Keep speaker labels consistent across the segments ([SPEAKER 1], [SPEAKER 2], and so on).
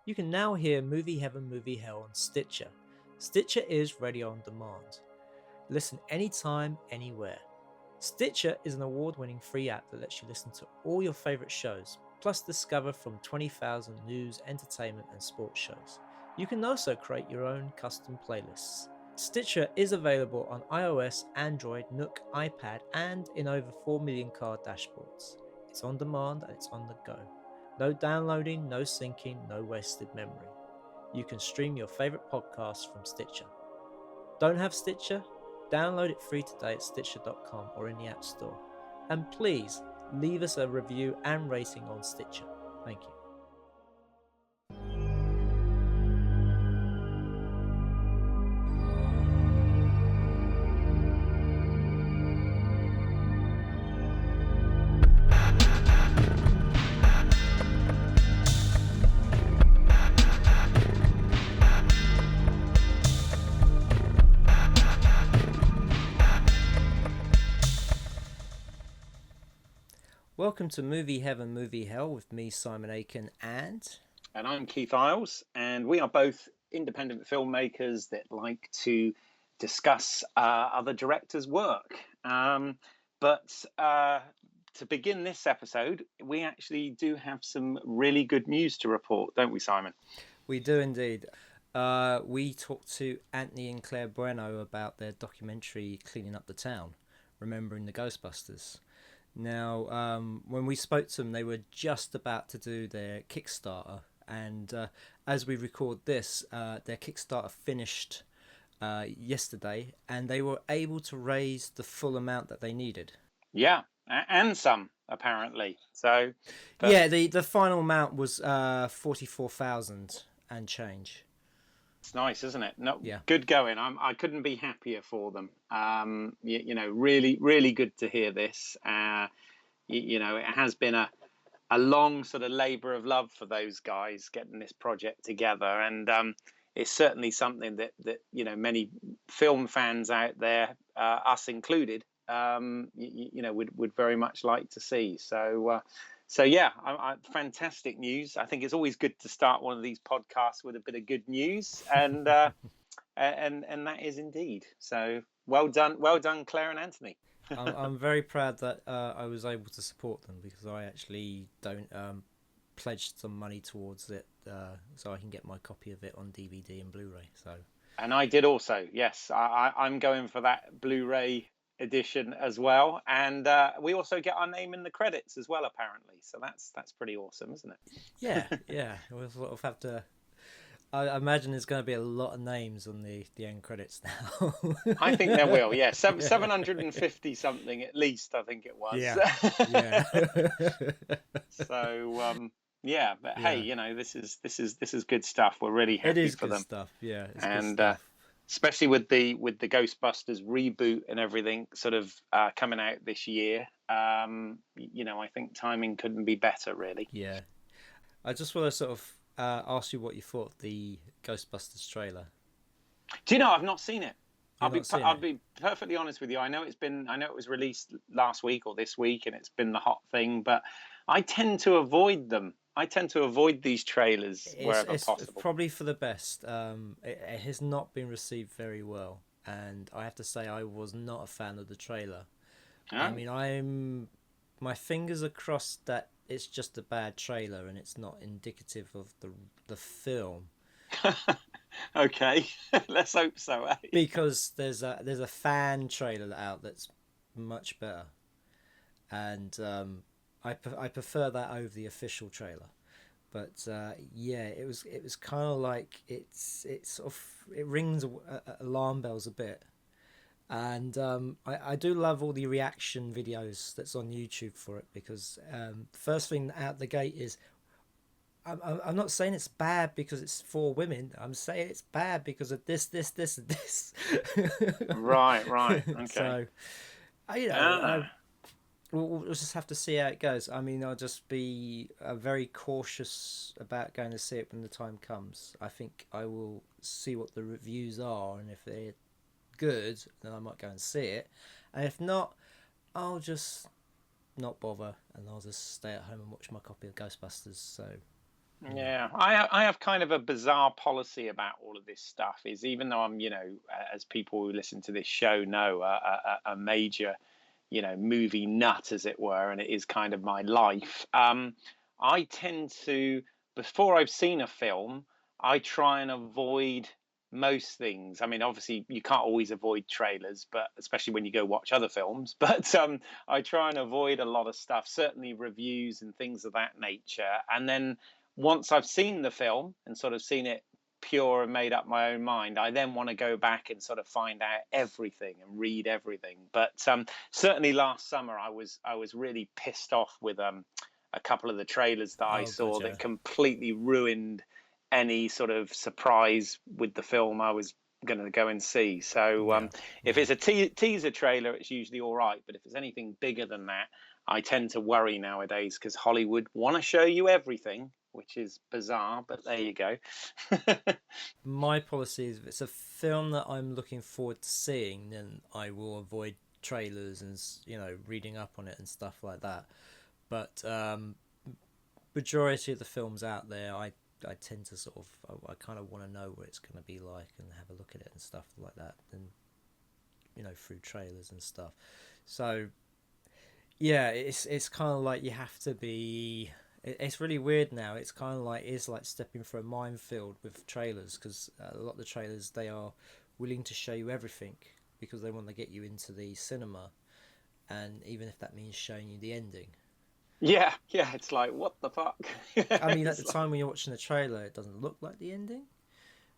[SPEAKER 1] You can now hear Movie Heaven, Movie Hell on Stitcher. Stitcher is radio on demand. Listen anytime, anywhere. Stitcher is an award-winning free app that lets you listen to all your favourite shows, plus discover from 20,000 news, entertainment and sports shows. You can also create your own custom playlists. Stitcher is available on iOS, Android, Nook, iPad and in over 4 million car dashboards. It's on demand and it's on the go. No downloading, no syncing, no wasted memory. You can stream your favourite podcasts from Stitcher. Don't have Stitcher? Download it free today at Stitcher.com or in the App Store. And please leave us a review and rating on Stitcher. Thank you. Welcome to Movie Heaven, Movie Hell with me, Simon Aitken, and
[SPEAKER 2] I'm Keith Eyles, and we are both independent filmmakers that like to discuss other directors' work. But to begin this episode, we actually do have some really good news to report, don't we, Simon?
[SPEAKER 1] We do indeed. We talked to Anthony and Claire Bueno about their documentary Cleaning Up the Town, Remembering the Ghostbusters. Now, when we spoke to them, they were just about to do their Kickstarter, and as we record this, their Kickstarter finished yesterday, and they were able to raise the full amount that they needed.
[SPEAKER 2] Yeah, and some, apparently. So,
[SPEAKER 1] yeah, the final amount was 44,000 and change.
[SPEAKER 2] It's nice, isn't it? No,
[SPEAKER 1] yeah.
[SPEAKER 2] Good going. I couldn't be happier for them. Really, really good to hear this. It has been a long sort of labour of love for those guys getting this project together, and it's certainly something that many film fans out there, us included, would very much like to see. So yeah, fantastic news. I think it's always good to start one of these podcasts with a bit of good news, and and that is indeed. So well done, Claire and Anthony.
[SPEAKER 1] I'm very proud that I was able to support them, because I actually don't pledged some money towards it, so I can get my copy of it on DVD and Blu-ray.
[SPEAKER 2] And I did also. Yes, I'm going for that Blu-ray edition as well, and we also get our name in the credits as well, apparently. So that's pretty awesome, isn't it?
[SPEAKER 1] Yeah. We'll sort of have to. I imagine there's going to be a lot of names on the end credits now.
[SPEAKER 2] I think there will. Yeah, 750 something at least. I think it was.
[SPEAKER 1] Yeah.
[SPEAKER 2] So. Yeah, but hey, this is good stuff. We're really happy for them.
[SPEAKER 1] It is good stuff. Yeah, it's
[SPEAKER 2] and
[SPEAKER 1] good stuff.
[SPEAKER 2] Especially with the Ghostbusters reboot and everything sort of coming out this year. I think timing couldn't be better, really.
[SPEAKER 1] Yeah, I just want to sort of ask you what you thought of the Ghostbusters trailer.
[SPEAKER 2] Do you know, I've not seen it. I'll be perfectly honest with you. I know it was released last week or this week, and it's been the hot thing. But I tend to avoid them. I tend to avoid these trailers wherever possible.
[SPEAKER 1] It's probably for the best. It has not been received very well, and I have to say I was not a fan of the trailer. Oh. I mean, my fingers are crossed that it's just a bad trailer and it's not indicative of the film.
[SPEAKER 2] Okay, let's hope so. Eh?
[SPEAKER 1] Because there's a fan trailer out that's much better, and I prefer that over the official trailer. But it was kind of like it rings alarm bells a bit, and I do love all the reaction videos that's on YouTube for it, because first thing out the gate is I'm not saying it's bad because it's for women. I'm saying it's bad because of this, and this.
[SPEAKER 2] Right. Okay.
[SPEAKER 1] So, we'll just have to see how it goes. I mean, I'll just be very cautious about going to see it when the time comes. I think I will see what the reviews are, and if they're good, then I might go and see it. And if not, I'll just not bother, and I'll just stay at home and watch my copy of Ghostbusters. So,
[SPEAKER 2] Yeah, I have kind of a bizarre policy about all of this stuff. Is even though I'm, as people who listen to this show know, a major, movie nut, as it were, and it is kind of my life. I tend to, before I've seen a film, I try and avoid most things. I mean, obviously, you can't always avoid trailers, but especially when you go watch other films. But I try and avoid a lot of stuff, certainly reviews and things of that nature. And then once I've seen the film and sort of seen it pure and made up my own mind, I then want to go back and sort of find out everything and read everything. But certainly last summer, I was really pissed off with a couple of the trailers that I
[SPEAKER 1] Oh,
[SPEAKER 2] saw
[SPEAKER 1] gotcha.
[SPEAKER 2] that completely ruined any sort of surprise with the film I was going to go and see. So
[SPEAKER 1] Yeah.
[SPEAKER 2] if it's a teaser trailer, it's usually all right. But if it's anything bigger than that, I tend to worry nowadays because Hollywood want to show you everything, which is bizarre, but there you go.
[SPEAKER 1] My policy is if it's a film that I'm looking forward to seeing, then I will avoid trailers and reading up on it and stuff like that. But majority of the films out there, I tend to sort of I kind of want to know what it's going to be like and have a look at it and stuff like that, and through trailers and stuff. So yeah, it's kind of like you have to be. It's really weird now. It's like stepping through a minefield with trailers, because a lot of the trailers, they are willing to show you everything because they want to get you into the cinema, and even if that means showing you the ending.
[SPEAKER 2] Yeah, yeah, it's like, what the fuck?
[SPEAKER 1] I mean, at the
[SPEAKER 2] It's like,
[SPEAKER 1] time when you're watching the trailer, it doesn't look like the ending,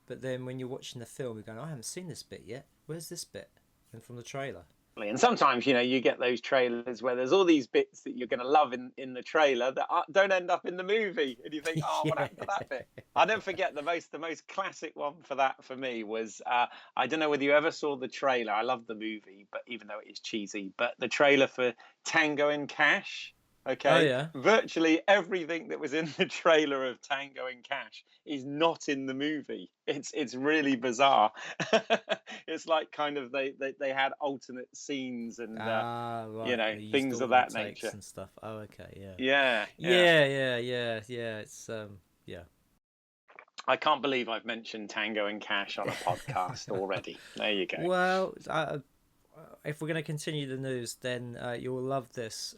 [SPEAKER 1] but then when you're watching the film, you're going, I haven't seen this bit yet. Where's this bit? And from the trailer.
[SPEAKER 2] and sometimes, you get those trailers where there's all these bits that you're going to love in the trailer that don't end up in the movie, and you think, oh, what
[SPEAKER 1] Yeah.
[SPEAKER 2] happened to that bit? I don't forget the most classic one for that for me was I don't know whether you ever saw the trailer. I love the movie, but even though it is cheesy, but the trailer for Tango and Cash.
[SPEAKER 1] Oh
[SPEAKER 2] Okay,
[SPEAKER 1] yeah.
[SPEAKER 2] virtually everything that was in the trailer of Tango and Cash is not in the movie. It's really bizarre. It's like kind of they had alternate scenes and
[SPEAKER 1] Ah, right. They used
[SPEAKER 2] things of
[SPEAKER 1] alternate
[SPEAKER 2] that
[SPEAKER 1] takes
[SPEAKER 2] nature.
[SPEAKER 1] and stuff. Oh, okay, yeah.
[SPEAKER 2] Yeah, yeah.
[SPEAKER 1] Yeah. It's yeah.
[SPEAKER 2] I can't believe I've mentioned Tango and Cash on a podcast already. There you go.
[SPEAKER 1] Well, if we're gonna continue the news, then you'll love this.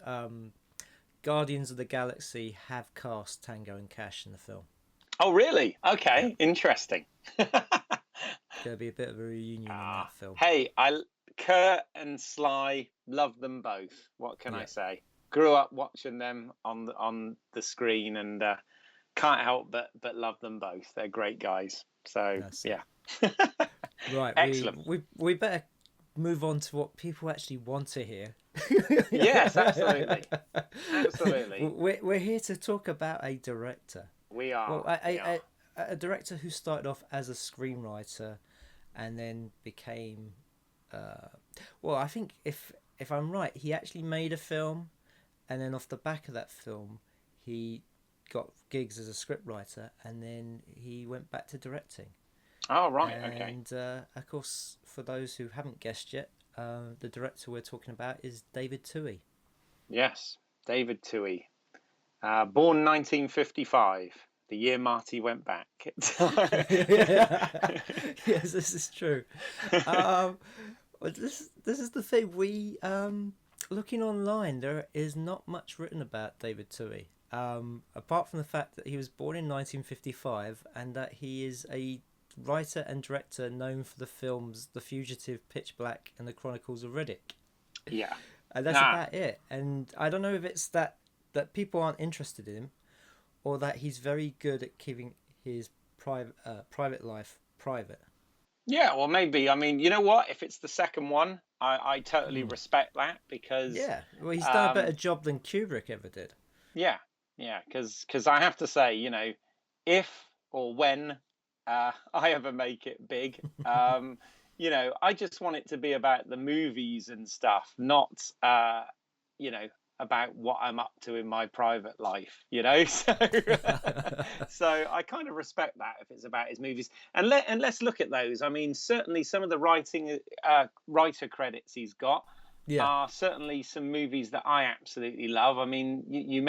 [SPEAKER 1] Guardians of the Galaxy have cast Tango and Cash in the film.
[SPEAKER 2] Oh, really?
[SPEAKER 1] Yeah,
[SPEAKER 2] Okay, interesting.
[SPEAKER 1] gonna be a bit of a reunion in that film.
[SPEAKER 2] Hey, Kurt and Sly, love them both. What can I
[SPEAKER 1] Yeah,
[SPEAKER 2] say? Grew up watching them on the screen, and can't help but love them both. They're great guys. So
[SPEAKER 1] that's it.
[SPEAKER 2] yeah,
[SPEAKER 1] Right,
[SPEAKER 2] excellent.
[SPEAKER 1] we better move on to what people actually want to hear.
[SPEAKER 2] Yes, absolutely, absolutely.
[SPEAKER 1] We're here to talk about a director.
[SPEAKER 2] We
[SPEAKER 1] Well,
[SPEAKER 2] are. We are.
[SPEAKER 1] a director who started off as a screenwriter and then became, well, I think if I'm right, he actually made a film, and then off the back of that film, he got gigs as a scriptwriter, and then he went back to directing.
[SPEAKER 2] Oh, right. Okay.
[SPEAKER 1] And of course, for those who haven't guessed yet, the director we're talking about is David Twohy.
[SPEAKER 2] Yes, David Twohy, born 1955, the year Marty went back.
[SPEAKER 1] Yes, this is true. But this is the thing. We looking online, there is not much written about David Twohy. Apart from the fact that he was born in 1955 and that he is a writer and director known for the films The Fugitive, Pitch Black, and The Chronicles of Riddick.
[SPEAKER 2] Yeah.
[SPEAKER 1] And that's about it. And I don't know if it's that people aren't interested in him, or that he's very good at keeping his private life private.
[SPEAKER 2] Yeah, well, maybe. I mean, you know what? If it's the second one, I totally respect that because,
[SPEAKER 1] Yeah, well, he's done a better job than Kubrick ever did.
[SPEAKER 2] yeah, because I have to say, if or when I ever make it big, I just want it to be about the movies and stuff, not, about what I'm up to in my private life, So, so I kind of respect that if it's about his movies. And let's look at those. I mean, certainly some of the writer credits he's got.
[SPEAKER 1] Yeah.
[SPEAKER 2] are certainly some movies that I absolutely love. I mean, you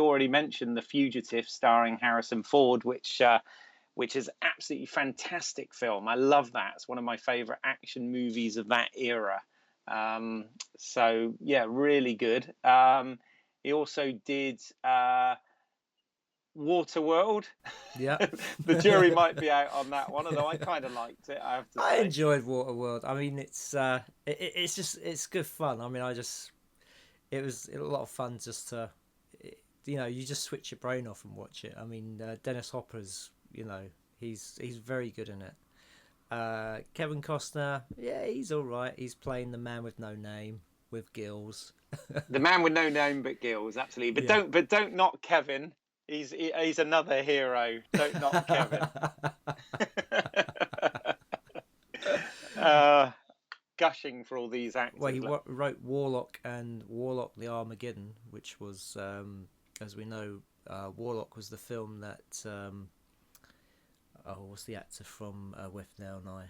[SPEAKER 2] already mentioned The Fugitive, starring Harrison Ford, which is absolutely fantastic film. I love that. It's one of my favorite action movies of that era. So yeah, really good. He also did Waterworld.
[SPEAKER 1] Yeah.
[SPEAKER 2] The jury might be out on that one, although I kind of liked it, I have to
[SPEAKER 1] I
[SPEAKER 2] say.
[SPEAKER 1] enjoyed Waterworld. I mean, it's just it's good fun. I mean, it was a lot of fun just to, you just switch your brain off and watch it. I mean, Dennis Hopper's, he's very good in it. Kevin Costner, yeah, he's all right. He's playing the man with no name with gills.
[SPEAKER 2] The man with no name but gills, absolutely. But
[SPEAKER 1] Yeah.
[SPEAKER 2] don't knock Kevin. He's another hero. Don't knock Kevin. Gushing for all these actors.
[SPEAKER 1] Well, he wrote Warlock and Warlock the Armageddon, which was, as we know, Warlock was the film that. What's the actor from With Now and I?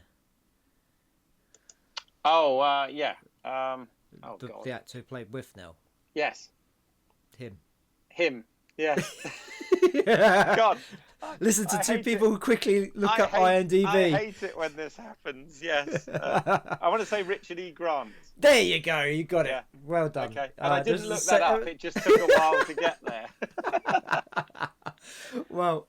[SPEAKER 2] Oh, yeah.
[SPEAKER 1] The actor who played With Now.
[SPEAKER 2] Yes.
[SPEAKER 1] Him.
[SPEAKER 2] Yes. God.
[SPEAKER 1] Listen to two people who quickly look up IMDb.
[SPEAKER 2] I hate it when this happens. Yes. I want to say Richard E. Grant.
[SPEAKER 1] There you go. You got it.
[SPEAKER 2] Yeah.
[SPEAKER 1] Well done.
[SPEAKER 2] Okay. And I didn't look that up. It just took a while to get there.
[SPEAKER 1] Well,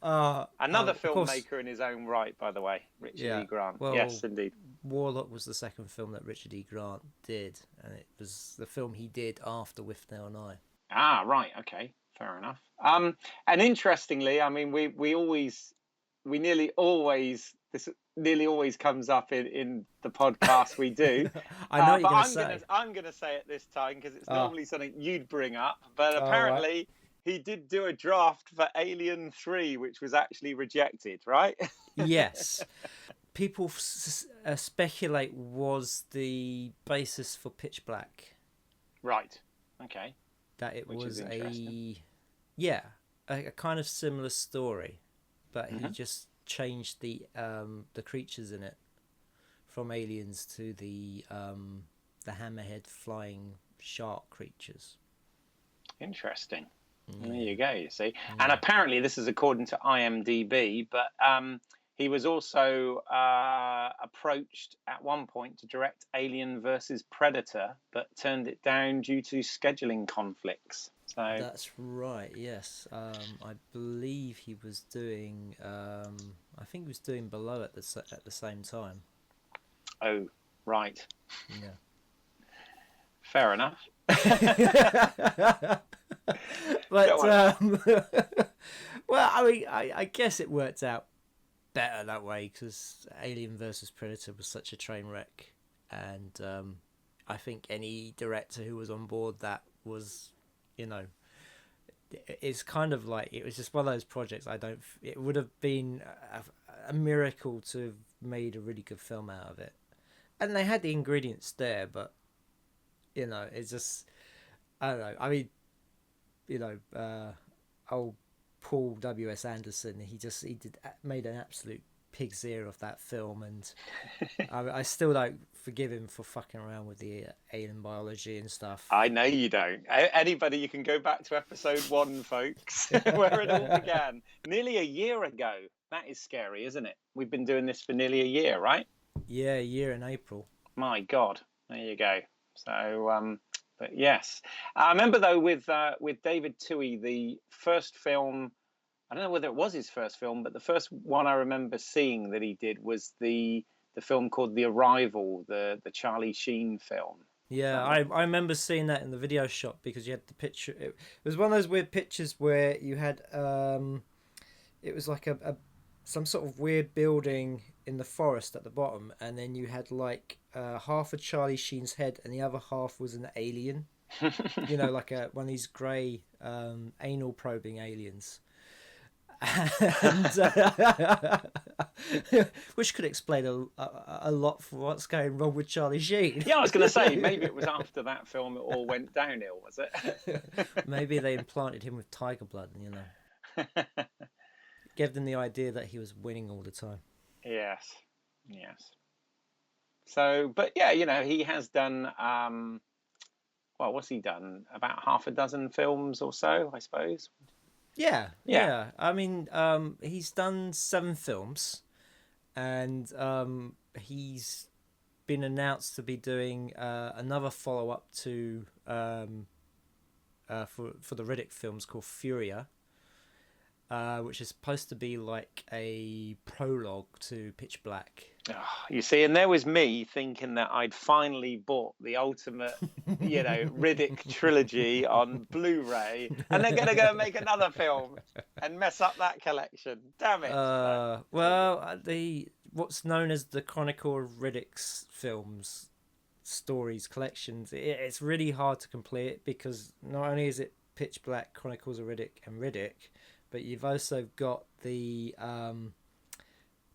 [SPEAKER 2] another filmmaker in his own right, by the way, Richard E. Grant.
[SPEAKER 1] Well,
[SPEAKER 2] yes, indeed.
[SPEAKER 1] Warlock was the second film that Richard E. Grant did, and it was the film he did after With Now and I.
[SPEAKER 2] Ah, right. Okay. Fair enough. And interestingly, I mean, this nearly always comes up in the podcast we do.
[SPEAKER 1] I know what you're going to say.
[SPEAKER 2] I'm going to say it this time because it's normally something you'd bring up, but apparently he did do a draft for Alien 3, which was actually rejected, right?
[SPEAKER 1] Yes. People speculate was the basis for Pitch Black.
[SPEAKER 2] Right. Okay.
[SPEAKER 1] That it was a kind of similar story, but he just changed the creatures in it from aliens to the hammerhead flying shark creatures.
[SPEAKER 2] Interesting. There you go. You see, and apparently this is according to IMDb, but he was also approached at one point to direct Alien versus Predator, but turned it down due to scheduling conflicts. So
[SPEAKER 1] that's right. Yes, I believe he was doing. I think he was doing Below at the same time.
[SPEAKER 2] Oh, right.
[SPEAKER 1] Yeah.
[SPEAKER 2] Fair enough.
[SPEAKER 1] But well, I mean, I guess it worked out better that way because Alien versus Predator was such a train wreck, and I think any director who was on board that was, it's kind of like it was just one of those projects. It would have been a miracle to have made a really good film out of it, and they had the ingredients there, but it's just, I don't know. I mean, old Paul W.S. Anderson, he made an absolute pig's ear of that film, and I still don't forgive him for fucking around with the alien biology and stuff.
[SPEAKER 2] I know you don't. Anybody, you can go back to episode 1, folks, where it all began. Nearly a year ago. That is scary, isn't it? We've been doing this for nearly a year, right?
[SPEAKER 1] Yeah, a year in April.
[SPEAKER 2] My God. There you go. So, but yes. I remember, though, with David Twohy, the first film, I don't know whether it was his first film, but the first one I remember seeing that he did was the film called The Arrival, the Charlie Sheen film.
[SPEAKER 1] Yeah, I remember seeing that in the video shop because you had the picture. It was one of those weird pictures where you had it was like some sort of weird building in the forest at the bottom, and then you had like half of Charlie Sheen's head and the other half was an alien. Like one of these grey anal probing aliens. And, which could explain a lot for what's going wrong with Charlie Sheen.
[SPEAKER 2] Yeah, I was going to say, maybe it was after that film it all went downhill, was it?
[SPEAKER 1] Maybe they implanted him with tiger blood, gave them the idea that he was winning all the time.
[SPEAKER 2] Yes. So, but yeah, he has done well, what's he done? About half a dozen films or so, I suppose.
[SPEAKER 1] Yeah,
[SPEAKER 2] Yeah.
[SPEAKER 1] yeah. I mean, he's done 7 films, and he's been announced to be doing another follow up to for the Riddick films called Furia, which is supposed to be like a prologue to Pitch Black.
[SPEAKER 2] Oh, you see, and there was me thinking that I'd finally bought the ultimate, Riddick trilogy on Blu-ray, and they're going to go and make another film and mess up that collection. Damn it!
[SPEAKER 1] The what's known as the Chronicle of Riddick's films stories collections, it's really hard to complete because not only is it Pitch Black, Chronicles of Riddick, and Riddick, but you've also got the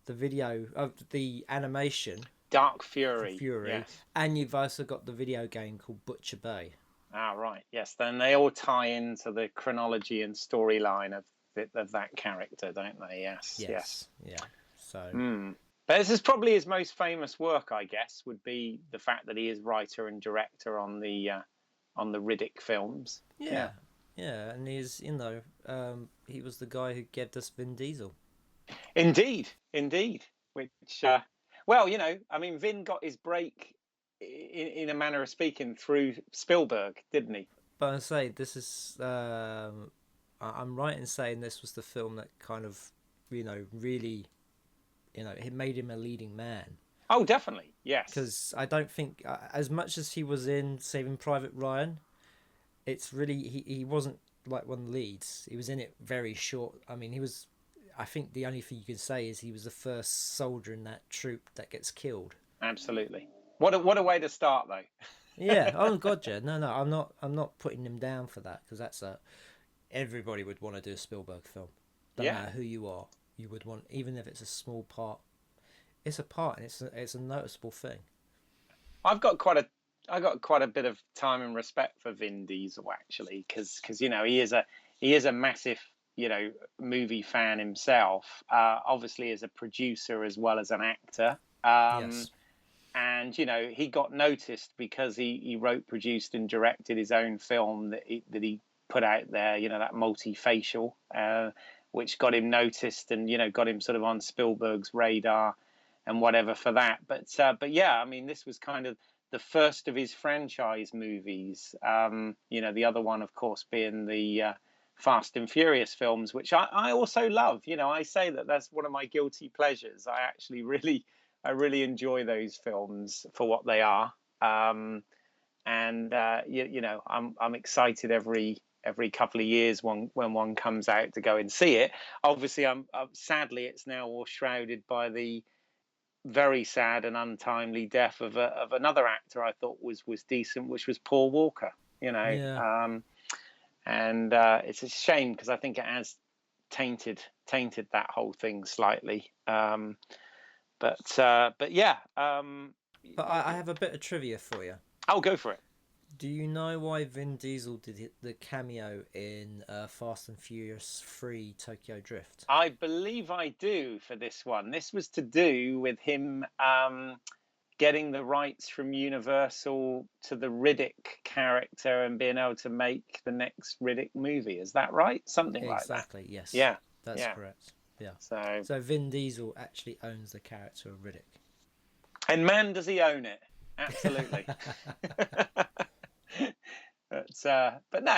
[SPEAKER 1] video of the animation
[SPEAKER 2] Dark Fury,
[SPEAKER 1] yes. And you've also got the video game called Butcher Bay.
[SPEAKER 2] Ah, right, yes. Then they all tie into the chronology and storyline of that character, don't they? Yes.
[SPEAKER 1] Yeah. So.
[SPEAKER 2] But this is probably his most famous work, I guess, would be the fact that he is writer and director on the Riddick films.
[SPEAKER 1] Yeah, and he's he was the guy who gave us Vin Diesel. Indeed.
[SPEAKER 2] Which, well, I mean, Vin got his break, in a manner of speaking, through Spielberg, didn't he?
[SPEAKER 1] But I say this is, I'm right in saying this was the film that kind of, really, it made him a leading man.
[SPEAKER 2] Oh, definitely, yes.
[SPEAKER 1] Because I don't think, as much as he was in Saving Private Ryan, it's really he wasn't like one of the leads. He was in it very short. I mean, he was. I think the only thing you can say is he was the first soldier in that troop that gets killed.
[SPEAKER 2] Absolutely. What a way to start, though.
[SPEAKER 1] Yeah. Oh God, yeah. No. I'm not putting him down for that because that's everybody would want to do a Spielberg film. Don't matter who you are, you would want, even if it's a small part. It's a part, and it's a noticeable thing.
[SPEAKER 2] I've got quite a bit of time and respect for Vin Diesel, actually, because he is a massive movie fan himself. Obviously, as a producer as well as an actor.
[SPEAKER 1] Yes.
[SPEAKER 2] And he got noticed because he wrote, produced, and directed his own film that he put out there. That Multifacial, which got him noticed and got him sort of on Spielberg's radar and whatever for that. But yeah, I mean, this was kind of the first of his franchise movies. The other one, of course, being the Fast and Furious films, which I also love. I say that's one of my guilty pleasures. I actually really enjoy those films for what they are. I'm excited every couple of years when one comes out to go and see it. Obviously, sadly it's now all shrouded by the very sad and untimely death of another actor I thought was decent, which was Paul Walker. And it's a shame because I think it has tainted that whole thing slightly. But yeah.
[SPEAKER 1] But I have a bit of trivia for you.
[SPEAKER 2] I'll go for it.
[SPEAKER 1] Do you know why Vin Diesel did the cameo in Fast and Furious 3 Tokyo Drift?
[SPEAKER 2] I believe I do for this one. This was to do with him getting the rights from Universal to the Riddick character and being able to make the next Riddick movie. Is that right? Something like that.
[SPEAKER 1] Exactly, yes.
[SPEAKER 2] Yeah.
[SPEAKER 1] That's correct. Yeah.
[SPEAKER 2] So
[SPEAKER 1] Vin Diesel actually owns the character of Riddick.
[SPEAKER 2] And man, does he own it. Absolutely. But no,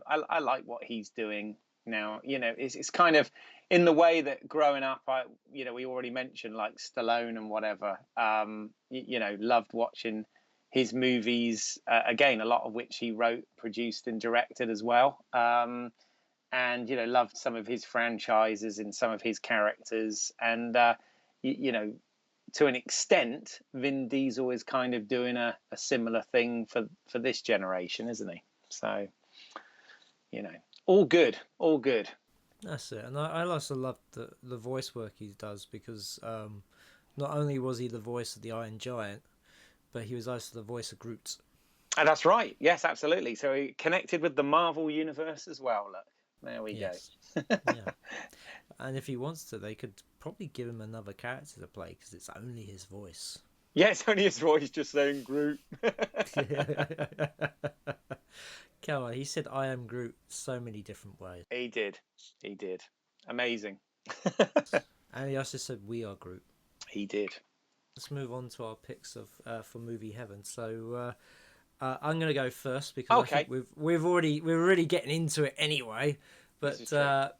[SPEAKER 2] I like what he's doing now. It's kind of in the way that growing up, we already mentioned like Stallone and whatever. Loved watching his movies. Again, a lot of which he wrote, produced, and directed as well. And loved some of his franchises and some of his characters. And to an extent, Vin Diesel is kind of doing a similar thing for this generation, isn't he? So, all good.
[SPEAKER 1] That's it. And I also love the voice work he does because not only was he the voice of the Iron Giant, but he was also the voice of Groot.
[SPEAKER 2] And that's right. Yes, absolutely. So he connected with the Marvel universe as well. Look, there we go.
[SPEAKER 1] Yeah. And if he wants to, they could probably give him another character to play because it's only his voice.
[SPEAKER 2] Yeah, it's only his voice just saying Groot.
[SPEAKER 1] Come on, he said I am Groot so many different ways.
[SPEAKER 2] He did. He did. Amazing.
[SPEAKER 1] And he also said we are Groot.
[SPEAKER 2] He did.
[SPEAKER 1] Let's move on to our picks of for movie heaven. So I'm going to go first because I think we're already getting into it anyway. But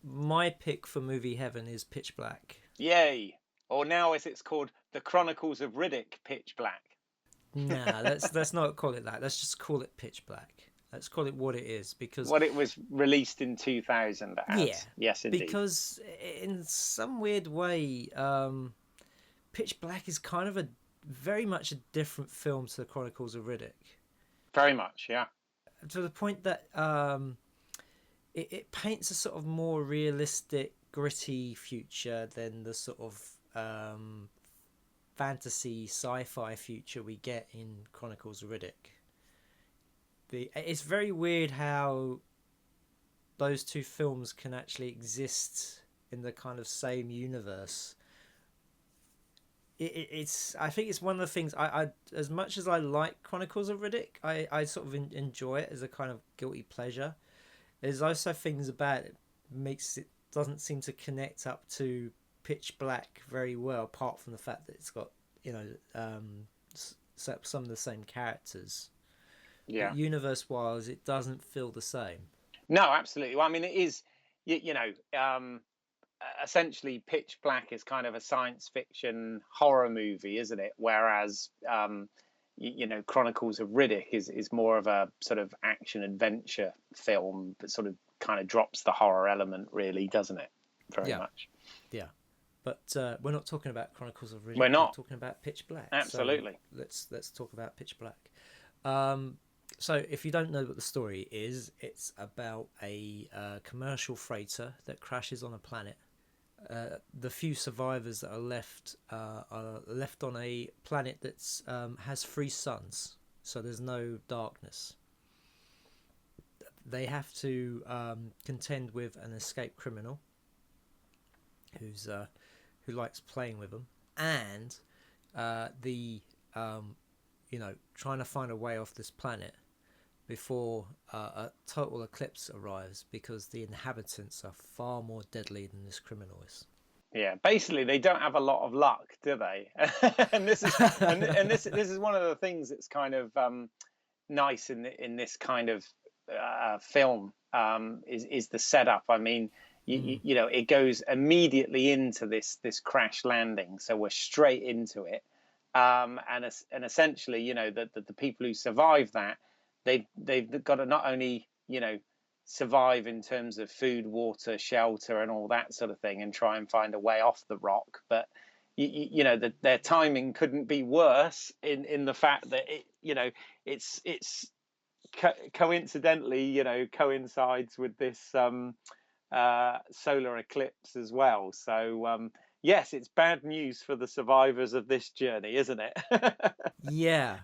[SPEAKER 1] my pick for movie heaven is Pitch Black.
[SPEAKER 2] Yay! Or now, as it's called, The Chronicles of Riddick, Pitch Black.
[SPEAKER 1] Nah, let's not call it that. Let's just call it Pitch Black. Let's call it what it is, because
[SPEAKER 2] what it was released in 2000 as.
[SPEAKER 1] Yeah,
[SPEAKER 2] yes, indeed.
[SPEAKER 1] Because in some weird way, Pitch Black is kind of very much a different film to The Chronicles of Riddick.
[SPEAKER 2] Very much, yeah.
[SPEAKER 1] To the point that it paints a sort of more realistic, gritty future than the sort of fantasy sci-fi future we get in Chronicles of Riddick. It's very weird how those two films can actually exist in the kind of same universe. I think it's one of the things I as much as I like Chronicles of Riddick, I sort of enjoy it as a kind of guilty pleasure. There's also things about it doesn't seem to connect up to Pitch Black very well, apart from the fact that it's got some of the same characters.
[SPEAKER 2] Yeah.
[SPEAKER 1] But universe-wise, it doesn't feel the same.
[SPEAKER 2] No, absolutely. Well, I mean, it is, essentially Pitch Black is kind of a science fiction horror movie, isn't it? Whereas, Chronicles of Riddick is more of a sort of action adventure film that sort of kind of drops the horror element, really, doesn't it? Very much. Yeah.
[SPEAKER 1] But we're not talking about Chronicles of Riddick.
[SPEAKER 2] We're not.
[SPEAKER 1] We're talking about Pitch Black.
[SPEAKER 2] Absolutely.
[SPEAKER 1] So let's talk about Pitch Black. So if you don't know what the story is, it's about a commercial freighter that crashes on a planet. The few survivors that are left on a planet that has 3 suns, so there's no darkness. They have to contend with an escaped criminal who likes playing with them, and trying to find a way off this planet before a total eclipse arrives, because the inhabitants are far more deadly than this criminal is.
[SPEAKER 2] Yeah, basically they don't have a lot of luck, do they? and this is this is one of the things that's kind of nice in this kind of film is the setup. I mean, it goes immediately into this crash landing, so we're straight into it, and essentially, the people who survive that, they've got to not only survive in terms of food, water, shelter, and all that sort of thing, and try and find a way off the rock, but their timing couldn't be worse in the fact that it's coincidentally coincides with this solar eclipse as well. So yes, it's bad news for the survivors of this journey, isn't it?
[SPEAKER 1] Yeah.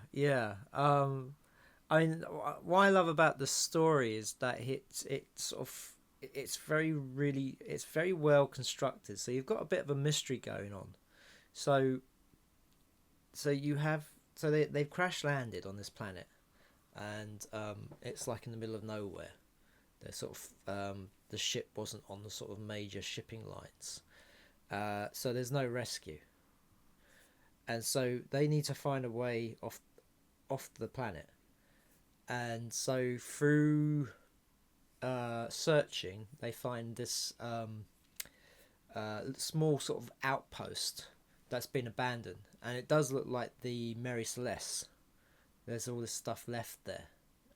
[SPEAKER 1] I mean, what I love about the story is that it's very well constructed. So you've got a bit of a mystery going on. So they've crash landed on this planet, and it's like in the middle of nowhere. They're sort of the ship wasn't on the sort of major shipping lines, so there's no rescue, and so they need to find a way off the planet. And so through searching, they find this small sort of outpost that's been abandoned, and it does look like the Mary Celeste. There's all this stuff left there,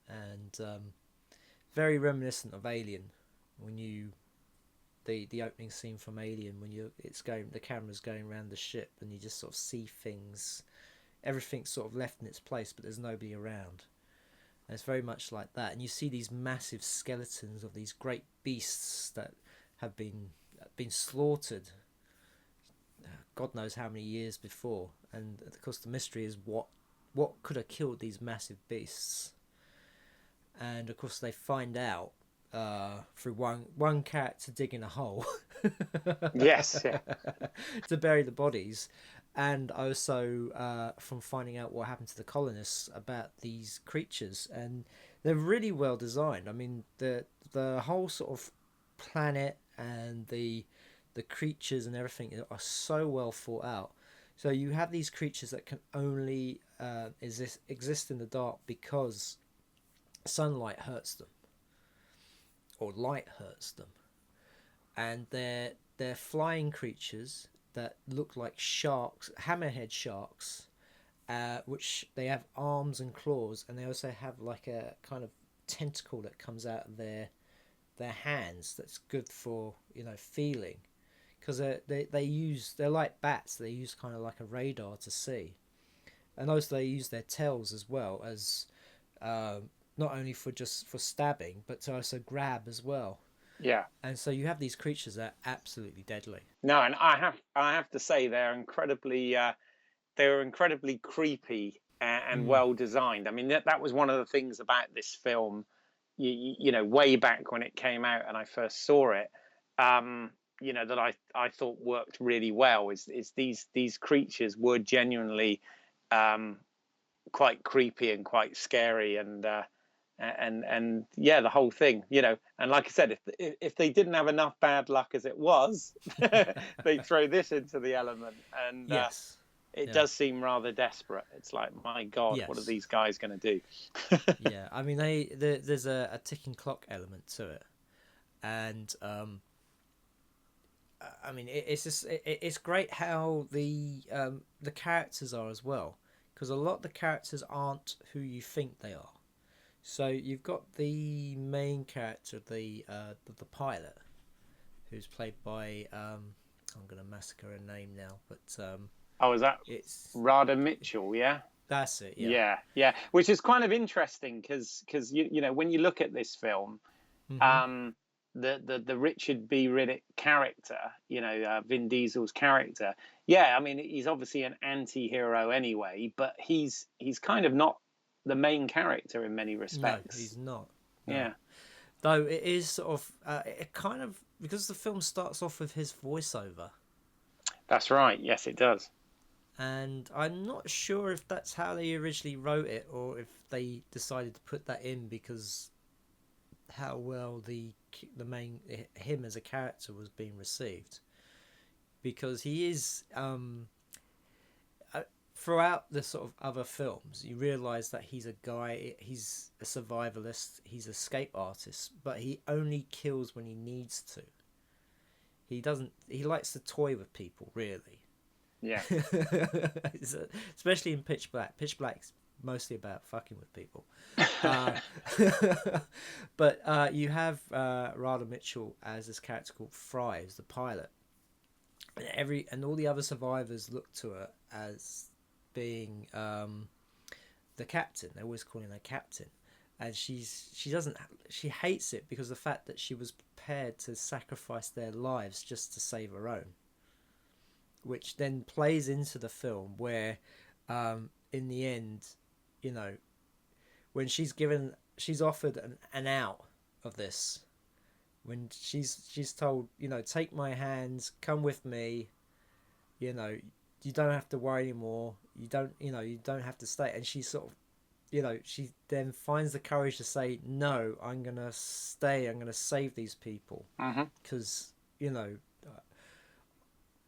[SPEAKER 1] and very reminiscent of Alien. When the opening scene from Alien, when the camera's going around the ship, and you just sort of see things, everything's sort of left in its place, but there's nobody around. And it's very much like that, and you see these massive skeletons of these great beasts that have been slaughtered God knows how many years before, and of course the mystery is what could have killed these massive beasts. And of course they find out through one character digging a hole
[SPEAKER 2] yes, yeah.
[SPEAKER 1] to bury the bodies, and also from finding out what happened to the colonists about these creatures, and they're really well designed. I mean, the whole sort of planet and the creatures and everything are so well thought out. So you have these creatures that can only exist in the dark because sunlight hurts them, or light hurts them, and they're flying creatures that look like sharks, hammerhead sharks, which they have arms and claws, and they also have like a kind of tentacle that comes out of their hands that's good for, you know, feeling, because they're like bats. They use kind of like a radar to see, and also they use their tails as well as not only for just for stabbing, but to also grab as well.
[SPEAKER 2] Yeah.
[SPEAKER 1] And so you have these creatures that are absolutely deadly.
[SPEAKER 2] No, and I have to say they're incredibly creepy and well designed. I mean, that was one of the things about this film, you know, way back when it came out and I first saw it, you know, that I thought worked really well is these creatures were genuinely quite creepy and quite scary, and yeah, the whole thing, you know. And like I said, if they didn't have enough bad luck as it was, they throw this into the element, and
[SPEAKER 1] Yes.
[SPEAKER 2] it
[SPEAKER 1] Yeah.
[SPEAKER 2] does seem rather desperate. It's like, my God,
[SPEAKER 1] Yes.
[SPEAKER 2] what are these guys going to do?
[SPEAKER 1] Yeah, I mean, there's a ticking clock element to it, and I mean, it's great how the characters are as well, because a lot of the characters aren't who you think they are. So you've got the main character, the pilot, who's played by I'm gonna massacre her name now, but
[SPEAKER 2] Oh, is that
[SPEAKER 1] it's
[SPEAKER 2] Radha Mitchell? Yeah.
[SPEAKER 1] that's it. Yeah.
[SPEAKER 2] Yeah, yeah. Which is kind of interesting because you know, when you look at this film,
[SPEAKER 1] Mm-hmm.
[SPEAKER 2] the Richard B. Riddick character, you know, Vin Diesel's character, yeah, I mean, he's obviously an anti-hero anyway, but he's kind of not the main character in many
[SPEAKER 1] No,
[SPEAKER 2] respects.
[SPEAKER 1] he's not. No.
[SPEAKER 2] Yeah,
[SPEAKER 1] Though it is sort of it kind of, because the film starts off with his voiceover,
[SPEAKER 2] that's right. Yes, it does.
[SPEAKER 1] and I'm not sure if that's how they originally wrote it or if they decided to put that in because how well the main him as a character was being received, because he is throughout the sort of other films you realize that he's a guy, he's a survivalist, he's an escape artist, but he only kills when he needs to. He likes to toy with people, really.
[SPEAKER 2] Yeah,
[SPEAKER 1] Especially in Pitch Black. Pitch Black's mostly about fucking with people. But you have Radha Mitchell as this character called Fry, as the pilot, and all the other survivors look to her as being the captain. They're always calling her captain, and she hates it because of the fact that she was prepared to sacrifice their lives just to save her own, which then plays into the film where in the end, you know, when she's offered an out of this, when she's told, you know, take my hands, come with me, you know, you don't have to worry anymore, you don't have to stay, and she sort of, you know, she then finds the courage to say, no, I'm gonna stay, I'm gonna save these people, because you know,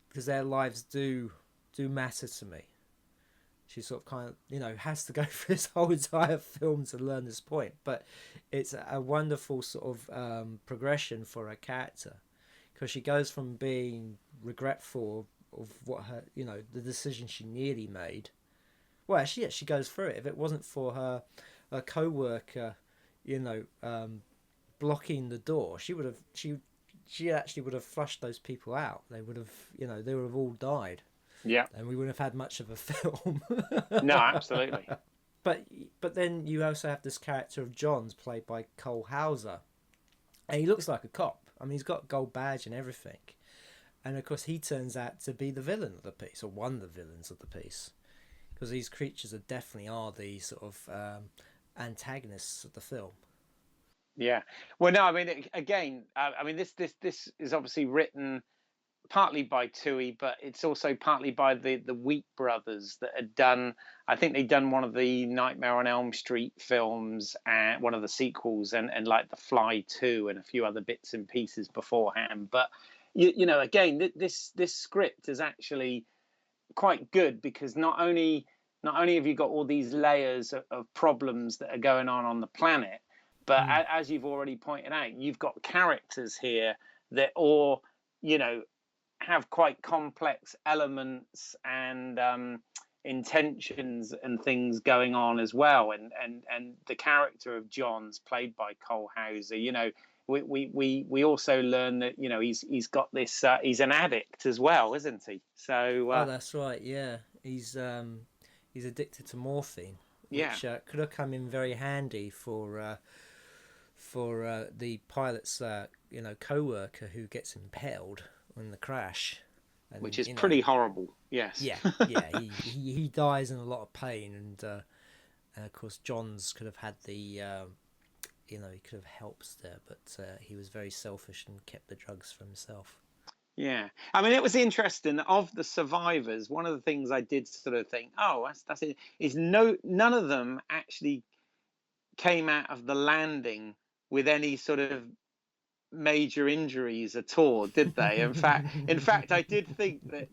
[SPEAKER 1] because their lives do matter to me. She sort of kind of, you know, has to go through this whole entire film to learn this point, but it's a wonderful sort of progression for her character, because she goes from being regretful of what her, you know, the decision she nearly made. Well, actually, yeah, she goes through it. If it wasn't for her co-worker, you know, blocking the door, she actually would have flushed those people out. They would have, you know, they would have all died.
[SPEAKER 2] yeah.
[SPEAKER 1] And we wouldn't have had much of a film.
[SPEAKER 2] No, absolutely.
[SPEAKER 1] But then you also have this character of John's, played by Cole Hauser, and he looks like a cop. I mean, he's got a gold badge and everything, and of course he turns out to be the villain of the piece, or one of the villains of the piece, because these creatures definitely are the sort of antagonists of the film.
[SPEAKER 2] Yeah. Well, no, I mean, again, I mean, this is obviously written partly by Twohy, but it's also partly by the Wheat brothers that had done. I think they'd done one of the Nightmare on Elm Street films and one of the sequels, and like The Fly 2 and a few other bits and pieces beforehand. But you know, again, this script is actually quite good, because not only have you got all these layers of problems that are going on the planet, but as you've already pointed out, you've got characters here that all, you know, have quite complex elements and intentions and things going on as well. And the character of John's, played by Cole Hauser, you know, we also learn that, you know, he's got this he's an addict as well, isn't he? So
[SPEAKER 1] oh, that's right. Yeah, he's addicted to morphine, which could have come in very handy for the pilot's you know, co-worker who gets impaled in the crash, and,
[SPEAKER 2] which is
[SPEAKER 1] you know,
[SPEAKER 2] pretty horrible. Yes.
[SPEAKER 1] Yeah, he dies in a lot of pain, and of course Johns could have had the you know, he could have helped there, but he was very selfish and kept the drugs for himself.
[SPEAKER 2] Yeah, I mean, it was interesting, of the survivors. One of the things I did sort of think, oh, that's it, is none of them actually came out of the landing with any sort of major injuries at all, did they? In fact, I did think that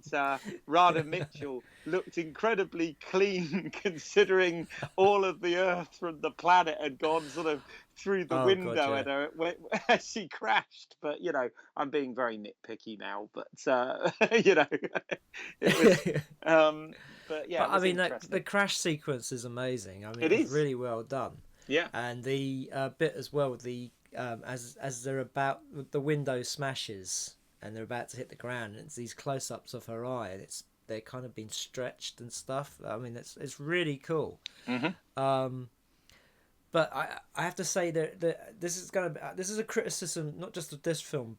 [SPEAKER 2] Radha Mitchell looked incredibly clean, considering all of the earth from the planet had gone sort of through the window at her as she crashed. But you know, I'm being very nitpicky now. But you know, it was. But yeah,
[SPEAKER 1] but I mean, the crash sequence is amazing. I mean, it's really well done.
[SPEAKER 2] Yeah,
[SPEAKER 1] and the bit as well with the as they're about, the window smashes and they're about to hit the ground, and it's these close-ups of her eye, and they're kind of being stretched and stuff. I mean, it's really cool. But I have to say that this is a criticism not just of this film,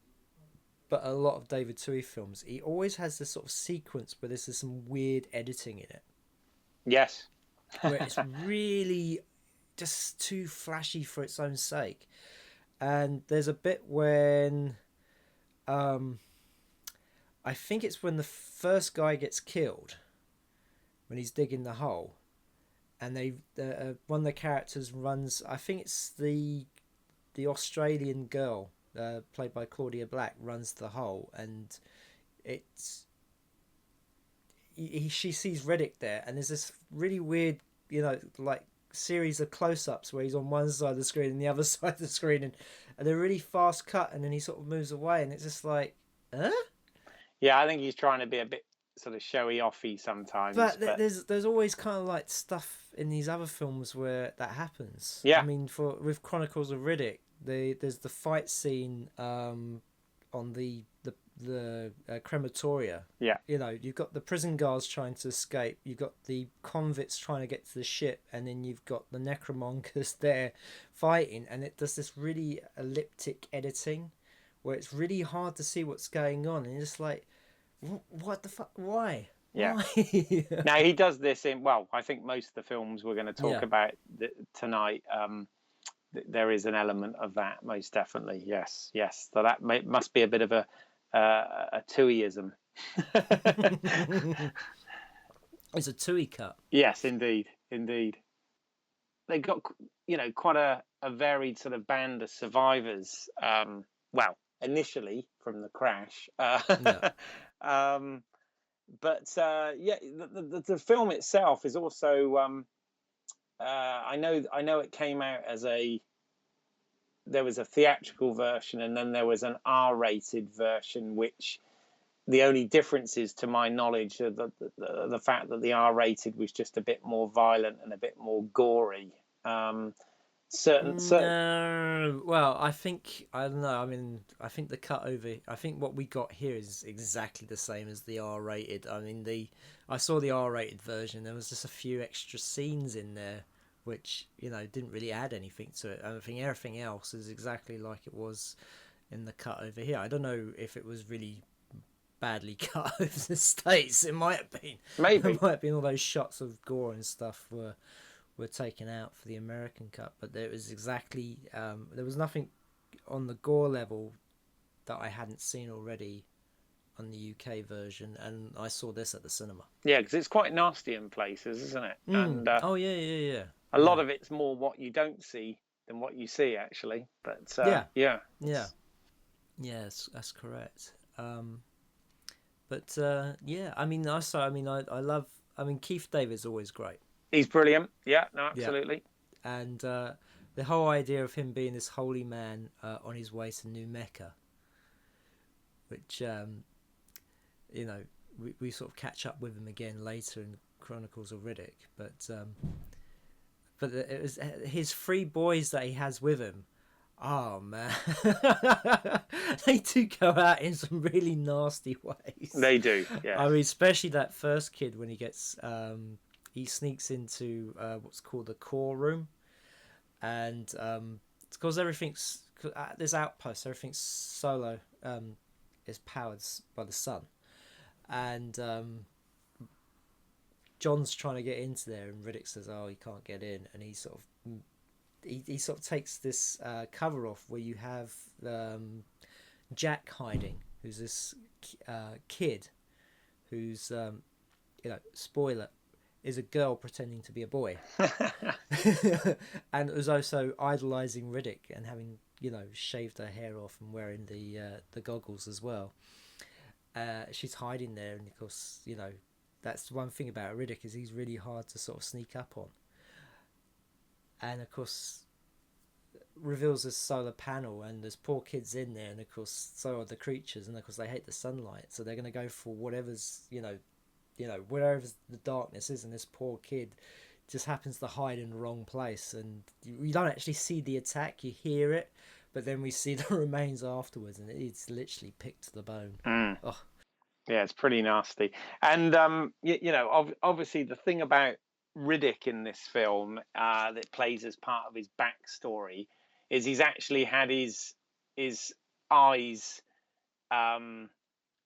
[SPEAKER 1] but a lot of David Twohy films. He always has this sort of sequence where there's some weird editing in it.
[SPEAKER 2] Yes.
[SPEAKER 1] Where it's really just too flashy for its own sake. And there's a bit when I think it's when the first guy gets killed, when he's digging the hole, and one of the characters runs, I think it's the Australian girl played by Claudia Black, runs the hole, and she sees Riddick there, and there's this really weird, you know, like series of close-ups where he's on one side of the screen and the other side of the screen, and they're really fast cut, and then he sort of moves away, and it's just like, huh?
[SPEAKER 2] Yeah, I think he's trying to be a bit sort of showy offy sometimes.
[SPEAKER 1] But there's always kind of like stuff in these other films where that happens.
[SPEAKER 2] Yeah.
[SPEAKER 1] I mean, with Chronicles of Riddick, there's the fight scene on the crematoria.
[SPEAKER 2] Yeah.
[SPEAKER 1] You know, you've got the prison guards trying to escape, you've got the convicts trying to get to the ship, and then you've got the necromongers there fighting, and it does this really elliptic editing where it's really hard to see what's going on, and you're just like, what the fuck? Why?
[SPEAKER 2] Yeah.
[SPEAKER 1] Why?
[SPEAKER 2] Now he does this in, well, I think most of the films we're going to talk about tonight. There is an element of that, most definitely. Yes. So that must be a bit of a Twohyism.
[SPEAKER 1] It's a Twohy cut.
[SPEAKER 2] Yes, indeed. They got, you know, quite a varied sort of band of survivors. Well, initially from the crash. But the film itself is also I know it came out as there was a theatrical version, and then there was an R-rated version, which the only difference is, to my knowledge, the fact that the R-rated was just a bit more violent and a bit more gory.
[SPEAKER 1] No, well, I don't know. I mean, I think the cut over. I think what we got here is exactly the same as the R-rated. I mean, I saw the R-rated version. There was just a few extra scenes in there, which, you know, didn't really add anything to it. I think everything else is exactly like it was in the cut over here. I don't know if it was really badly cut over the States. It might have been.
[SPEAKER 2] Maybe
[SPEAKER 1] it might have been all those shots of gore and stuff were taken out for the American cut, but there was exactly there was nothing on the gore level that I hadn't seen already on the UK version, and I saw this at the cinema.
[SPEAKER 2] Yeah, because it's quite nasty in places, isn't it? And
[SPEAKER 1] Oh yeah.
[SPEAKER 2] a lot of it's more what you don't see than what you see, actually. But
[SPEAKER 1] Yeah.
[SPEAKER 2] yeah.
[SPEAKER 1] Yes, that's correct. But yeah, I mean, also, I mean, I love. I mean, Keith David's always great.
[SPEAKER 2] He's brilliant. Yeah, no, absolutely.
[SPEAKER 1] Yeah. And the whole idea of him being this holy man on his way to New Mecca, which you know, we sort of catch up with him again later in Chronicles of Riddick, but it was his 3 boys that he has with him. Oh man, they do go out in some really nasty ways.
[SPEAKER 2] They do, yeah.
[SPEAKER 1] I mean, especially that first kid when he gets he sneaks into what's called the core room, and it's because everything's at this outpost, everything's solo is powered by the sun, and John's trying to get into there, and Riddick says, "Oh, he can't get in," and he sort of takes this cover off where you have Jack hiding, who's this kid who's spoiler, is a girl pretending to be a boy, and was also idolizing Riddick and having shaved her hair off and wearing the goggles as well. She's hiding there, and of course that's the one thing about Riddick, is he's really hard to sort of sneak up on. And of course reveals this solar panel, and there's poor kids in there, and of course so are the creatures, and of course they hate the sunlight, so they're going to go for whatever's wherever the darkness is, and this poor kid just happens to hide in the wrong place, and you don't actually see the attack, you hear it, but then we see the remains afterwards, and it's literally picked to the bone. Oh.
[SPEAKER 2] Yeah, it's pretty nasty. And obviously the thing about Riddick in this film that plays as part of his backstory is he's actually had his eyes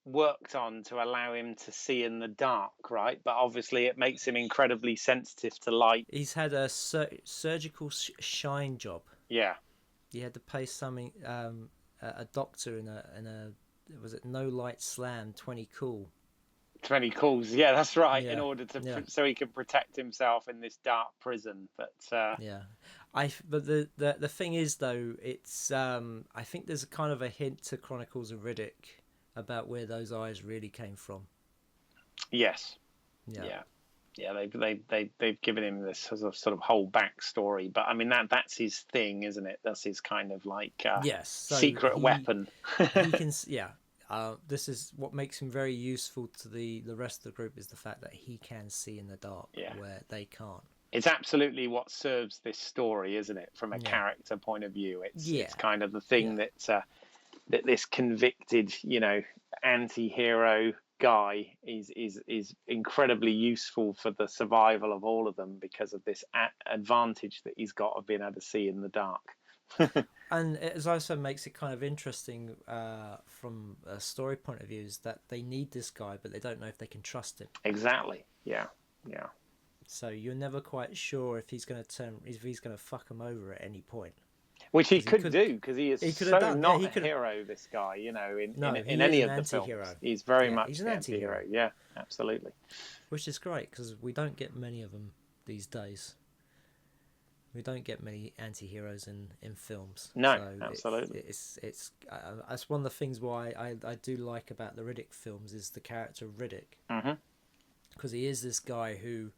[SPEAKER 2] worked on to allow him to see in the dark, right? But obviously it makes him incredibly sensitive to light.
[SPEAKER 1] He's had a surgical shine job.
[SPEAKER 2] Yeah,
[SPEAKER 1] he had to pay something a doctor in a was it No Light Slam 20 cool.
[SPEAKER 2] 20 calls, yeah, that's right. In order to so he can protect himself in this dark prison. But
[SPEAKER 1] but the thing is though, it's I think there's a kind of a hint to Chronicles of Riddick about where those eyes really came from.
[SPEAKER 2] Yes. Yeah. They've given him this sort of whole backstory, but I mean that's his thing, isn't it? That's his kind of like secret weapon.
[SPEAKER 1] He can, this is what makes him very useful to the rest of the group, is the fact that he can see in the dark where they can't.
[SPEAKER 2] It's absolutely what serves this story, isn't it? From a character point of view, it's kind of the thing that this convicted, anti-hero guy is incredibly useful for the survival of all of them, because of this advantage that he's got of being able to see in the dark.
[SPEAKER 1] And it also makes it kind of interesting from a story point of view, is that they need this guy, but they don't know if they can trust him.
[SPEAKER 2] Exactly. Yeah.
[SPEAKER 1] So you're never quite sure if he's going to fuck him over at any point.
[SPEAKER 2] Which he could do, because he is not a hero, this guy, in any of the films. He's very much an anti-hero. Yeah, absolutely.
[SPEAKER 1] Which is great, because we don't get many of them these days. We don't get many anti-heroes in films.
[SPEAKER 2] No,
[SPEAKER 1] so
[SPEAKER 2] absolutely.
[SPEAKER 1] It's that's one of the things why I do like about the Riddick films, is the character of Riddick. Because he is this guy who,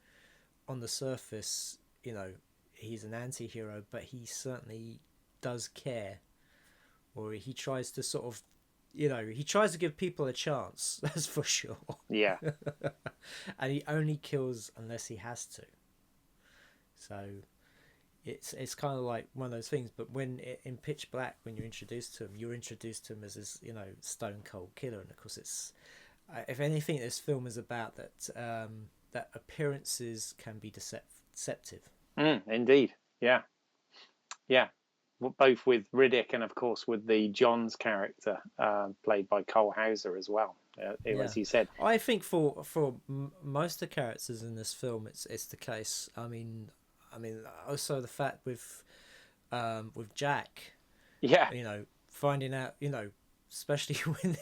[SPEAKER 1] on the surface, he's an anti-hero, but he certainly does care, or he tries to sort of he tries to give people a chance, that's for sure.
[SPEAKER 2] Yeah.
[SPEAKER 1] And he only kills unless he has to. So it's kind of like one of those things, but in Pitch Black, when you're introduced to him as this stone cold killer, and of course it's if anything, this film is about that appearances can be deceptive.
[SPEAKER 2] Indeed. Yeah Both with Riddick and of course with the John's character played by Cole Hauser as well, as you said.
[SPEAKER 1] I think for most of the characters in this film it's the case. I mean also the fact with Jack, finding out especially when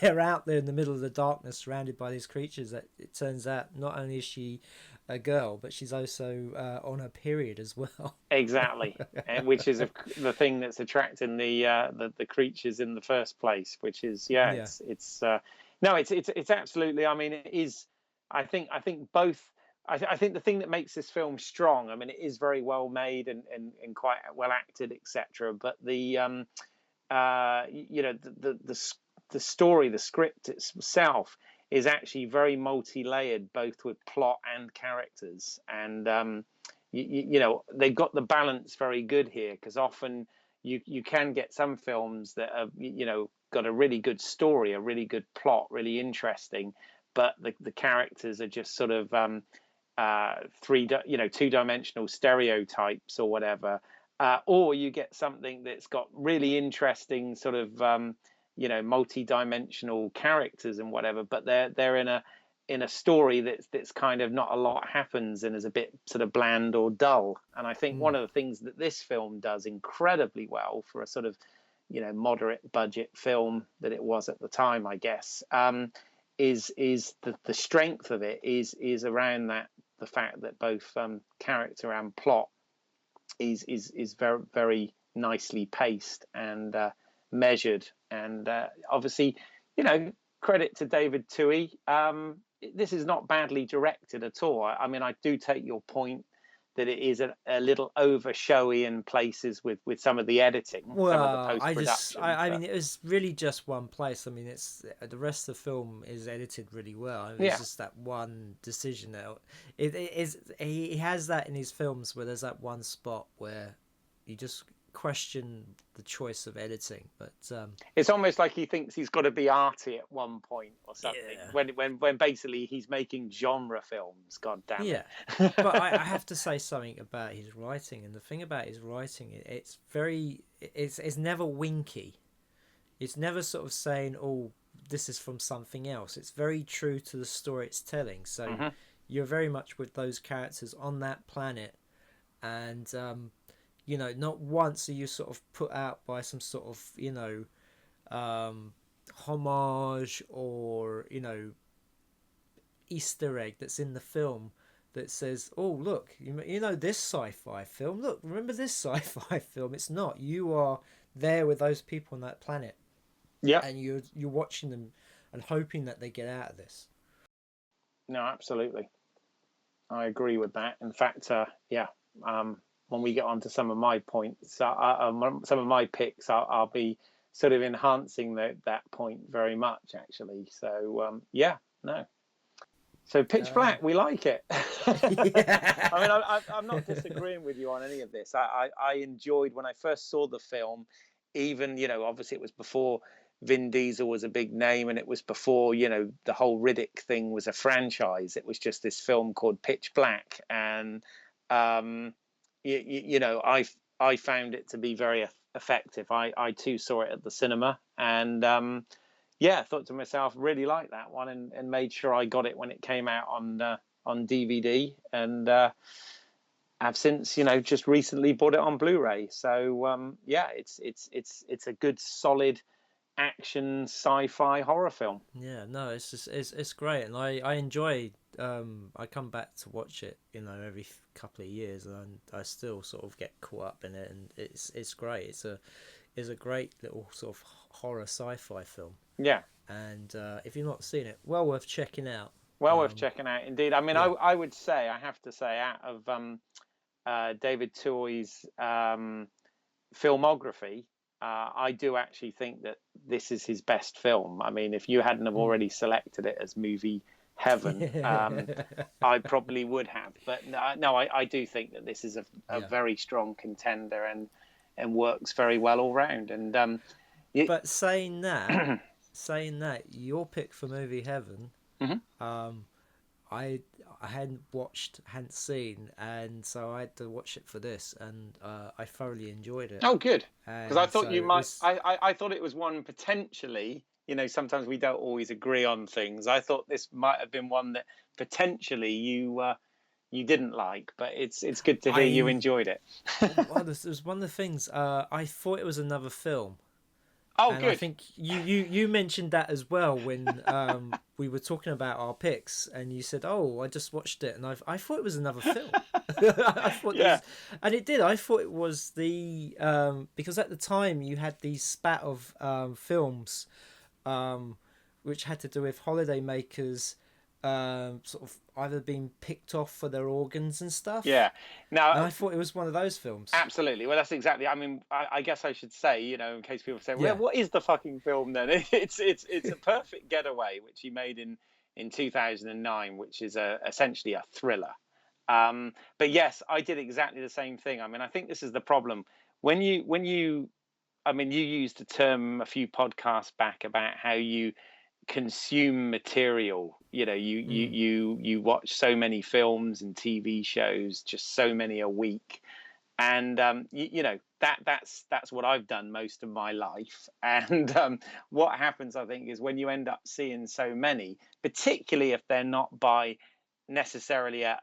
[SPEAKER 1] they're out there in the middle of the darkness, surrounded by these creatures. That it turns out not only is she a girl, but she's also on her period as well.
[SPEAKER 2] Exactly, and which is the thing that's attracting the creatures in the first place. Which is
[SPEAKER 1] Yeah.
[SPEAKER 2] it's no, it's absolutely. I mean, it is. I think both. I think the thing that makes this film strong. I mean, it is very well made and quite well acted, etc. But the story, the script itself is actually very multi-layered, both with plot and characters. And they've got the balance very good here, because often you can get some films that have got a really good story, a really good plot, really interesting, but the characters are just sort of two-dimensional stereotypes or whatever. Or you get something that's got really interesting sort of multi-dimensional characters and whatever, but they're in a story that's kind of not a lot happens and is a bit sort of bland or dull. And I think one of the things that this film does incredibly well for a sort of moderate budget film that it was at the time, I guess, is the strength of it is around the fact that both character and plot is very, very nicely paced and measured. And obviously, credit to David Twohy. This is not badly directed at all. I mean, I do take your point that it is a little over showy in places with some of the editing,
[SPEAKER 1] Well,
[SPEAKER 2] some of the post-production.
[SPEAKER 1] I mean, it was really just one place. I mean, it's the rest of the film is edited really well. It's just that one decision. It is he has that in his films where there's that one spot where you just question the choice of editing, but
[SPEAKER 2] it's almost like he thinks he's got to be arty at one point or something. When basically he's making genre films. God damn it.
[SPEAKER 1] Yeah. But I have to say something about his writing, and the thing about his writing, it's never winky. It's never sort of saying, "Oh, this is from something else." It's very true to the story it's telling. So you're very much with those characters on that planet, and not once are you sort of put out by some sort of, homage or, Easter egg that's in the film that says, oh, look, this sci-fi film, look, remember this sci-fi film? It's not. You are there with those people on that planet.
[SPEAKER 2] Yeah.
[SPEAKER 1] And you're watching them and hoping that they get out of this.
[SPEAKER 2] No, absolutely. I agree with that. In fact, when we get on to some of my points, some of my picks, I'll be sort of enhancing that point very much, actually. So, no. So Pitch Black, we like it.
[SPEAKER 1] Yeah.
[SPEAKER 2] I mean, I'm not disagreeing with you on any of this. I enjoyed when I first saw the film, even, obviously it was before Vin Diesel was a big name, and it was before, the whole Riddick thing was a franchise. It was just this film called Pitch Black. And, I found it to be very effective. I too saw it at the cinema, and I thought to myself, really like that one, and made sure I got it when it came out on DVD, and I've since just recently bought it on Blu-ray. So it's a good solid action sci-fi horror film.
[SPEAKER 1] Yeah, no, it's great, and I enjoy. I come back to watch it, every couple of years, and I still sort of get caught up in it, and it's great. It's a great little sort of horror sci-fi film.
[SPEAKER 2] Yeah.
[SPEAKER 1] And if you've not seen it, well worth checking out.
[SPEAKER 2] Well worth checking out, indeed. I mean, I would say, I have to say, out of David Twohy's filmography, I do actually think that this is his best film. I mean, if you hadn't have already selected it as movie heaven, I probably would have. But no, I do think that this is a very strong contender and works very well all round. And
[SPEAKER 1] but saying that, your pick for movie heaven, I hadn't seen, and so I had to watch it for this, and I thoroughly enjoyed it.
[SPEAKER 2] Oh, good, because I thought you might. I thought it was one potentially. Sometimes we don't always agree on things. I thought this might have been one that potentially you didn't like, but it's good to hear you enjoyed it.
[SPEAKER 1] Well, it was one of the things. I thought it was another film.
[SPEAKER 2] Oh,
[SPEAKER 1] And I
[SPEAKER 2] good.
[SPEAKER 1] think you mentioned that as well when we were talking about our picks, and you said, "Oh, I just watched it, and I thought it was another film." I thought
[SPEAKER 2] Yeah.
[SPEAKER 1] and it did. I thought it was the because at the time you had these spat of films, um, which had to do with holidaymakers, sort of either being picked off for their organs and stuff.
[SPEAKER 2] Yeah. Now,
[SPEAKER 1] And I thought it was one of those films.
[SPEAKER 2] absolutely. Well, that's exactly. I mean, I guess I should say, in case people say, "Well,
[SPEAKER 1] Yeah.
[SPEAKER 2] what is the fucking film then?" It's A Perfect Getaway, which he made in 2009, which is essentially a thriller. But yes, I did exactly the same thing. I mean, I think this is the problem when you. I mean, you used a term a few podcasts back about how you consume material. You watch so many films and TV shows, just so many a week, and that's what I've done most of my life. And what happens, I think, is when you end up seeing so many, particularly if they're not by necessarily a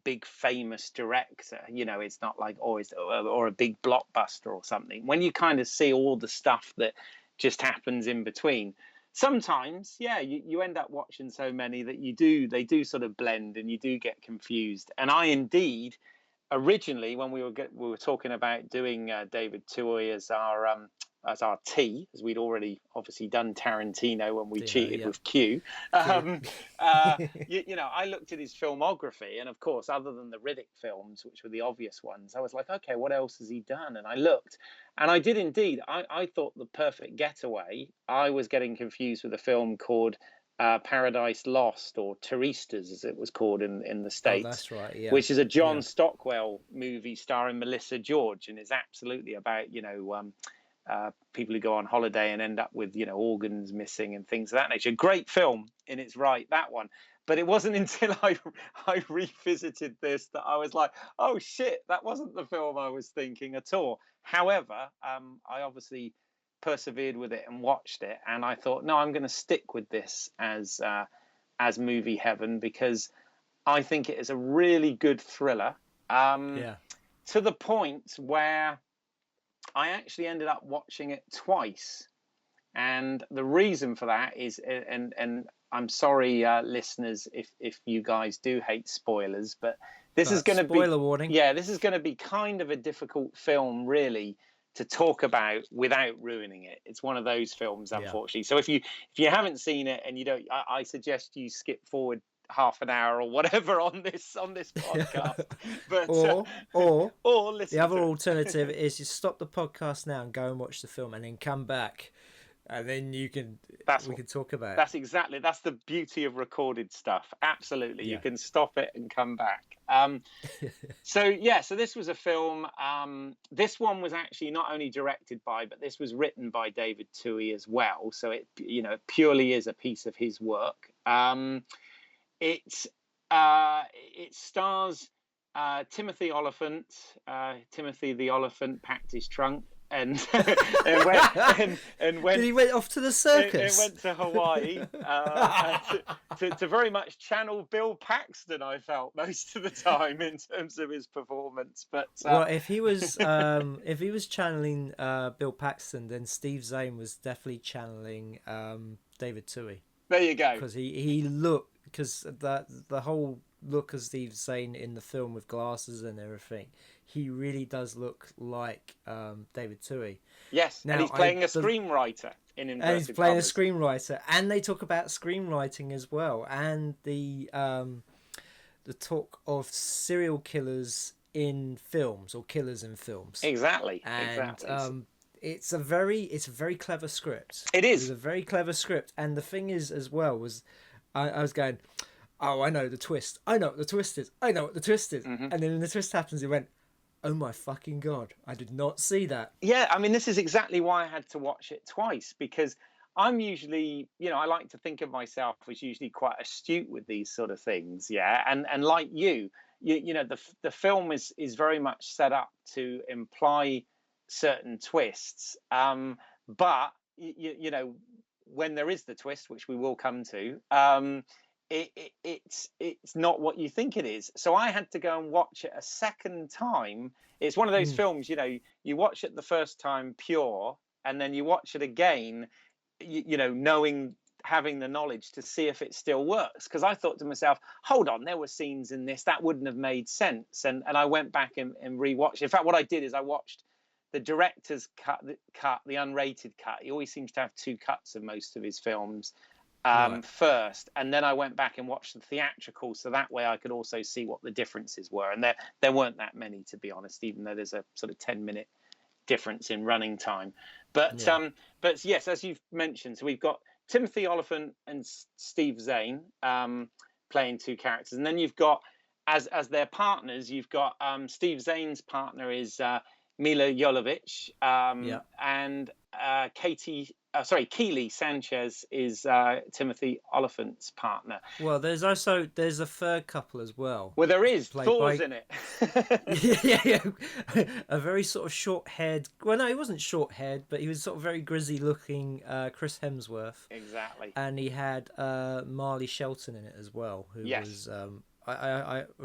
[SPEAKER 2] big famous director, it's not like always, or a big blockbuster or something. When you kind of see all the stuff that just happens in between, sometimes, yeah, you end up watching so many that they do sort of blend, and you do get confused. And I indeed, originally, when we were talking about doing David Twohy as our T, as we'd already obviously done Tarantino when we cheated with Q.
[SPEAKER 1] Q.
[SPEAKER 2] I looked at his filmography, and of course, other than the Riddick films, which were the obvious ones, I was like, okay, what else has he done? And I looked, and I did indeed. I thought The Perfect Getaway, I was getting confused with a film called Paradise Lost, or Turistas, as it was called in the States.
[SPEAKER 1] Oh, that's right, yeah.
[SPEAKER 2] Which is a John Stockwell movie starring Melissa George, and is absolutely about people who go on holiday and end up with organs missing and things of that nature. Great film in its right, that one. But it wasn't until I revisited this that I was like, oh shit, that wasn't the film I was thinking at all. However, I obviously persevered with it and watched it, and I thought, no, I'm going to stick with this as movie heaven, because I think it is a really good thriller, to the point where I actually ended up watching it twice. And the reason for that is, and I'm sorry, listeners, if you guys do hate spoilers, but this is going to be
[SPEAKER 1] spoiler warning.
[SPEAKER 2] Yeah, this is going to be kind of a difficult film, really, to talk about without ruining it. It's one of those films, unfortunately. So if you haven't seen it and you don't, I suggest you skip forward half an hour or whatever on this podcast. But or listen.
[SPEAKER 1] The other alternative is you stop the podcast now and go and watch the film, and then come back, and then we can talk about it.
[SPEAKER 2] That's the beauty of recorded stuff. Absolutely, you can stop it and come back. So this was a film. This one was actually not only directed by, but this was written by David Twohy as well. So it purely is a piece of his work. It stars Timothy Olyphant. Timothy the Oliphant packed his trunk and went.
[SPEAKER 1] Did he went off to the circus?
[SPEAKER 2] It went to Hawaii to very much channel Bill Paxton. I felt most of the time in terms of his performance. But
[SPEAKER 1] well, if he was channeling Bill Paxton, then Steve Zahn was definitely channeling David Twohy.
[SPEAKER 2] There you go.
[SPEAKER 1] Because he looked. Because the whole look of Steve Zahn in the film with glasses and everything, he really does look like David Twohy.
[SPEAKER 2] Yes, now, and he's playing a screenwriter in inverted
[SPEAKER 1] And he's playing
[SPEAKER 2] commas.
[SPEAKER 1] a screenwriter, and they talk about screenwriting as well, and the talk of serial killers in films, or killers in films.
[SPEAKER 2] Exactly.
[SPEAKER 1] It's a very clever script.
[SPEAKER 2] It is.
[SPEAKER 1] It's a very clever script, and the thing is as well was. I was going, oh, I know the twist. I know what the twist is. I know what the twist is. Mm-hmm. And then when the twist happens, it went, oh my fucking God, I did not see that.
[SPEAKER 2] Yeah, I mean, this is exactly why I had to watch it twice, because I'm usually, I like to think of myself as usually quite astute with these sort of things. Yeah. And like the film is very much set up to imply certain twists. But, when there is the twist, which we will come to, it's not what you think it is. So I had to go and watch it a second time. It's one of those films, you watch it the first time pure, and then you watch it again, having the knowledge to see if it still works. Because I thought to myself, hold on, there were scenes in this that wouldn't have made sense, and I went back and rewatched. In fact, what I did is I watched the director's cut, the unrated cut. He always seems to have two cuts of most of his films. First, and then I went back and watched the theatrical, so that way I could also see what the differences were, and there weren't that many, to be honest, even though there's a sort of 10-minute difference in running time. But yes, as you've mentioned, so we've got Timothy Olyphant and Steve Zahn playing two characters, and then you've got as their partners, you've got Steve Zahn's partner is Mila Jovovich, and Keely Sanchez is Timothy Olyphant's partner.
[SPEAKER 1] Well, there's a third couple as well.
[SPEAKER 2] Well, there is. Thor's in it.
[SPEAKER 1] yeah. A very sort of short-haired. Well, no, he wasn't short-haired, but he was sort of very grizzly-looking Chris Hemsworth.
[SPEAKER 2] Exactly.
[SPEAKER 1] And he had Marley Shelton in it as well, who was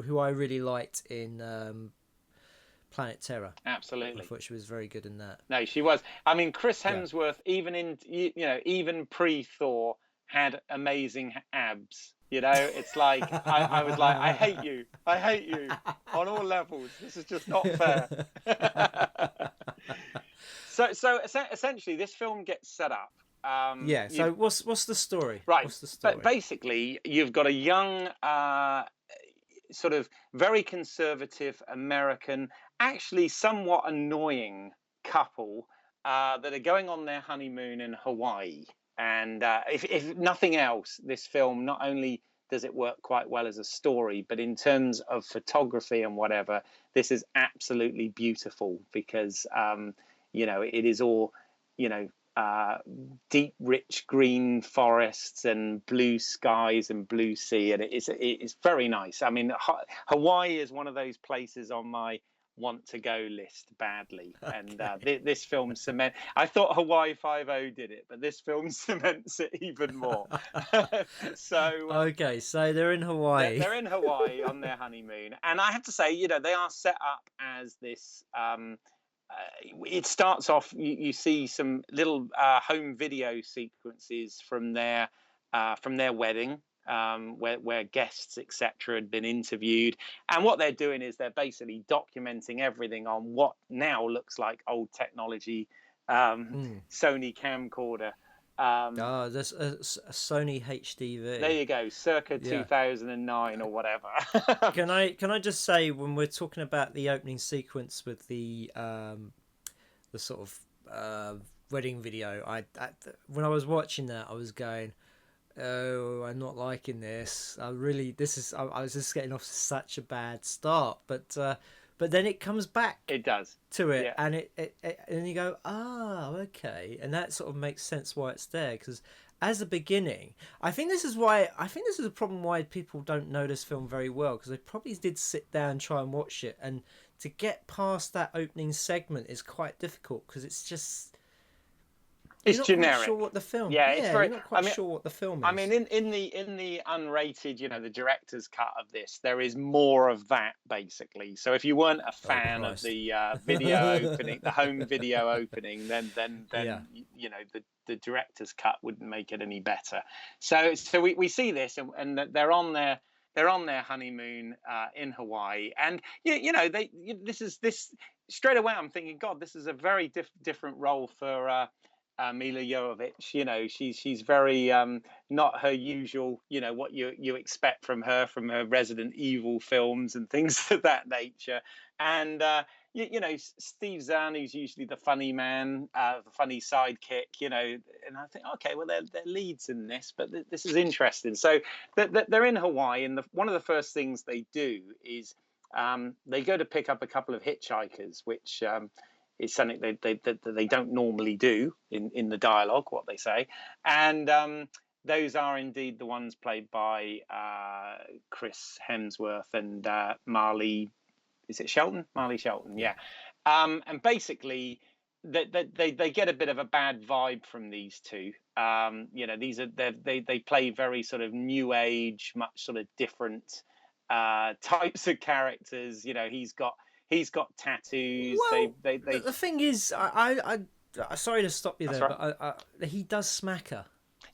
[SPEAKER 1] who I really liked in Planet Terror.
[SPEAKER 2] Absolutely.
[SPEAKER 1] I thought she was very good in that.
[SPEAKER 2] No, she was. I mean, Chris Hemsworth, even pre-Thor, had amazing abs. It's like I was like, I hate you on all levels. This is just not fair. So essentially, this film gets set up.
[SPEAKER 1] So what's the story?
[SPEAKER 2] Right.
[SPEAKER 1] What's the story?
[SPEAKER 2] But basically, you've got a young, sort of very conservative American, actually somewhat annoying couple that are going on their honeymoon in Hawaii. And if nothing else, this film, not only does it work quite well as a story, but in terms of photography and whatever, this is absolutely beautiful because, it is all, deep, rich green forests and blue skies and blue sea. And it's very nice. I mean, Hawaii is one of those places on my want to go list badly. Okay. And this film cements. I thought Hawaii 5-0 did it, but this film cements it even more. So
[SPEAKER 1] they're in Hawaii.
[SPEAKER 2] They're in Hawaii on their honeymoon, and I have to say, they are set up as this. It starts off. You see some little home video sequences from their wedding. Where guests, etc., had been interviewed, and what they're doing is they're basically documenting everything on what now looks like old technology, Sony camcorder.
[SPEAKER 1] There's a Sony HDV.
[SPEAKER 2] There you go, circa 2009 or whatever.
[SPEAKER 1] Can I just say, when we're talking about the opening sequence with the sort of wedding video, when I was watching that, I was going, oh, I'm not liking this. I was just getting off to such a bad start, but then it comes back.
[SPEAKER 2] It does
[SPEAKER 1] to it, and it and you go, okay, and that sort of makes sense why it's there, because as a beginning, I think this is a problem why people don't know this film very well, because they probably did sit down and try and watch it, and to get past that opening segment is quite difficult because it's just.
[SPEAKER 2] It's
[SPEAKER 1] not
[SPEAKER 2] generic.
[SPEAKER 1] Quite sure what the film.
[SPEAKER 2] It's very.
[SPEAKER 1] You're not quite sure what the film is.
[SPEAKER 2] I mean, in the unrated, the director's cut of this, there is more of that basically. So if you weren't a fan of the video opening, the home video opening, then the director's cut wouldn't make it any better. So we see this, and they're on their honeymoon in Hawaii, and this straight away. I'm thinking, God, this is a very different role for. Mila Jovovich, she's very not her usual, what you expect from her Resident Evil films and things of that nature. And Steve Zahn, who's usually the funny man, the funny sidekick, and I think, okay, well, they're leads in this, but this is interesting. So they're in Hawaii, and one of the first things they do is they go to pick up a couple of hitchhikers, which is something they don't normally do in the dialogue, what they say. And those are indeed the ones played by Chris Hemsworth and Marley. Is it Shelton? Marley Shelton, yeah. And basically, they get a bit of a bad vibe from these two. They play very sort of new age, much sort of different types of characters. He's got tattoos.
[SPEAKER 1] Well, the thing is, I sorry to stop you
[SPEAKER 2] That's
[SPEAKER 1] there,
[SPEAKER 2] right.
[SPEAKER 1] but he does smack her.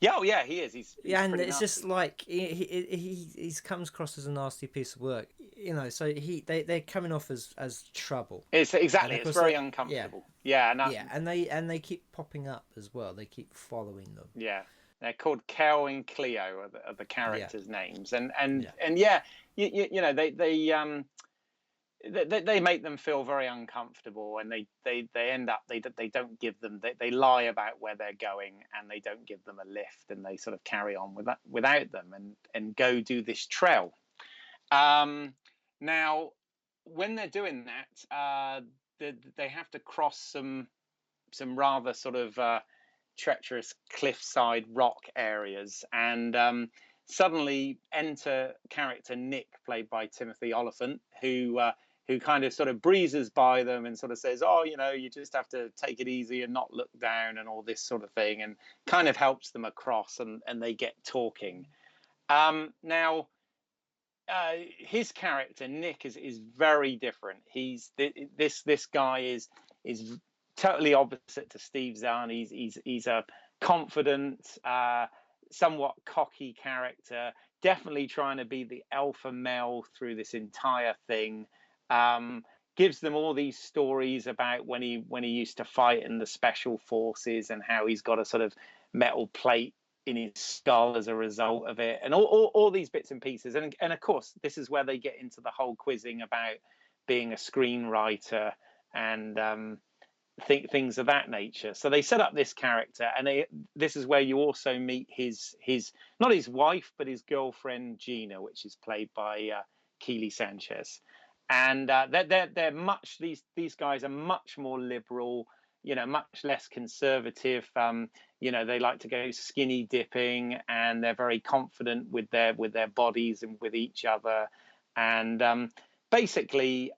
[SPEAKER 2] Yeah, oh yeah, he is. He's
[SPEAKER 1] Yeah, and
[SPEAKER 2] pretty
[SPEAKER 1] it's
[SPEAKER 2] nasty.
[SPEAKER 1] just like he comes across as a nasty piece of work, you know. So they're coming off as trouble,
[SPEAKER 2] It's
[SPEAKER 1] and
[SPEAKER 2] exactly.
[SPEAKER 1] of
[SPEAKER 2] It's
[SPEAKER 1] course
[SPEAKER 2] very
[SPEAKER 1] yeah,
[SPEAKER 2] uncomfortable. Yeah,
[SPEAKER 1] yeah, and they keep popping up as well. They keep following them.
[SPEAKER 2] yeah. They're called Kel and Cleo are the
[SPEAKER 1] Yeah,
[SPEAKER 2] characters' names,
[SPEAKER 1] yeah,
[SPEAKER 2] and yeah, you know they make them feel very uncomfortable, and they end up they don't give them they lie about where they're going, and they don't give them a lift, and they sort of carry on without them, and go do this trail. Now, when they're doing that, they have to cross some rather sort of treacherous cliffside rock areas, and suddenly enter character Nick, played by Timothy Oliphant, who kind of sort of breezes by them and sort of says, "Oh, you know, you just have to take it easy and not look down," and all this sort of thing, and kind of helps them across, and they get talking. Now, his character Nick is very different. This guy is totally opposite to Steve Zahn. He's a confident, somewhat cocky character, definitely trying to be the alpha male through this entire thing. Gives them all these stories about when he used to fight in the special forces, and how he's got a sort of metal plate in his skull as a result of it, and all these bits and pieces. And of course, this is where they get into the whole quizzing about being a screenwriter, and things of that nature. So they set up this character, and this is where you also meet his not his wife, but his girlfriend Gina, which is played by Keely Sanchez. And they're much these guys are much more liberal, you know, much less conservative. You know, they like to go skinny dipping, and they're very confident with their bodies and with each other. And basically,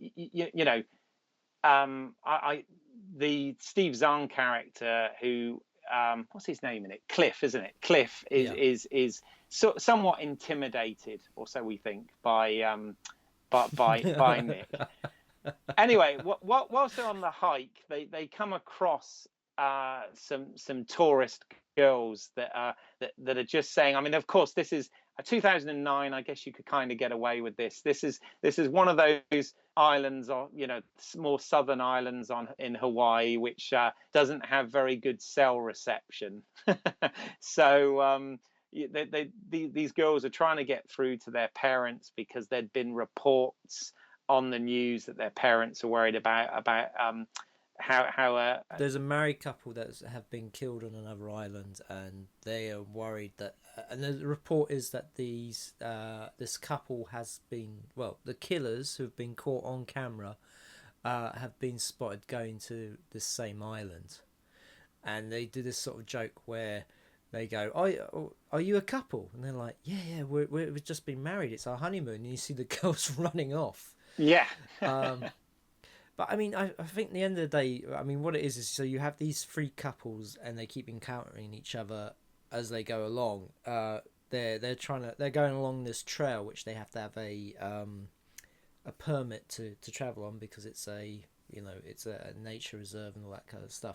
[SPEAKER 2] you know, the Steve Zahn character, who what's his name in it? Cliff, isn't it? Cliff
[SPEAKER 1] yeah.
[SPEAKER 2] is somewhat intimidated, or so we think, by Nick. Anyway, whilst they're on the hike, they come across some tourist girls that are just saying. I mean, of course, this is a 2009. I guess you could kind of get away with this. This is one of those islands, or you know, more southern islands in Hawaii, which doesn't have very good cell reception. So these girls are trying to get through to their parents, because there'd been reports on the news that their parents are worried about how
[SPEAKER 1] There's a married couple that have been killed on another island, and they are worried that. And the report is that this couple has been, well, the killers who've been caught on camera have been spotted going to the same island, and they do this sort of joke where they go, are you a couple? And they're like, yeah, we've just been married. It's our honeymoon. And you see the girls running off.
[SPEAKER 2] yeah.
[SPEAKER 1] But I mean, I think at the end of the day, I mean, what it is so you have these three couples, and they keep encountering each other as they go along. They're going along this trail, which they have to have a permit to travel on, because it's a nature reserve and all that kind of stuff.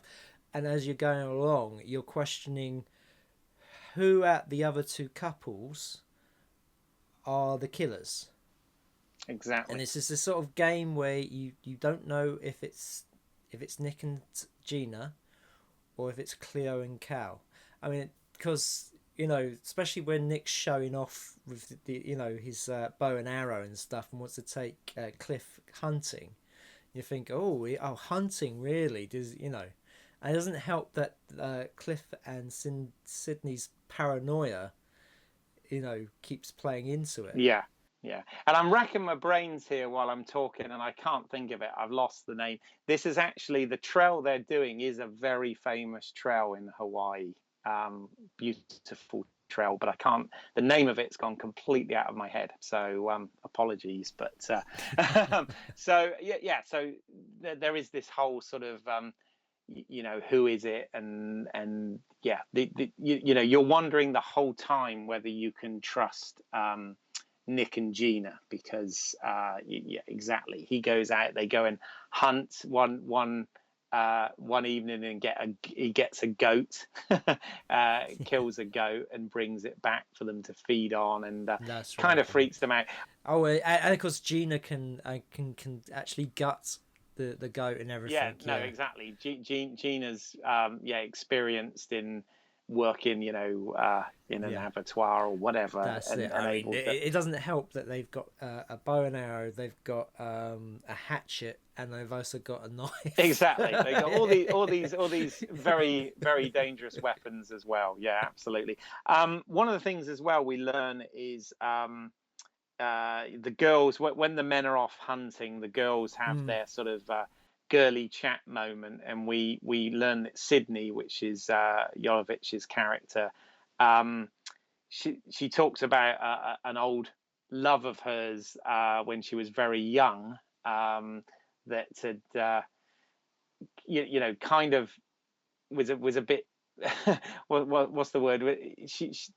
[SPEAKER 1] And as you're going along, you're questioning who at the other two couples are the killers.
[SPEAKER 2] Exactly.
[SPEAKER 1] And it's just this sort of game where you don't know if it's Nick and Gina, or if it's Cleo and Cal. I mean, because you know, especially when Nick's showing off with his bow and arrow and stuff, and wants to take Cliff hunting, you think, hunting really? Does And it doesn't help that Cliff and Sydney's paranoia, keeps playing into it.
[SPEAKER 2] Yeah. Yeah, and I'm racking my brains here while I'm talking, and I can't think of it. I've lost the name. This is actually the trail they're doing is a very famous trail in Hawaii. Beautiful trail, but I can't. The name of it's gone completely out of my head. So apologies, but so yeah. So there is this whole sort of who is it, and yeah, you're wondering the whole time whether you can trust Nick and Gina, because yeah, exactly. He goes out, they go and hunt. One one evening and he gets a goat, kills a goat and brings it back for them to feed on, and
[SPEAKER 1] That's
[SPEAKER 2] kind
[SPEAKER 1] right.
[SPEAKER 2] of freaks them out.
[SPEAKER 1] Oh, and of course Gina can actually gut the goat and everything.
[SPEAKER 2] Yeah, no, exactly. Gina's experienced in working, in an abattoir or whatever.
[SPEAKER 1] That's it. I mean, it doesn't help that they've got a bow and arrow, they've got a hatchet, and they've also got a knife.
[SPEAKER 2] Exactly, they got all these very, very dangerous weapons as well. Yeah, absolutely. One of the things as well we learn is the girls, when the men are off hunting, the girls have their sort of girly chat moment, and we learn that Sydney, which is Jovovich's character, she talks about an old love of hers when she was very young, that had kind of was a bit what's the word?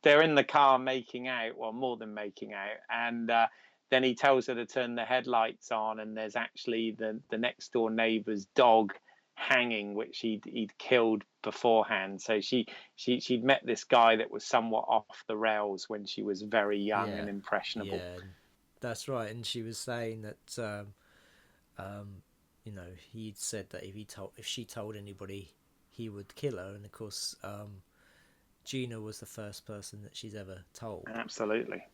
[SPEAKER 2] They're in the car making out, or more than making out, and then he tells her to turn the headlights on, and there's actually the next door neighbor's dog hanging, which he'd killed beforehand. So she'd met this guy that was somewhat off the rails when she was very young and impressionable.
[SPEAKER 1] Yeah, that's right. And she was saying that he'd said that if she told anybody, he would kill her. And of course, Gina was the first person that she's ever told.
[SPEAKER 2] Absolutely.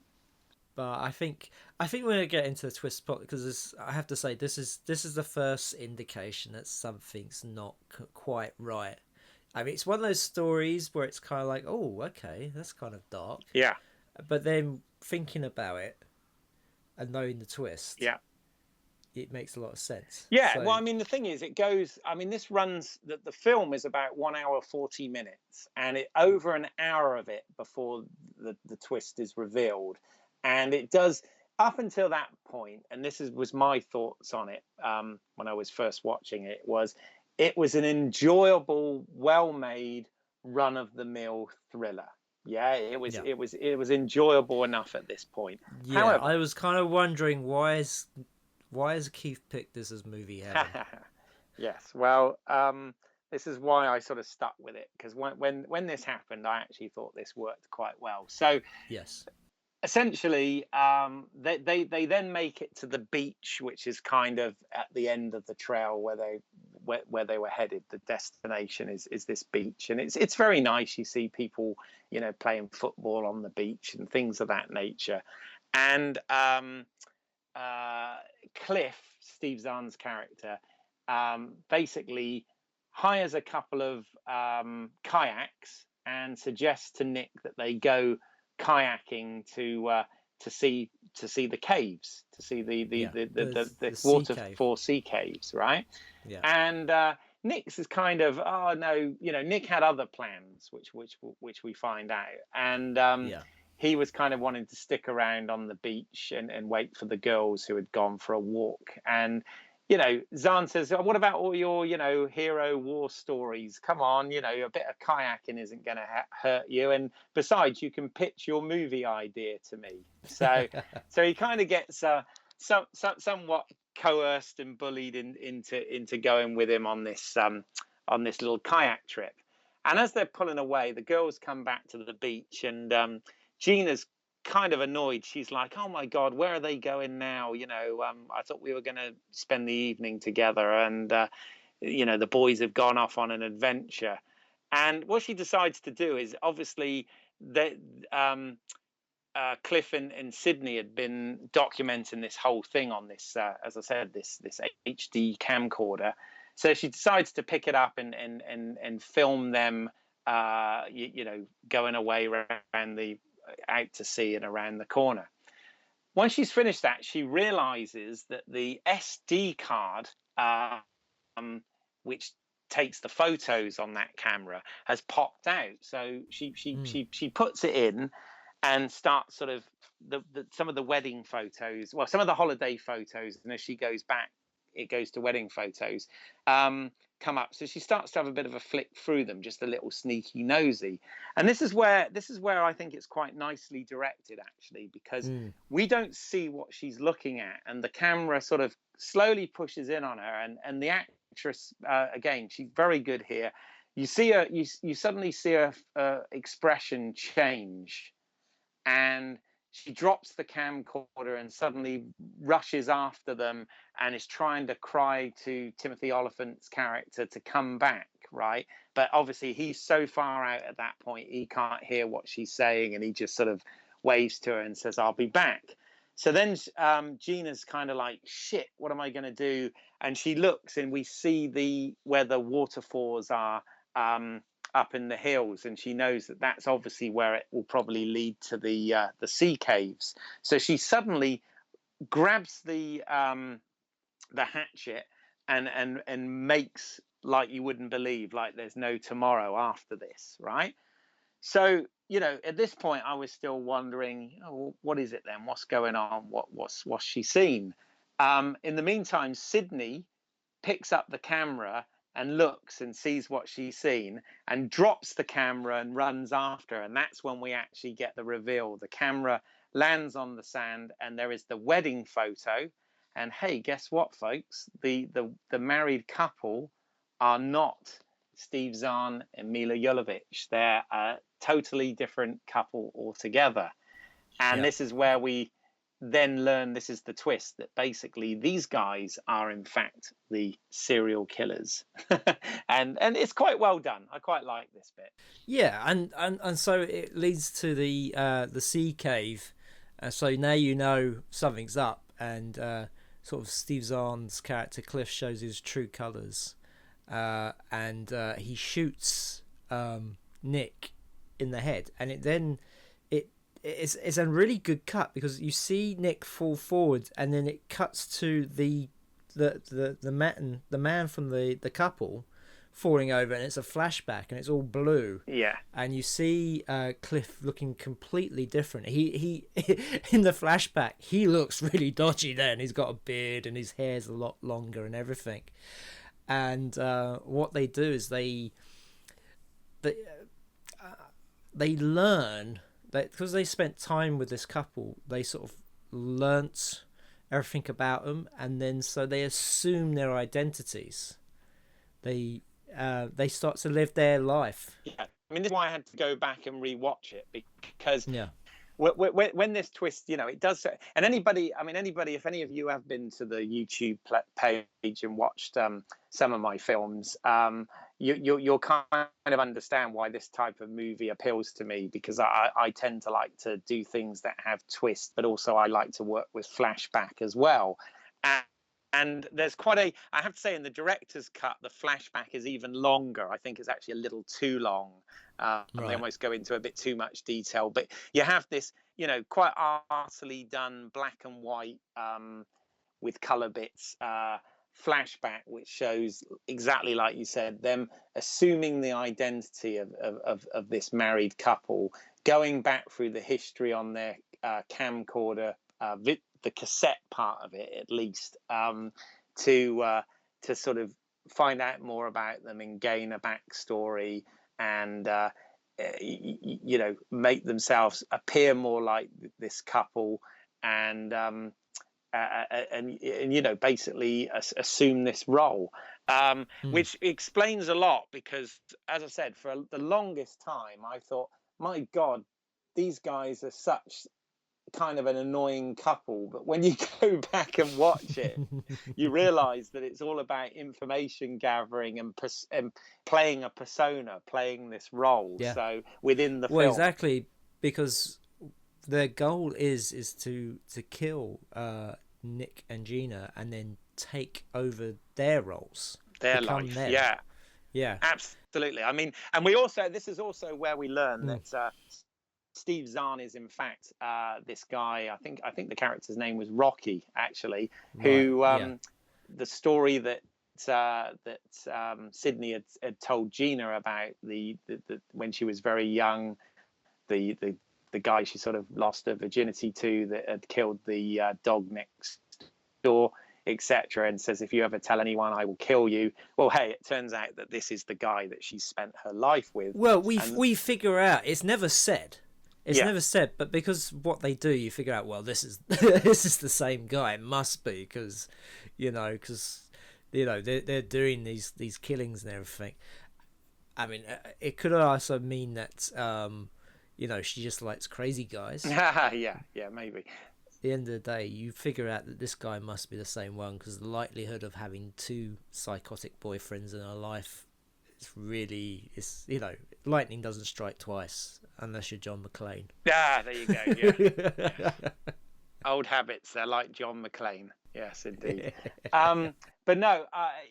[SPEAKER 1] But I think we're gonna get into the twist plot, because I have to say this is the first indication that something's not quite right. I mean, it's one of those stories where it's kind of like, oh, okay, that's kind of dark.
[SPEAKER 2] Yeah.
[SPEAKER 1] But then thinking about it and knowing the twist, it makes a lot of sense.
[SPEAKER 2] Yeah, well, I mean, the thing is, this runs, the film is about 1 hour 40 minutes, and over an hour of it before the twist is revealed. And it does, up until that point, and this was my thoughts on it when I was first watching it, it was an enjoyable, well-made, run-of-the-mill thriller. Yeah, it was enjoyable enough at this point.
[SPEAKER 1] Yeah, however, I was kind of wondering why has Keith picked this as movie heaven?
[SPEAKER 2] Yes, well, this is why I sort of stuck with it, because when this happened, I actually thought this worked quite well. So
[SPEAKER 1] yes, essentially,
[SPEAKER 2] they then make it to the beach, which is kind of at the end of the trail where they were headed. The destination is this beach, and it's very nice. You see people, playing football on the beach and things of that nature. And Cliff, Steve Zahn's character, basically hires a couple of kayaks and suggests to Nick that they go kayaking to see the caves, to see the waterfall sea caves, right?
[SPEAKER 1] Yeah.
[SPEAKER 2] And Nick's is kind of, oh no, Nick had other plans, which we find out, and he was kind of wanting to stick around on the beach and wait for the girls who had gone for a walk. And Zahn says, oh, what about all your hero war stories? Come on, a bit of kayaking isn't going to hurt you, and besides, you can pitch your movie idea to me. So he kind of gets somewhat coerced and bullied into going with him on this little kayak trip. And as they're pulling away, the girls come back to the beach, and Gina's kind of annoyed. She's like, oh my God, where are they going now? I thought we were going to spend the evening together, and the boys have gone off on an adventure. And what she decides to do is, obviously, that Cliff and Sydney had been documenting this whole thing on this, as I said, this HD camcorder. So she decides to pick it up and film them, going away around out to sea and around the corner. Once she's finished that, she realizes that the SD card, which takes the photos on that camera, has popped out. So she puts it in and starts sort of some of the wedding photos, some of the holiday photos, and as she goes back, it goes to wedding photos, come up. So she starts to have a bit of a flick through them, just a little sneaky nosy. And this is where I think it's quite nicely directed, actually, because we don't see what she's looking at, and the camera sort of slowly pushes in on her, and the actress, again, she's very good here. You see her, you suddenly see her expression change, and she drops the camcorder and suddenly rushes after them and is trying to cry to Timothy Oliphant's character to come back, right? But obviously he's so far out at that point, he can't hear what she's saying, and he just sort of waves to her and says, "I'll be back." So then Gina's kind of like, shit, what am I going to do? And she looks, and we see where the waterfalls are, up in the hills, and she knows that that's obviously where it will probably lead to the sea caves. So she suddenly grabs the hatchet and makes, like you wouldn't believe, like there's no tomorrow after this, right? So, you know, at this point I was still wondering, oh, well, what is it then? What's going on? What's she seen? In the meantime, Sydney picks up the camera and looks and sees what she's seen and drops the camera and runs after her. And that's when we actually get the reveal. The camera lands on the sand and there is the wedding photo. And hey, guess what, folks? The married couple are not Steve Zahn and Mila Jovovich. They're a totally different couple altogether. And this is where we then learn, this is the twist, that basically these guys are in fact the serial killers. and it's quite well done. I quite like this bit.
[SPEAKER 1] Yeah, and so it leads to the sea cave. So now you know something's up, and sort of Steve Zahn's character Cliff shows his true colours, and he shoots Nick in the head, and it's a really good cut because you see Nick fall forward, and then it cuts to the man from the couple falling over, and it's a flashback, and it's all blue.
[SPEAKER 2] Yeah.
[SPEAKER 1] And you see Cliff looking completely different. He in the flashback he looks really dodgy then. He's got a beard and his hair's a lot longer and everything. And what they do is they learn that because they spent time with this couple, they sort of learnt everything about them, and then so they assume their identities. They start to live their life.
[SPEAKER 2] Yeah, I mean, this is why I had to go back and rewatch it, because when this twist, you know, it does. And anybody, if any of you have been to the YouTube page and watched some of my films, you'll kind of understand why this type of movie appeals to me, because I tend to like to do things that have twists, but also I like to work with flashback as well. And there's I have to say, in the director's cut, the flashback is even longer. I think it's actually a little too long. Right. They almost go into a bit too much detail. But you have this, you know, quite artfully done black and white with colour bits flashback, which shows exactly like you said, them assuming the identity of this married couple, going back through the history on their camcorder, the cassette part of it at least, to sort of find out more about them and gain a backstory, and you know, make themselves appear more like this couple, and you know, basically assume this role, which explains a lot, because as I said, for the longest time I thought, my God, these guys are such kind of an annoying couple, but when you go back and watch it, you realize that it's all about information gathering and playing a persona, playing this role. So within the film.
[SPEAKER 1] Well, exactly, because their goal is to kill Nick and Gina and then take over their roles,
[SPEAKER 2] their life.
[SPEAKER 1] them. Yeah,
[SPEAKER 2] absolutely. I mean, and we also, this is also where we learn that Steve Zahn is in fact this guy. I think the character's name was Rocky, actually, who the story that Sydney had told Gina about the when she was very young, the guy she sort of lost her virginity to, that had killed the dog next door, etc., and says, if you ever tell anyone, I will kill you. Well, hey, it turns out that this is the guy that she spent her life with.
[SPEAKER 1] Well, we figure out, it's never said. It's never said, but because what they do, you figure out, well, this is this is the same guy. It must be, because, you know, because you know, they're doing these killings and everything. I mean, it could also mean that you know, she just likes crazy guys.
[SPEAKER 2] Yeah, maybe.
[SPEAKER 1] At the end of the day, you figure out that this guy must be the same one, because the likelihood of having two psychotic boyfriends in her life is really, you know, lightning doesn't strike twice unless you're John McClane.
[SPEAKER 2] Ah, there you go. Yeah. Old habits, they're like John McClane. Yes, indeed. But no,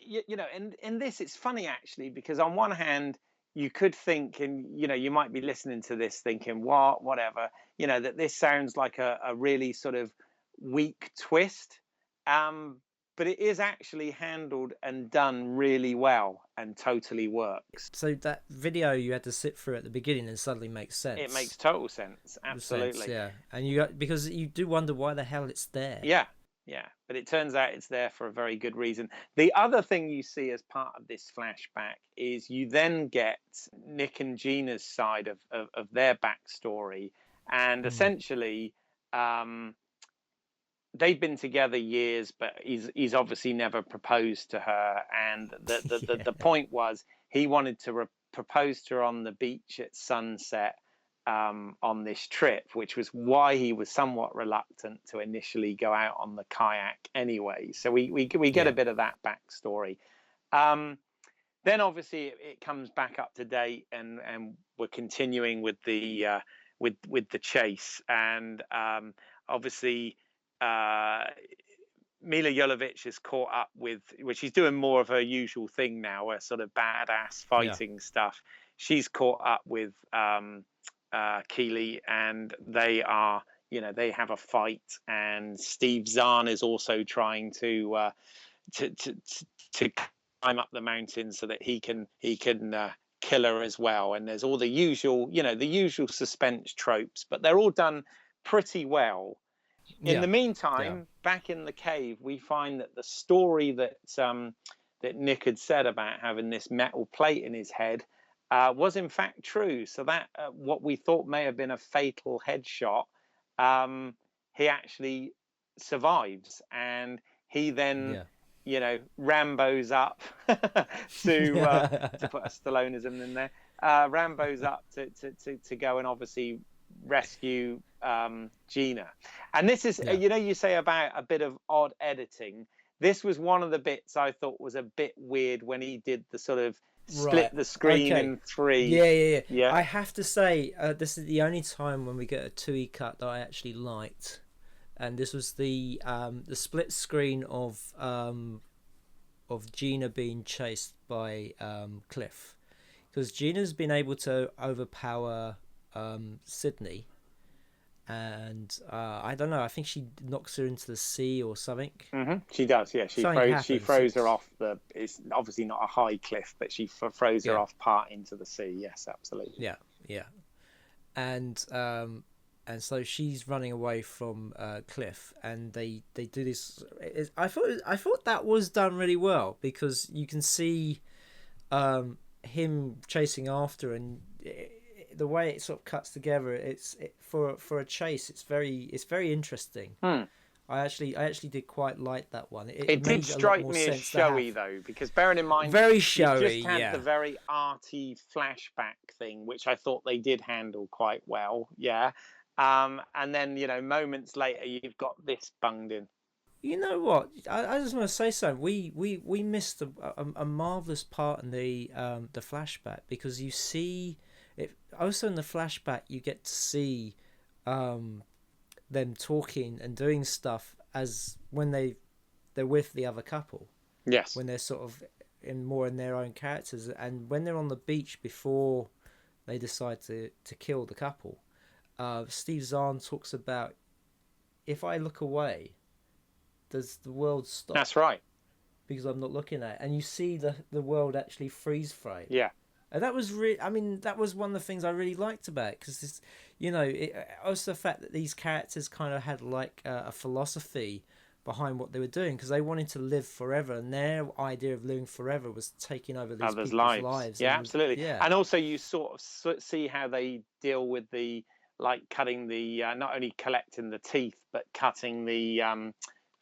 [SPEAKER 2] you know, in this, it's funny actually, because on one hand, you could think, and you know, you might be listening to this thinking, whatever, you know, that this sounds like a really sort of weak twist. But it is actually handled and done really well and totally works.
[SPEAKER 1] So that video you had to sit through at the beginning and suddenly makes sense.
[SPEAKER 2] It makes total sense, absolutely.
[SPEAKER 1] Yeah, and because you do wonder why the hell it's there.
[SPEAKER 2] Yeah, but it turns out it's there for a very good reason. The other thing you see as part of this flashback is you then get Nick and Gina's side of their backstory, and essentially they've been together years, but he's obviously never proposed to her, and the point was he wanted to propose to her on the beach at sunset on this trip, which was why he was somewhat reluctant to initially go out on the kayak anyway. So we get a bit of that backstory. Then obviously it comes back up to date, and we're continuing with the chase, and obviously Mila Jovovich is caught up with, which she's doing more of her usual thing now, a sort of badass fighting stuff. She's caught up with Keeley, and they are, you know, they have a fight, and Steve Zahn is also trying to climb up the mountain so that he can kill her as well. And there's all the usual, you know, the usual suspense tropes, but they're all done pretty well. In the meantime, back in the cave, we find that the story that Nick had said about having this metal plate in his head was in fact true. So that what we thought may have been a fatal headshot, he actually survives, and he then you know, Rambo's up to put a Stallonism in there. Rambo's up to go and obviously rescue Gina. And this is, you know, you say about a bit of odd editing. This was one of the bits I thought was a bit weird when he did the sort of split the screen in three.
[SPEAKER 1] Yeah. I have to say, this is the only time when we get a Twohy cut that I actually liked, and this was the split screen of Gina being chased by Cliff, because Gina's been able to overpower Sydney, and I don't know, I think she knocks her into the sea or something.
[SPEAKER 2] She does, yeah. She throws her off it's obviously not a high cliff, but she throws her off part into the sea. Yes, absolutely.
[SPEAKER 1] Yeah. And so she's running away from Cliff, and they do this. I thought that was done really well, because you can see him chasing after, and the way it sort of cuts together, for a chase, it's very interesting. I actually did quite like that one. It
[SPEAKER 2] did strike me as showy though, because bearing in mind,
[SPEAKER 1] very showy.
[SPEAKER 2] You just had the very arty flashback thing, which I thought they did handle quite well. Yeah. And then, you know, moments later, you've got this bunged in.
[SPEAKER 1] You know what? I just want to say something. We missed a marvelous part in the flashback, because you see it also in the flashback. You get to see them talking and doing stuff as when they're with the other couple.
[SPEAKER 2] Yes.
[SPEAKER 1] When they're sort of more in their own characters, and when they're on the beach before they decide to kill the couple. Steve Zahn talks about, if I look away, does the world stop?
[SPEAKER 2] That's right.
[SPEAKER 1] Because I'm not looking at it. And you see the world actually freeze frame.
[SPEAKER 2] Yeah.
[SPEAKER 1] And that was that was one of the things I really liked about it, because you know, also the fact that these characters kind of had like a philosophy behind what they were doing, because they wanted to live forever, and their idea of living forever was taking over these people's lives.
[SPEAKER 2] Yeah, absolutely. Yeah. And also you sort of see how they deal with the, like, cutting the not only collecting the teeth, but cutting the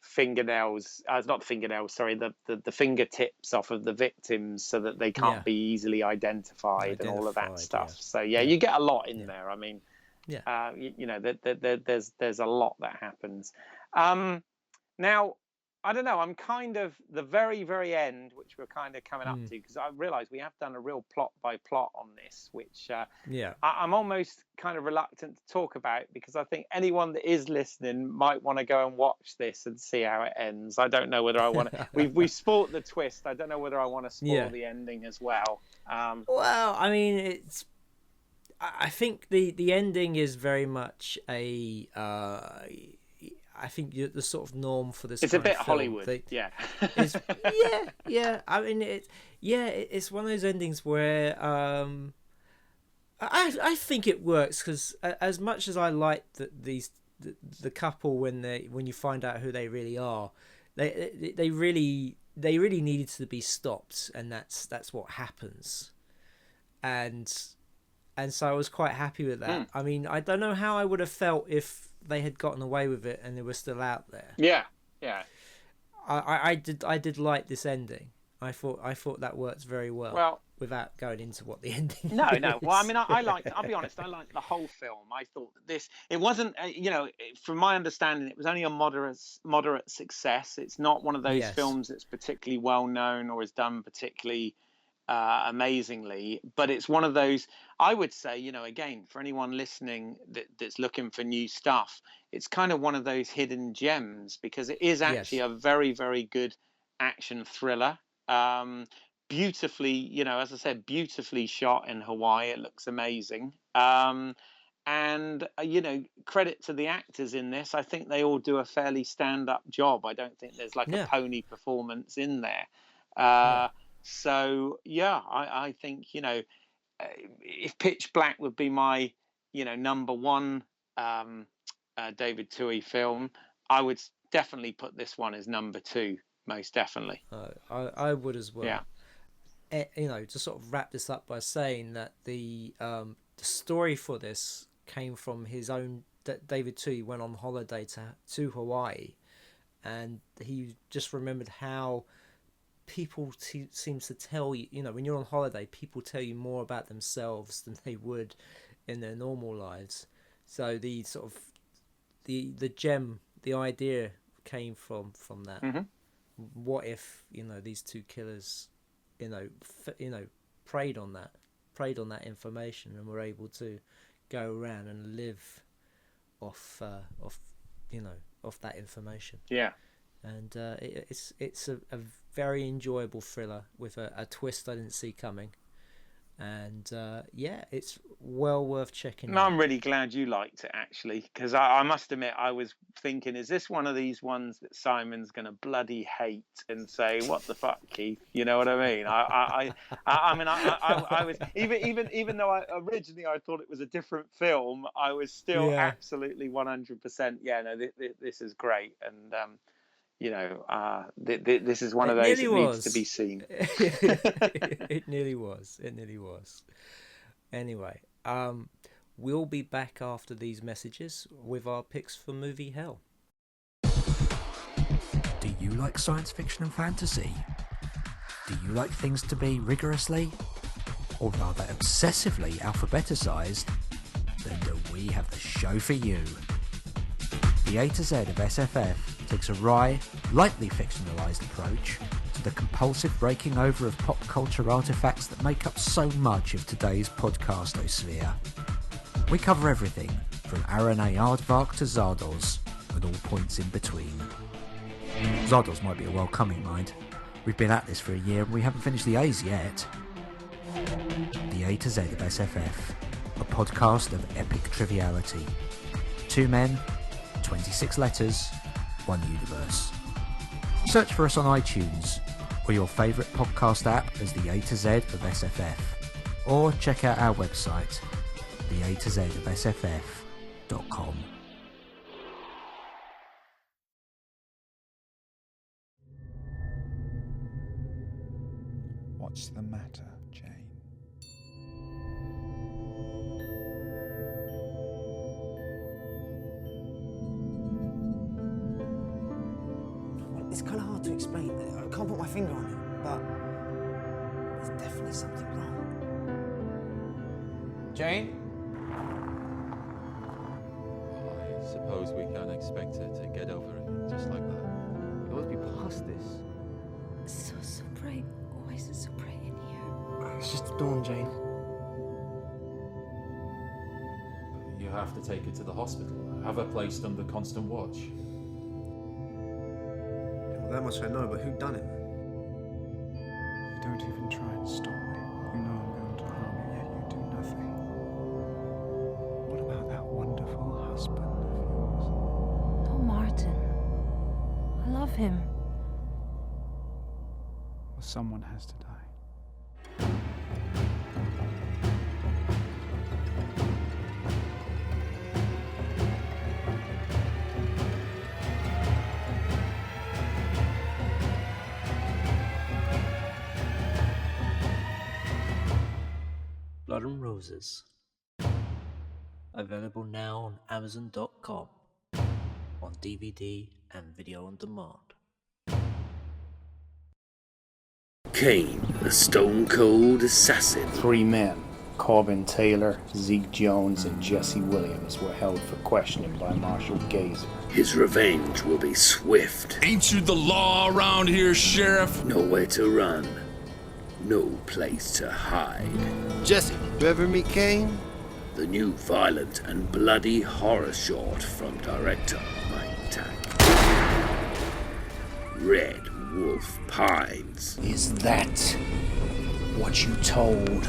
[SPEAKER 2] fingernails, not fingernails, sorry, the fingertips off of the victims so that they can't be easily identified and all of that stuff. So you get a lot in there. I mean, you know, there's a lot that happens. Now, I don't know, I'm kind of the very, very end, which we're kind of coming up to, because I realise we have done a real plot by plot on this, which I'm almost kind of reluctant to talk about, because I think anyone that is listening might want to go and watch this and see how it ends. I don't know whether I want to. We've spoiled the twist. I don't know whether I want to spoil the ending as well.
[SPEAKER 1] Well, I mean, I think the ending is very much a. I think the sort of norm for this.
[SPEAKER 2] It's a bit Hollywood,
[SPEAKER 1] is, I mean, it's one of those endings where I think it works, because as much as I like the couple when you find out who they really are, they really needed to be stopped, and that's what happens, and so I was quite happy with that. I mean, I don't know how I would have felt if they had gotten away with it and they were still out there. I did like this ending. I thought that works very well without going into what the ending is.
[SPEAKER 2] No. Well, I mean, I'll be honest, I liked the whole film. I thought that it wasn't, you know, from my understanding, it was only a moderate success. It's not one of those films that's particularly well known or is done particularly amazingly, but it's one of those, I would say, you know, again, for anyone listening that's looking for new stuff, it's kind of one of those hidden gems, because it is actually a very, very good action thriller. Beautifully, you know, as I said, beautifully shot in Hawaii. It looks amazing. And you know, credit to the actors in this. I think they all do a fairly stand-up job. I don't think there's like a pony performance in there. So I think, you know, if Pitch Black would be my, you know, number one David Twohy film, I would definitely put this one as number two, most definitely.
[SPEAKER 1] I would as well. You know, to sort of wrap this up by saying that the story for this came from his own. David Twohy went on holiday to Hawaii, and he just remembered how people seems to tell you, you know, when you're on holiday, people tell you more about themselves than they would in their normal lives. So the sort of the gem, the idea came from that. What if, you know, these two killers, you know, preyed on that information and were able to go around and live off that information. And it's a very enjoyable thriller with a twist I didn't see coming, and it's well worth checking out.
[SPEAKER 2] I'm really glad you liked it, actually, because I must admit, I was thinking, is this one of these ones that Simon's gonna bloody hate and say, what the fuck, Keith? You know what I mean? I was even though I originally thought it was a different film, I was still absolutely 100%. This is great, and you know, this is one of those that needs to be seen.
[SPEAKER 1] It nearly was. Anyway, we'll be back after these messages with our picks for movie hell.
[SPEAKER 3] Do you like science fiction and fantasy? Do you like things to be rigorously, or rather obsessively alphabeticized? Then do we have the show for you. The A to Z of SFF takes a wry, lightly fictionalised approach to the compulsive breaking over of pop culture artefacts that make up so much of today's podcastosphere. We cover everything from RNA Aardvark to Zardoz, and all points in between. Zardoz might be a welcoming mind. We've been at this for a year and we haven't finished the A's yet. The A to Z of SFF, a podcast of epic triviality. 2 men, 26 letters, 1 universe. Search for us on iTunes or your favourite podcast app as the A to Z of SFF, or check out our website, theatozofsff.com.
[SPEAKER 4] What's the matter, Jane?
[SPEAKER 5] It's kind of hard to explain. I can't put my finger on it, but there's definitely something wrong. Jane?
[SPEAKER 6] I suppose we can't expect her to get over it just like that.
[SPEAKER 5] It must be past this.
[SPEAKER 7] So bright. Why is it so bright in here?
[SPEAKER 5] It's just the dawn, Jane.
[SPEAKER 8] You have to take her to the hospital. Have her placed under constant watch.
[SPEAKER 5] Well, that much I know, but who done it?
[SPEAKER 4] You don't even try and stop me. You know I'm going to harm you, yet you do nothing. What about that wonderful husband of yours?
[SPEAKER 7] No, Martin. I love him.
[SPEAKER 4] Well, someone has to die.
[SPEAKER 1] Blood and Roses. Available now on Amazon.com on DVD and video on demand.
[SPEAKER 9] Kane, the Stone Cold Assassin.
[SPEAKER 10] 3 men, Corbin Taylor, Zeke Jones, and Jesse Williams, were held for questioning by Marshal Gazer.
[SPEAKER 9] His revenge will be swift.
[SPEAKER 11] Ain't you the law around here, Sheriff?
[SPEAKER 9] Nowhere to run. No place to hide.
[SPEAKER 12] Jesse, you ever meet Kane?
[SPEAKER 9] The new violent and bloody horror short from director Mike Tack. Red Wolf Pines.
[SPEAKER 10] Is that what you told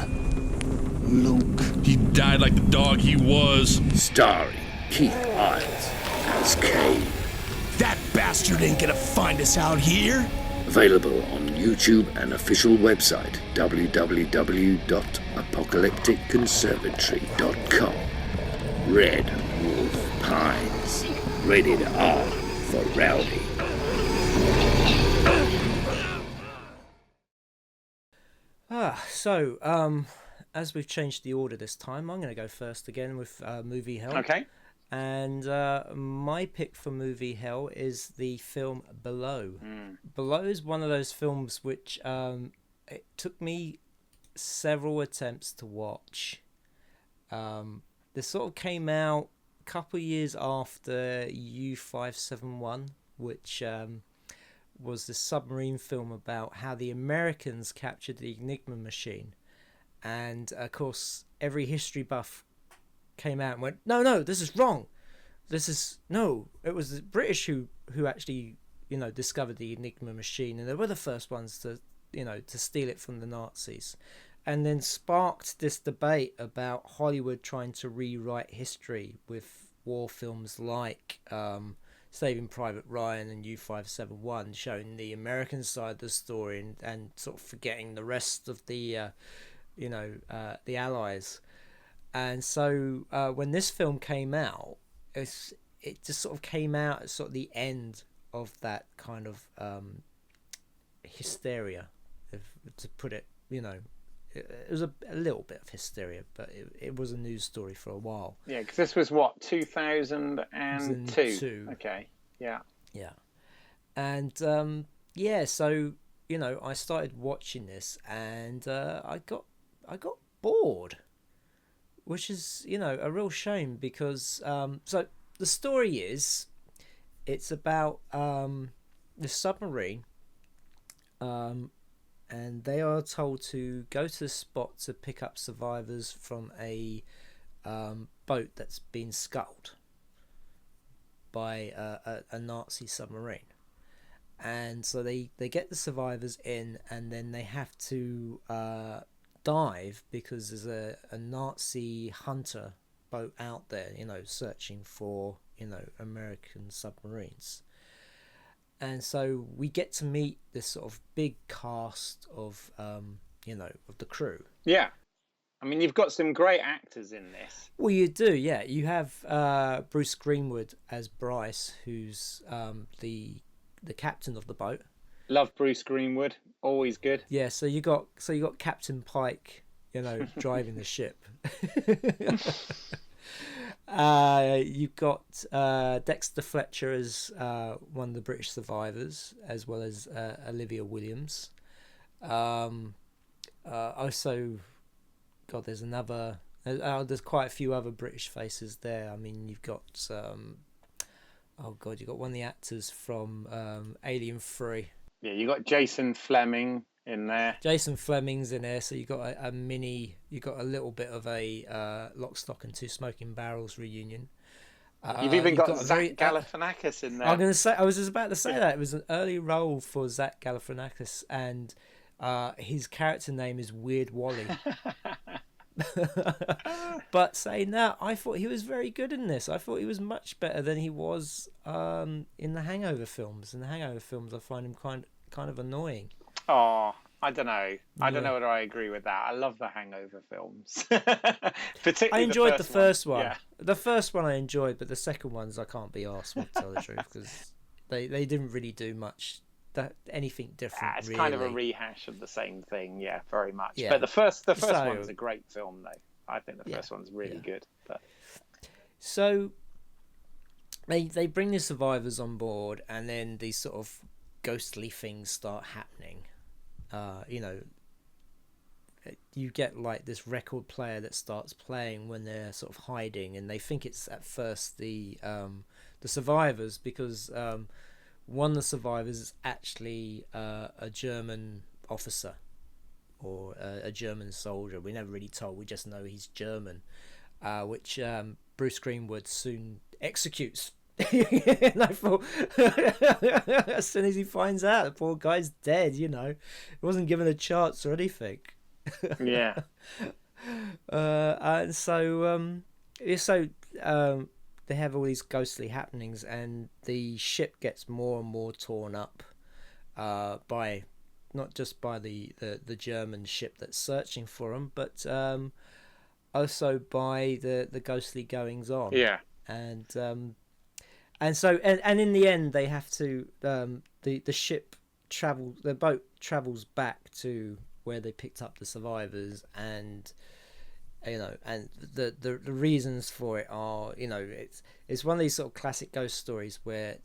[SPEAKER 10] Luke?
[SPEAKER 11] He died like the dog he was.
[SPEAKER 9] Starring Keith Eyles as Kane.
[SPEAKER 11] That bastard ain't gonna find us out here.
[SPEAKER 9] Available on YouTube and official website www.apocalypticconservatory.com. Red Wolf Pines. Rated R for rowdy.
[SPEAKER 1] As we've changed the order this time, I'm going to go first again with Movie Hell.
[SPEAKER 2] Okay.
[SPEAKER 1] And my pick for Movie Hell is the film Below. Below is one of those films which it took me several attempts to watch. This sort of came out a couple of years after U-571, which was the submarine film about how the Americans captured the Enigma machine. And, of course, every history buff came out and went, no, this is wrong. It was the British who actually, discovered the Enigma machine, and they were the first ones to steal it from the Nazis, and then sparked this debate about Hollywood trying to rewrite history with war films like Saving Private Ryan and U-571, showing the American side of the story and sort of forgetting the rest of the Allies. And so when this film came out, it just sort of came out at sort of the end of that kind of hysteria, to put it, it was a little bit of hysteria, but it was a news story for a while.
[SPEAKER 2] Yeah, because this was what, 2002? Okay, yeah.
[SPEAKER 1] Yeah. And so I started watching this, and I got bored, which is a real shame, because so the story is, it's about the submarine, and they are told to go to the spot to pick up survivors from a boat that's been scuttled by a Nazi submarine. And so they get the survivors in, and then they have to dive, because there's a Nazi hunter boat out there, searching for, American submarines. And so we get to meet this sort of big cast of, of the crew.
[SPEAKER 2] Yeah. I mean, you've got some great actors in this.
[SPEAKER 1] Well, you do, yeah. You have Bruce Greenwood as Bryce, who's the captain of the boat.
[SPEAKER 2] Love Bruce Greenwood, always good.
[SPEAKER 1] Yeah, so you got Captain Pike, driving the ship. You've got Dexter Fletcher as one of the British survivors, as well as Olivia Williams. Also, God, there's another. There's quite a few other British faces there. I mean, you've got you've got one of the actors from Alien 3.
[SPEAKER 2] Yeah, you got Jason Fleming in there.
[SPEAKER 1] Jason Fleming's in there, so you got you got a little bit of a Lock, Stock and Two Smoking Barrels reunion.
[SPEAKER 2] You've even got Zach Galifianakis in there.
[SPEAKER 1] I was just about to say that it was an early role for Zach Galifianakis, and his character name is Weird Wally. But saying that, I thought he was very good in this. I thought he was much better than he was in the Hangover films. In the Hangover films, I find him kind of annoying.
[SPEAKER 2] Oh, I don't know. I don't know whether I agree with that. I love the Hangover films. Particularly
[SPEAKER 1] I enjoyed the first one.
[SPEAKER 2] Yeah.
[SPEAKER 1] The first one I enjoyed, but the second ones I can't be arsed with, to tell the truth, because they didn't really do much, anything different.
[SPEAKER 2] It's
[SPEAKER 1] really.
[SPEAKER 2] kind of a rehash of the same thing, yeah, very much.
[SPEAKER 1] Yeah.
[SPEAKER 2] But the first one's a great film, though. I think the first one's really good. But
[SPEAKER 1] so they bring the survivors on board, and then these sort of ghostly things start happening. You get like this record player that starts playing when they're sort of hiding, and they think it's at first the survivors, because one of the survivors is actually a German officer or a German soldier. We're never really told, we just know he's German, which Bruce Greenwood soon executes. And I thought, as soon as he finds out the poor guy's dead, he wasn't given a chance or anything.
[SPEAKER 2] Yeah.
[SPEAKER 1] And so they have all these ghostly happenings, and the ship gets more and more torn up by not just by the German ship that's searching for them, but also by the ghostly goings on.
[SPEAKER 2] Yeah.
[SPEAKER 1] And so in the end they have to the boat travels back to where they picked up the survivors, and and the reasons for it are, it's one of these sort of classic ghost stories where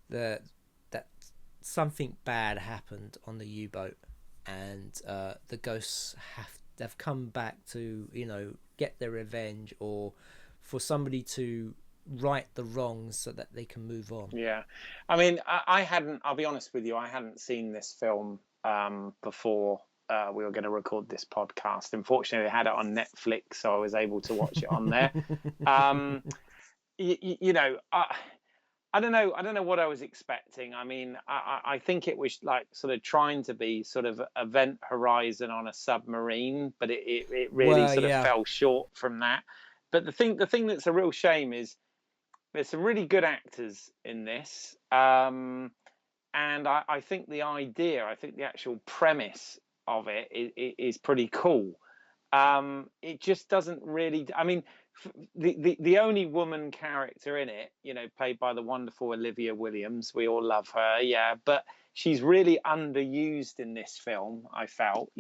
[SPEAKER 1] that something bad happened on the U-boat, and the ghosts have come back to get their revenge, or for somebody to right the wrongs so that they can move on.
[SPEAKER 2] Yeah, I mean, I'll be honest with you, I hadn't seen this film before we were going to record this podcast. Unfortunately, they had it on Netflix, so I was able to watch it on there. I don't know what I was expecting. I mean, I think it was like sort of trying to be sort of Event Horizon on a submarine, but it really fell short from that. But the thing that's a real shame is there's some really good actors in this, and I think the actual premise of it is pretty cool. It just doesn't really. I mean, the only woman character in it, played by the wonderful Olivia Williams, we all love her, yeah, but she's really underused in this film. I felt,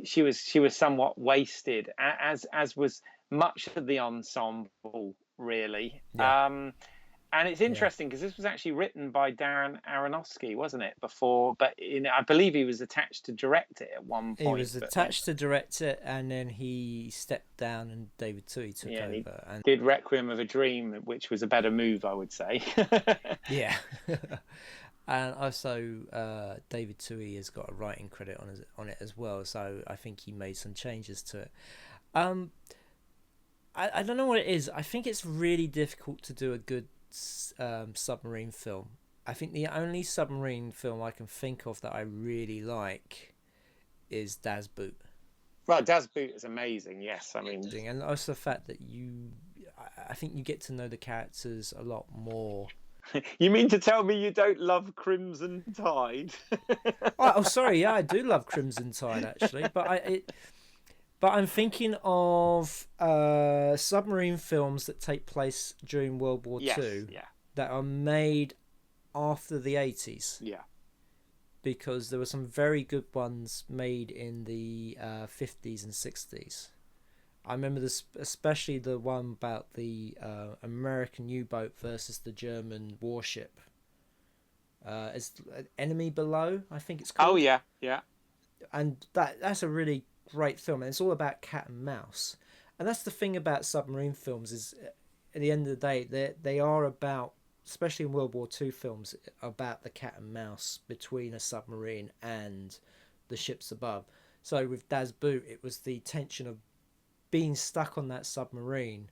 [SPEAKER 2] she was somewhat wasted, as was much of the ensemble, really. Yeah. And it's interesting because this was actually written by Darren Aronofsky, wasn't it? Before, but I believe he was attached to direct it at one point.
[SPEAKER 1] He was attached to direct it, and then he stepped down, and David Twohy took over. And
[SPEAKER 2] did Requiem of a Dream, which was a better move, I would say.
[SPEAKER 1] Yeah. And also, David Twohy has got a writing credit on it as well, so I think he made some changes to it. I don't know what it is. I think it's really difficult to do a good submarine film. I think the only submarine film I can think of that I really like is Das Boot.
[SPEAKER 2] Well, Das Boot is amazing, yes. I mean,
[SPEAKER 1] and also the fact that I think you get to know the characters a lot more.
[SPEAKER 2] You mean to tell me you don't love Crimson Tide?
[SPEAKER 1] Oh, sorry, yeah, I do love Crimson Tide actually, but I'm thinking of submarine films that take place during World War II that are made after the 80s.
[SPEAKER 2] Yeah.
[SPEAKER 1] Because there were some very good ones made in the 50s and 60s. I remember this, especially the one about the American U-boat versus the German warship. It's Enemy Below, I think it's called.
[SPEAKER 2] Oh yeah, yeah.
[SPEAKER 1] And that's a really great film, and it's all about cat and mouse. And that's the thing about submarine films is, at the end of the day, they are about, especially in World War II films, about the cat and mouse between a submarine and the ships above. So with Das Boot, it was the tension of being stuck on that submarine,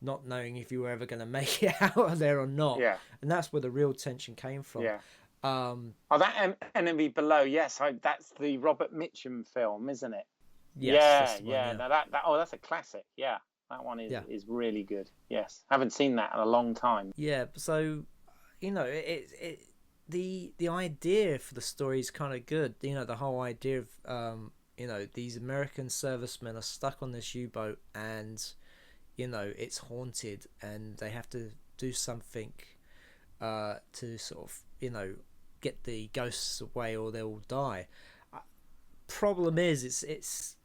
[SPEAKER 1] not knowing if you were ever going to make it out of there or not.
[SPEAKER 2] Yeah.
[SPEAKER 1] And that's where the real tension came from.
[SPEAKER 2] Yeah. That Enemy Below, yes, that's the Robert Mitchum film, isn't it?
[SPEAKER 1] Yes,
[SPEAKER 2] yeah. Now that's a classic. Yeah, that one is really good. Yes, haven't seen that in a long time.
[SPEAKER 1] Yeah, so the idea for the story is kind of good. The whole idea of these American servicemen are stuck on this U-boat, and it's haunted, and they have to do something to sort of get the ghosts away, or they'll die. Problem is, it's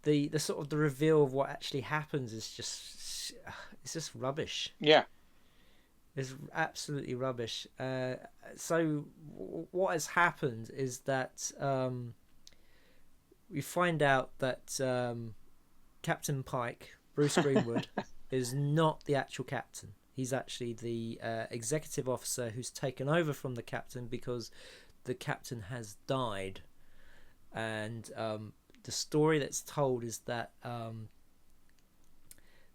[SPEAKER 1] the sort of the reveal of what actually happens is just rubbish.
[SPEAKER 2] Yeah,
[SPEAKER 1] it's absolutely rubbish. So what has happened is that we find out that Captain Pike, Bruce Greenwood, is not the actual captain. He's actually the executive officer who's taken over from the captain because the captain has died. And the story that's told is that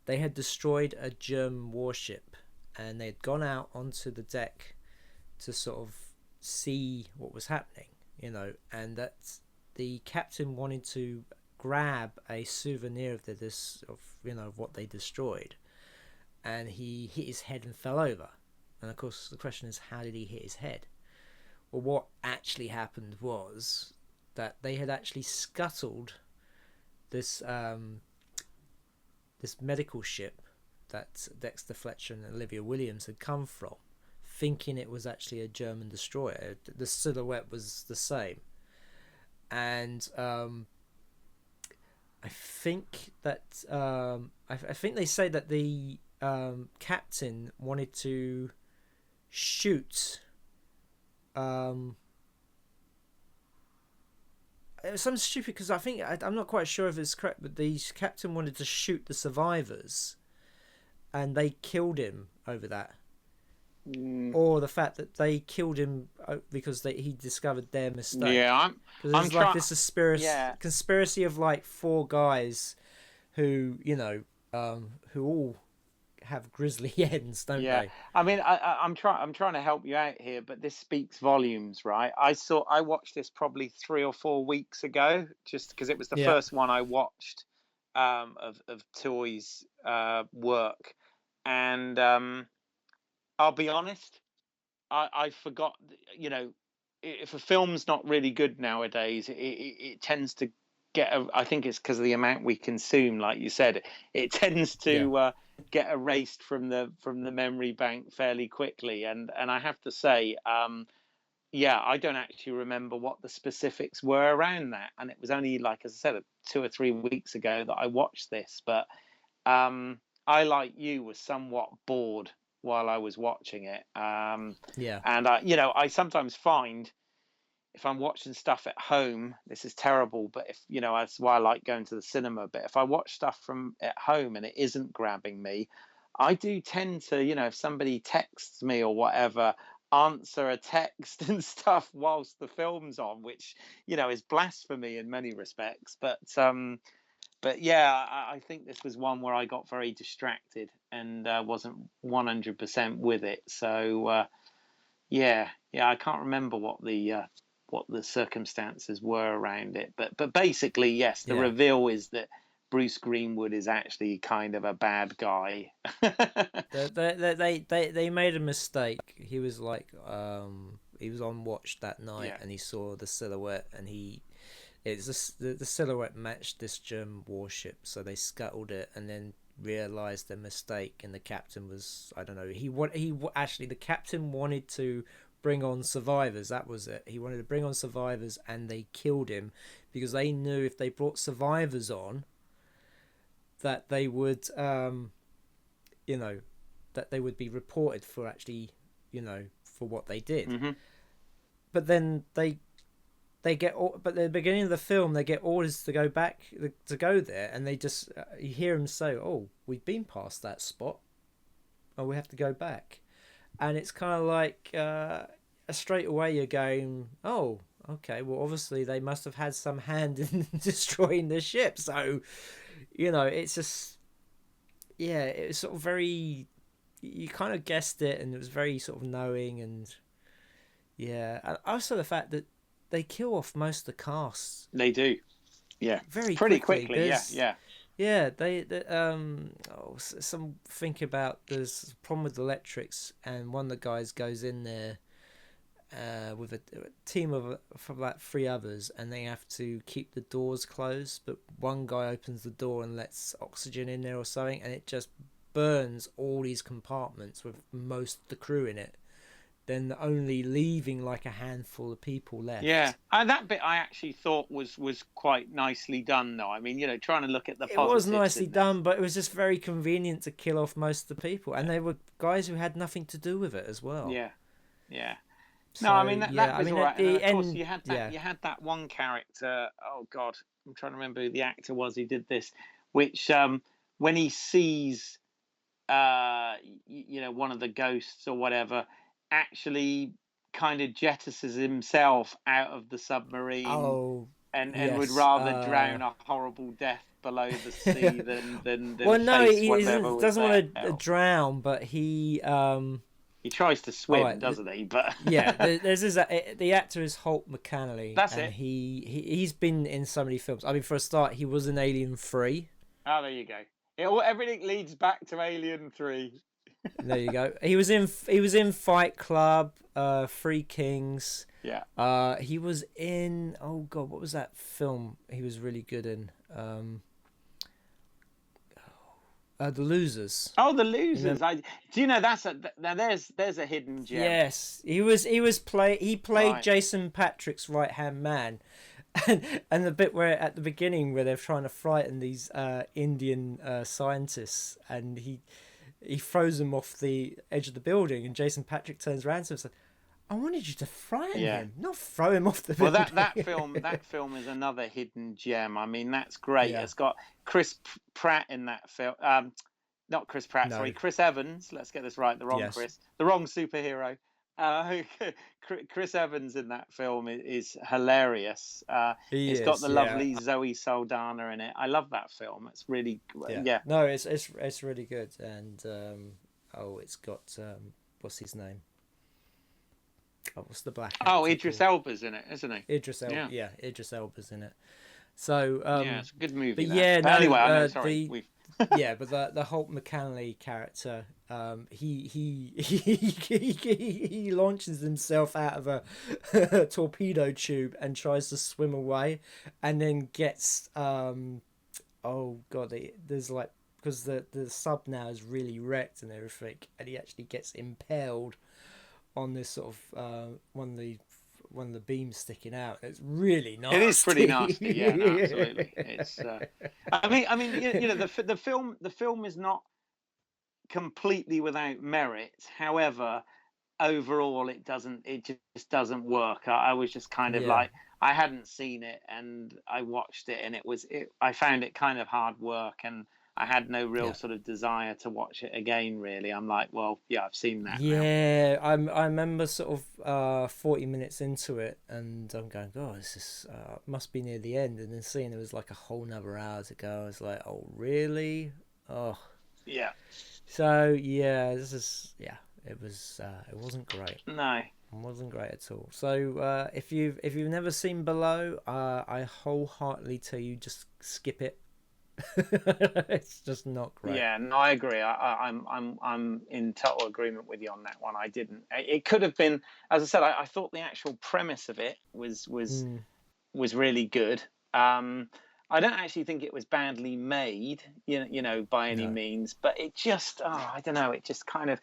[SPEAKER 1] they had destroyed a German warship, and they had gone out onto the deck to sort of see what was happening, and that the captain wanted to grab a souvenir of of what they destroyed, and he hit his head and fell over. And of course the question is, how did he hit his head? Well, what actually happened was that they had actually scuttled this this medical ship that Dexter Fletcher and Olivia Williams had come from, thinking it was actually a German destroyer. The silhouette was the same, and I think that I think they say that the captain wanted to shoot it was something stupid, because I think I'm not quite sure if it's correct, but the captain wanted to shoot the survivors, and they killed him over that. Or the fact that they killed him because he discovered their mistake.
[SPEAKER 2] Yeah, I'm
[SPEAKER 1] like this conspiracy of like 4 guys who who all have grisly ends, don't they?
[SPEAKER 2] I mean, I'm trying to help you out here, but this speaks volumes, right? I watched this probably 3 or 4 weeks ago, just because it was the first one I watched of Twohy's work, and I'll be honest, I forgot. If a film's not really good nowadays, it tends to get. I think it's because of the amount we consume. Like you said, it tends to get erased from the memory bank fairly quickly. And I have to say, I don't actually remember what the specifics were around that. And it was only, like as I said, 2 or 3 weeks ago that I watched this. But I, like you, was somewhat bored while I was watching it. And I sometimes find, if I'm watching stuff at home, this is terrible, but that's why I like going to the cinema. But if I watch stuff from at home and it isn't grabbing me, I do tend to, if somebody texts me or whatever, answer a text and stuff whilst the film's on, which, is blasphemy in many respects. But yeah, I think this was one where I got very distracted and wasn't 100% with it. So I can't remember what the circumstances were around it, but basically, yes, the reveal is that Bruce Greenwood is actually kind of a bad guy.
[SPEAKER 1] they made a mistake. He was like he was on watch that night, and he saw the silhouette, and the silhouette matched this German warship, so they scuttled it and then realized their mistake. And the captain was, I don't know, the captain wanted to bring on survivors. That was it. He wanted to bring on survivors, and they killed him because they knew if they brought survivors on, that they would, you know, that they would be reported for actually, you know, for what they did.
[SPEAKER 2] Mm-hmm.
[SPEAKER 1] But then they get, but at the beginning of the film, they get orders to go back, to go there, and they just, you hear them say, "Oh, we've been past that spot. Oh, we have to go back," and it's kind of like straight away you're going, "Oh, okay. Well, obviously they must have had some hand in destroying the ship." So, you know, it's just, yeah, it was sort of very, you kind of guessed it, and it was very sort of knowing, and yeah, and also the fact that they kill off most of the cast.
[SPEAKER 2] They do, yeah,
[SPEAKER 1] very
[SPEAKER 2] pretty
[SPEAKER 1] quickly.
[SPEAKER 2] Yeah.
[SPEAKER 1] Yeah, some think about there's a problem with electrics, and one of the guys goes in there with a team of like 3 others, and they have to keep the doors closed, but one guy opens the door and lets oxygen in there or something, and it just burns all these compartments with most of the crew in it, then only leaving like a handful of people left.
[SPEAKER 2] Yeah, that bit I actually thought was quite nicely done, though. I mean, you know, trying to look at the positives.
[SPEAKER 1] It was nicely done, but it was just very convenient to kill off most of the people, and they were guys who had nothing to do with it as well.
[SPEAKER 2] Yeah.
[SPEAKER 1] So,
[SPEAKER 2] no, I mean that was all right.
[SPEAKER 1] At the
[SPEAKER 2] And of course,
[SPEAKER 1] end,
[SPEAKER 2] you had that one character. Oh God, I'm trying to remember who the actor was who did this. Which when he sees, you know, one of the ghosts or whatever, actually kind of jettisons himself out of the submarine. And would rather drown a horrible death below the sea than
[SPEAKER 1] well, no,
[SPEAKER 2] face
[SPEAKER 1] he doesn't want to drown, but he
[SPEAKER 2] tries to swim, doesn't he? But
[SPEAKER 1] yeah, the actor is Holt McCallany.
[SPEAKER 2] That's
[SPEAKER 1] and
[SPEAKER 2] it.
[SPEAKER 1] He's been in so many films. I mean, for a start, he was in Alien 3.
[SPEAKER 2] Oh, there you go. Everything leads back to Alien 3.
[SPEAKER 1] There you go. He was in Fight Club, Three Kings.
[SPEAKER 2] Yeah.
[SPEAKER 1] He was in, oh God, what was that film he was really good in? The Losers.
[SPEAKER 2] Oh, The Losers. Do you know there's a hidden gem.
[SPEAKER 1] Yes, he played
[SPEAKER 2] Right.
[SPEAKER 1] Jason Patric's right hand man, and the bit where at the beginning where they're trying to frighten these Indian scientists, and he throws them off the edge of the building, and Jason Patric turns around to him and says, "I wanted you to frighten him, not throw him off the building."
[SPEAKER 2] Well, that film is another hidden gem. I mean, that's great. Yeah. It's got Chris Pratt in that film. Not Chris Pratt, sorry, Chris Evans. Let's get this right. The wrong Chris. The wrong superhero. Chris Evans in that film is hilarious. It's got the lovely Zoe Saldana in it. I love that film. It's really
[SPEAKER 1] No, it's really good, and it's got what's his name? Oh, what's the black?
[SPEAKER 2] Oh, Idris Elba's in it, isn't he?
[SPEAKER 1] Idris Elba's in it. So
[SPEAKER 2] it's a good movie.
[SPEAKER 1] But
[SPEAKER 2] that.
[SPEAKER 1] yeah,
[SPEAKER 2] but
[SPEAKER 1] no,
[SPEAKER 2] anyway, sorry.
[SPEAKER 1] Yeah, but the Holt McCallany character, he launches himself out of a torpedo tube and tries to swim away, and then gets there's like, because the sub now is really wrecked and everything, and he actually gets impaled on this sort of one of the beams sticking out. It's really nasty.
[SPEAKER 2] It is pretty nasty. Yeah, no, absolutely. It's. I mean, you know, the film is not completely without merit. However, overall, it just doesn't work. I was just kind of like, I hadn't seen it, and I watched it, and I found it kind of hard work, and I had no real sort of desire to watch it again, really. I'm like, well, yeah, I've seen that
[SPEAKER 1] now. I remember sort of 40 minutes into it, and I'm going, oh, this is, must be near the end, and then seeing it was like a whole nother hour to go, I was like, oh, really? Oh.
[SPEAKER 2] Yeah.
[SPEAKER 1] So, yeah, it wasn't great.
[SPEAKER 2] No.
[SPEAKER 1] It wasn't great at all. So, if you've never seen Below, I wholeheartedly tell you, just skip it. It's just not great.
[SPEAKER 2] Yeah, no, I agree. I'm in total agreement with you on that one. I didn't. It could have been, as I said, I thought the actual premise of it was really good. I don't actually think it was badly made, you know, by any means. But it just, I don't know. It just kind of,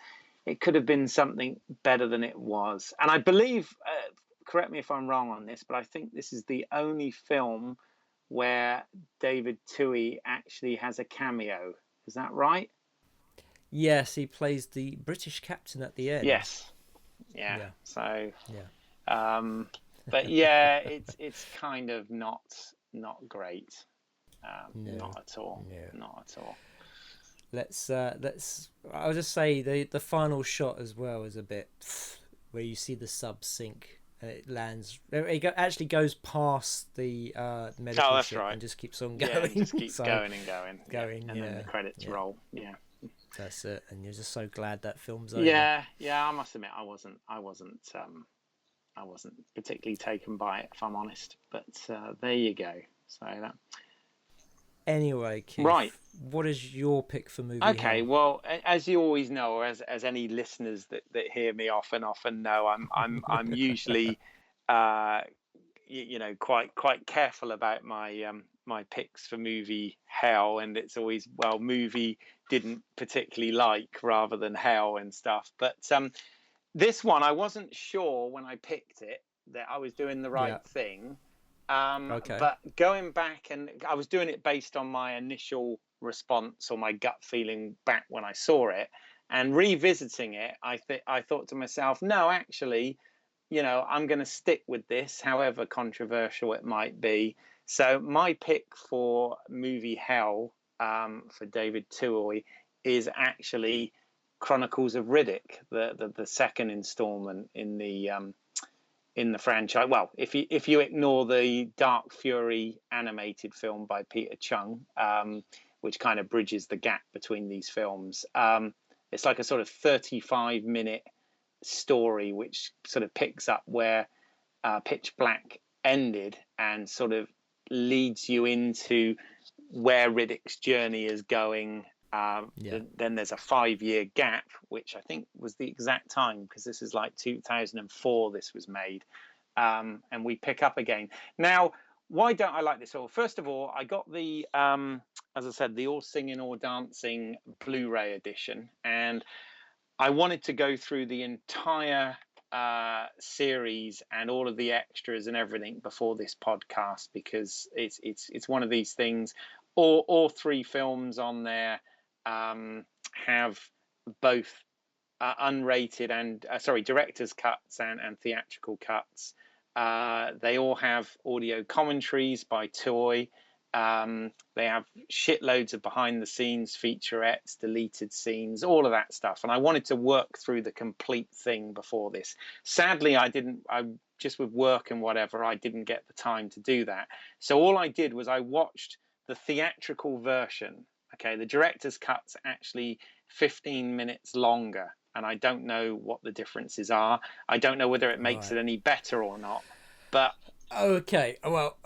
[SPEAKER 2] it could have been something better than it was. And I believe, correct me if I'm wrong on this, but I think this is the only film where David Twohy actually has a cameo. Is that right?
[SPEAKER 1] Yes, he plays the British captain at the end.
[SPEAKER 2] Yes. Yeah. So.
[SPEAKER 1] Yeah.
[SPEAKER 2] But yeah, it's kind of not great.
[SPEAKER 1] No,
[SPEAKER 2] not at all.
[SPEAKER 1] No.
[SPEAKER 2] Not at all.
[SPEAKER 1] Let's. I'll just say the final shot as well is a bit where you see the sub sink and it lands. It actually goes past the medical ship and just keeps on going.
[SPEAKER 2] Yeah, it just keeps going and going. And then the credits roll. Yeah.
[SPEAKER 1] That's it, and you're just so glad that film's over.
[SPEAKER 2] Yeah. I must admit, I wasn't particularly taken by it, if I'm honest. But there you go. So that.
[SPEAKER 1] Anyway, Keith,
[SPEAKER 2] right.
[SPEAKER 1] What is your pick for movie?
[SPEAKER 2] Okay, well, as you always know, or as any listeners that hear me often know, I'm usually, quite careful about my my picks for movie hell, and it's always movie didn't particularly like rather than hell and stuff. But this one, I wasn't sure when I picked it that I was doing the right thing. But going back, and I was doing it based on my initial response or my gut feeling back when I saw it, and revisiting it, I thought to myself, no, actually, I'm going to stick with this, however controversial it might be. So my pick for movie hell for David Twohy is actually Chronicles of Riddick, the second installment in the franchise. Well, if you ignore the Dark Fury animated film by Peter Chung, which kind of bridges the gap between these films, it's like a sort of 35-minute story which sort of picks up where Pitch Black ended and sort of leads you into where Riddick's journey is going. Then there's a 5-year gap, which I think was the exact time, because this is like 2004 this was made, and we pick up again. Now, why don't I like this? Well, first of all, I got the as I said, the all singing all dancing Blu-ray edition, and I wanted to go through the entire series and all of the extras and everything before this podcast, because it's one of these things. All 3 films on there have both unrated and director's cuts and theatrical cuts. They all have audio commentaries by Toy. They have shitloads of behind the scenes featurettes, deleted scenes, all of that stuff. And I wanted to work through the complete thing before this. Sadly, I just with work and whatever, I didn't get the time to do that. So all I did was I watched the theatrical version. Okay, the director's cut's actually 15 minutes longer, and I don't know what the differences are. I don't know whether it makes it any better or not. But
[SPEAKER 1] okay, well,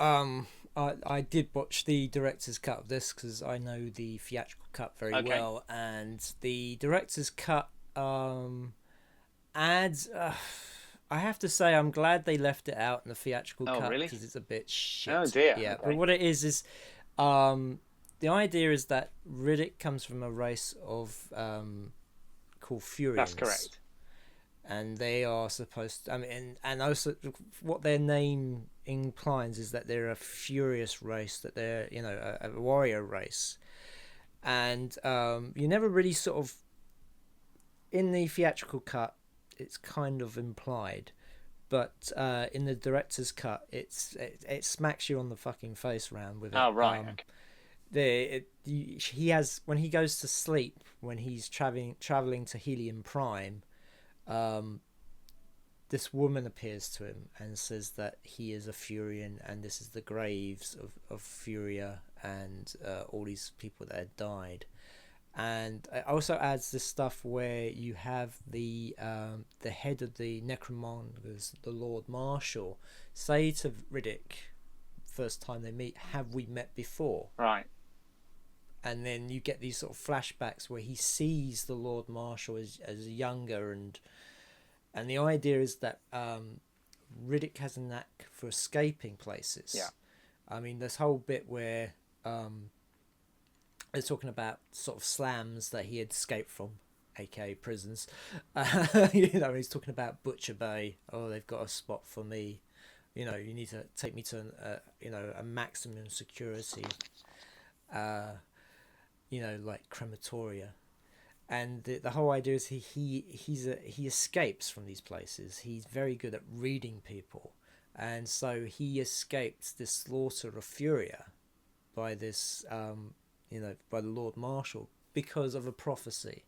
[SPEAKER 1] I did watch the director's cut of this because I know the theatrical cut very well, and the director's cut adds. I have to say, I'm glad they left it out in the theatrical cut because it's a bit shit.
[SPEAKER 2] Oh dear.
[SPEAKER 1] Yeah, but what it is the idea is that Riddick comes from a race of called Furians.
[SPEAKER 2] That's correct.
[SPEAKER 1] And they are supposed to, and also what their name implies is that they're a furious race, that they're, a warrior race. And you never really sort of, in the theatrical cut, it's kind of implied. But in the director's cut, it smacks you on the fucking face round with it.
[SPEAKER 2] Oh, right.
[SPEAKER 1] He has, when he goes to sleep, when he's traveling to Helium Prime, this woman appears to him and says that he is a Furian and this is the graves of Furia and all these people that had died. And it also adds this stuff where you have the head of the Necromongers, the Lord Marshal, say to Riddick, first time they meet, "Have we met before?"
[SPEAKER 2] Right.
[SPEAKER 1] And then you get these sort of flashbacks where he sees the Lord Marshal as younger, and the idea is that Riddick has a knack for escaping places.
[SPEAKER 2] Yeah.
[SPEAKER 1] I mean, this whole bit where they're talking about sort of slams that he had escaped from, aka prisons. He's talking about Butcher Bay. Oh, they've got a spot for me. you need to take me to a maximum security, like crematoria. And the whole idea is he escapes from these places. He's very good at reading people, and so he escaped this slaughter of Furia by this by the Lord Marshal because of a prophecy.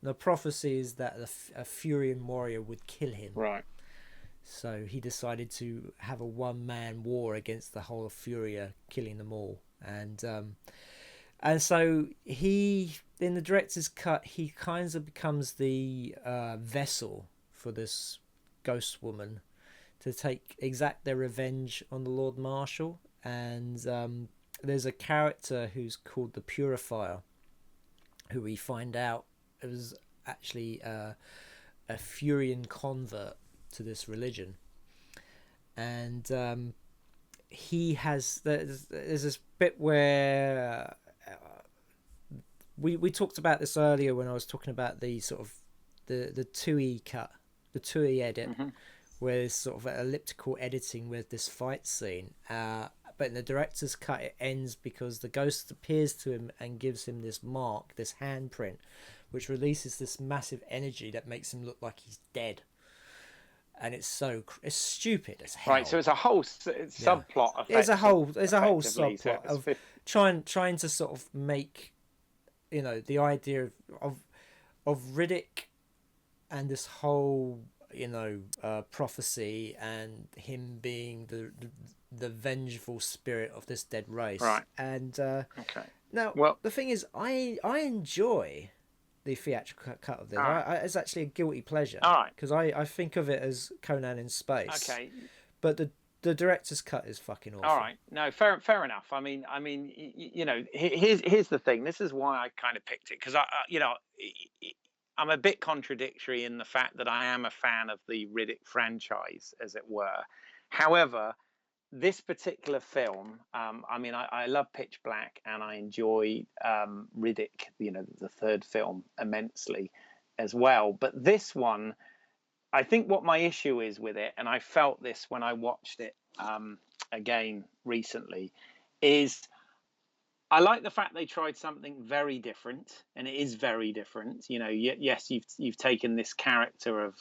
[SPEAKER 1] And the prophecy is that a Furian warrior would kill him.
[SPEAKER 2] Right.
[SPEAKER 1] So he decided to have a one-man war against the whole of Furia, killing them all. And so he, in the director's cut, he kind of becomes the vessel for this ghost woman to exact their revenge on the Lord Marshal. And there's a character who's called the Purifier, who we find out was actually a Furian convert to this religion. And he has, there's this bit where we talked about this earlier when I was talking about the sort of the Twohy cut, the Twohy edit, where there's sort of elliptical editing with this fight scene. But in the director's cut, it ends because the ghost appears to him and gives him this mark, this handprint, which releases this massive energy that makes him look like he's dead. And it's stupid as hell.
[SPEAKER 2] Right, so it's a whole subplot.
[SPEAKER 1] There's a whole subplot of trying to sort of make, the idea of Riddick and this whole prophecy and him being the vengeful spirit of this dead race.
[SPEAKER 2] Right.
[SPEAKER 1] And
[SPEAKER 2] okay.
[SPEAKER 1] Now, the thing is, I enjoy the theatrical cut of this.
[SPEAKER 2] Right.
[SPEAKER 1] It's actually a guilty pleasure.
[SPEAKER 2] All right.
[SPEAKER 1] Because I think of it as Conan in space.
[SPEAKER 2] Okay.
[SPEAKER 1] But the director's cut is fucking awesome.
[SPEAKER 2] All right. No, fair enough. I mean, here's the thing. This is why I kind of picked it, because I'm a bit contradictory in the fact that I am a fan of the Riddick franchise, as it were. However, this particular film, I love Pitch Black and I enjoy Riddick, the third film, immensely as well. But this one, I think what my issue is with it, and I felt this when I watched it again recently, is I like the fact they tried something very different, and it is very different. Yes, you've taken this character of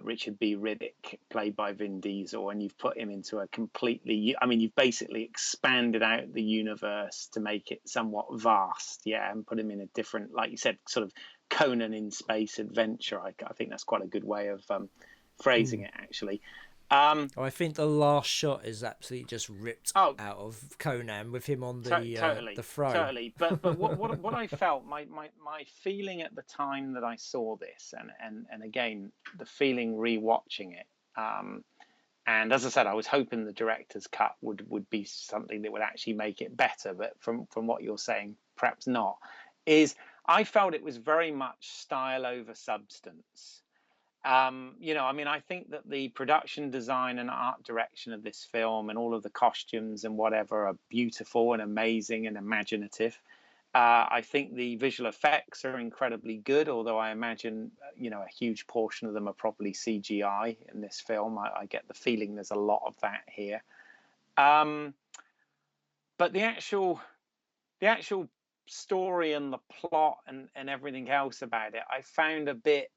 [SPEAKER 2] Richard B. Riddick, played by Vin Diesel, and you've put him into a completely, you've basically expanded out the universe to make it somewhat vast, and put him in a different, like you said, sort of Conan in space adventure. I think that's quite a good way of phrasing it, actually.
[SPEAKER 1] I think the last shot is absolutely just ripped out of Conan with him on the throne.
[SPEAKER 2] Totally. But what I felt, my feeling at the time that I saw this, and again the feeling rewatching it, and as I said, I was hoping the director's cut would be something that would actually make it better. But from what you're saying, perhaps not. Is I felt it was very much style over substance. I think that the production design and art direction of this film and all of the costumes and whatever are beautiful and amazing and imaginative. I think the visual effects are incredibly good, although I imagine, a huge portion of them are probably CGI in this film. I get the feeling there's a lot of that here. But the actual story and the plot and everything else about it, I found a bit,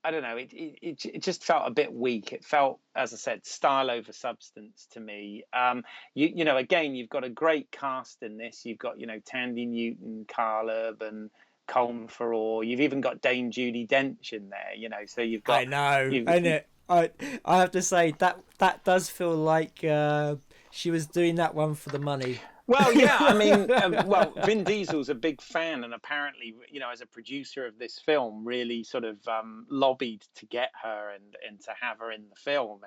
[SPEAKER 2] I don't know, it just felt a bit weak. It felt, as I said, style over substance to me. Again, you've got a great cast in this. You've got, Tandy Newton, Carl Urban, Colm Farrell. You've even got Dame Judi Dench in there, so you've got...
[SPEAKER 1] I know. I have to say, that does feel like she was doing that one for the money.
[SPEAKER 2] Well, yeah, Vin Diesel's a big fan, and apparently, as a producer of this film, really sort of lobbied to get her and to have her in the film,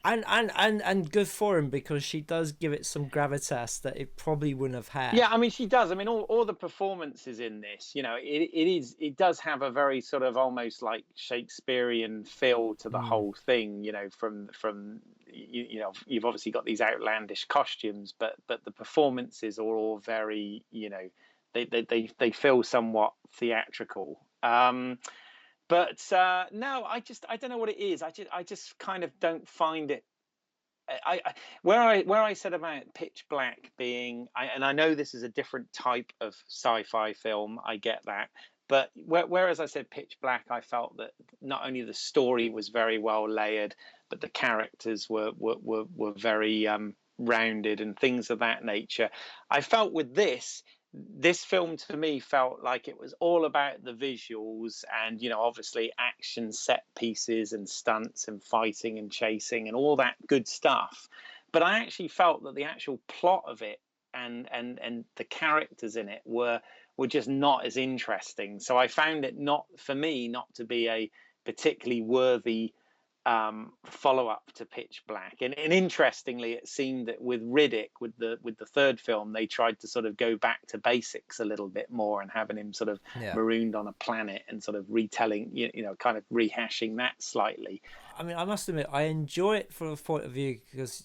[SPEAKER 1] and good for him, because she does give it some gravitas that it probably wouldn't have had.
[SPEAKER 2] Yeah, she does. All the performances in this, it does have a very sort of almost like Shakespearean feel to the whole thing. From you've obviously got these outlandish costumes, but the performances are all very, they feel somewhat theatrical. But no, I don't know what it is. I just kind of don't find it. Where I said about Pitch Black being, and I know this is a different type of sci-fi film, I get that, but whereas I said Pitch Black, I felt that not only the story was very well layered, but the characters were very rounded and things of that nature. I felt with this film to me felt like it was all about the visuals and, you know, obviously action set pieces and stunts and fighting and chasing and all that good stuff. But I actually felt that the actual plot of it and the characters in it were just not as interesting. So I found it not to be a particularly worthy follow-up to Pitch Black. And interestingly, it seemed that with Riddick, with the third film, they tried to sort of go back to basics a little bit more and having him sort of marooned on a planet and sort of retelling, you know, kind of rehashing that slightly.
[SPEAKER 1] I mean, I must admit, I enjoy it from a point of view because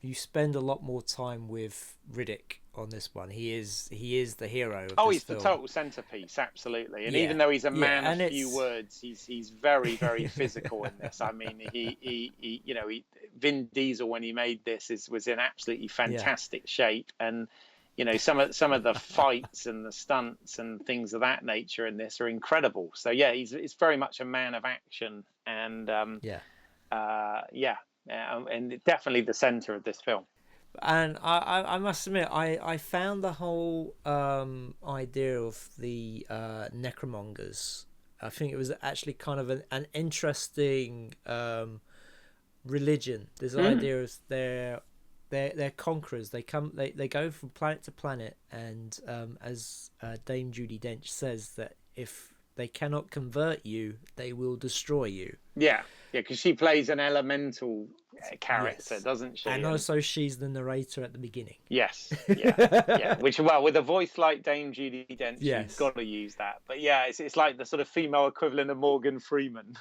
[SPEAKER 1] you spend a lot more time with Riddick on this one. He is the hero of this film.
[SPEAKER 2] The total centerpiece, absolutely. And even though he's a man of few words, he's very, very physical in this. I mean, he you know, Vin Diesel, when he made this, was in absolutely fantastic shape. And you know, some of the fights and the stunts and things of that nature in this are incredible. So yeah, he's very much a man of action, and and definitely the center of this film.
[SPEAKER 1] And I must admit, I found the whole idea of the necromongers, I think it was actually kind of an interesting religion. This idea of they're conquerors. They go from planet to planet, and as Dame Judi Dench says, that if they cannot convert you, they will destroy you.
[SPEAKER 2] Yeah, because she plays an elemental character, doesn't she?
[SPEAKER 1] And also she's the narrator at the beginning.
[SPEAKER 2] Yes, yeah. Which, well, with a voice like Dame Judi Dench, you've got to use that. But yeah, it's like the sort of female equivalent of Morgan Freeman.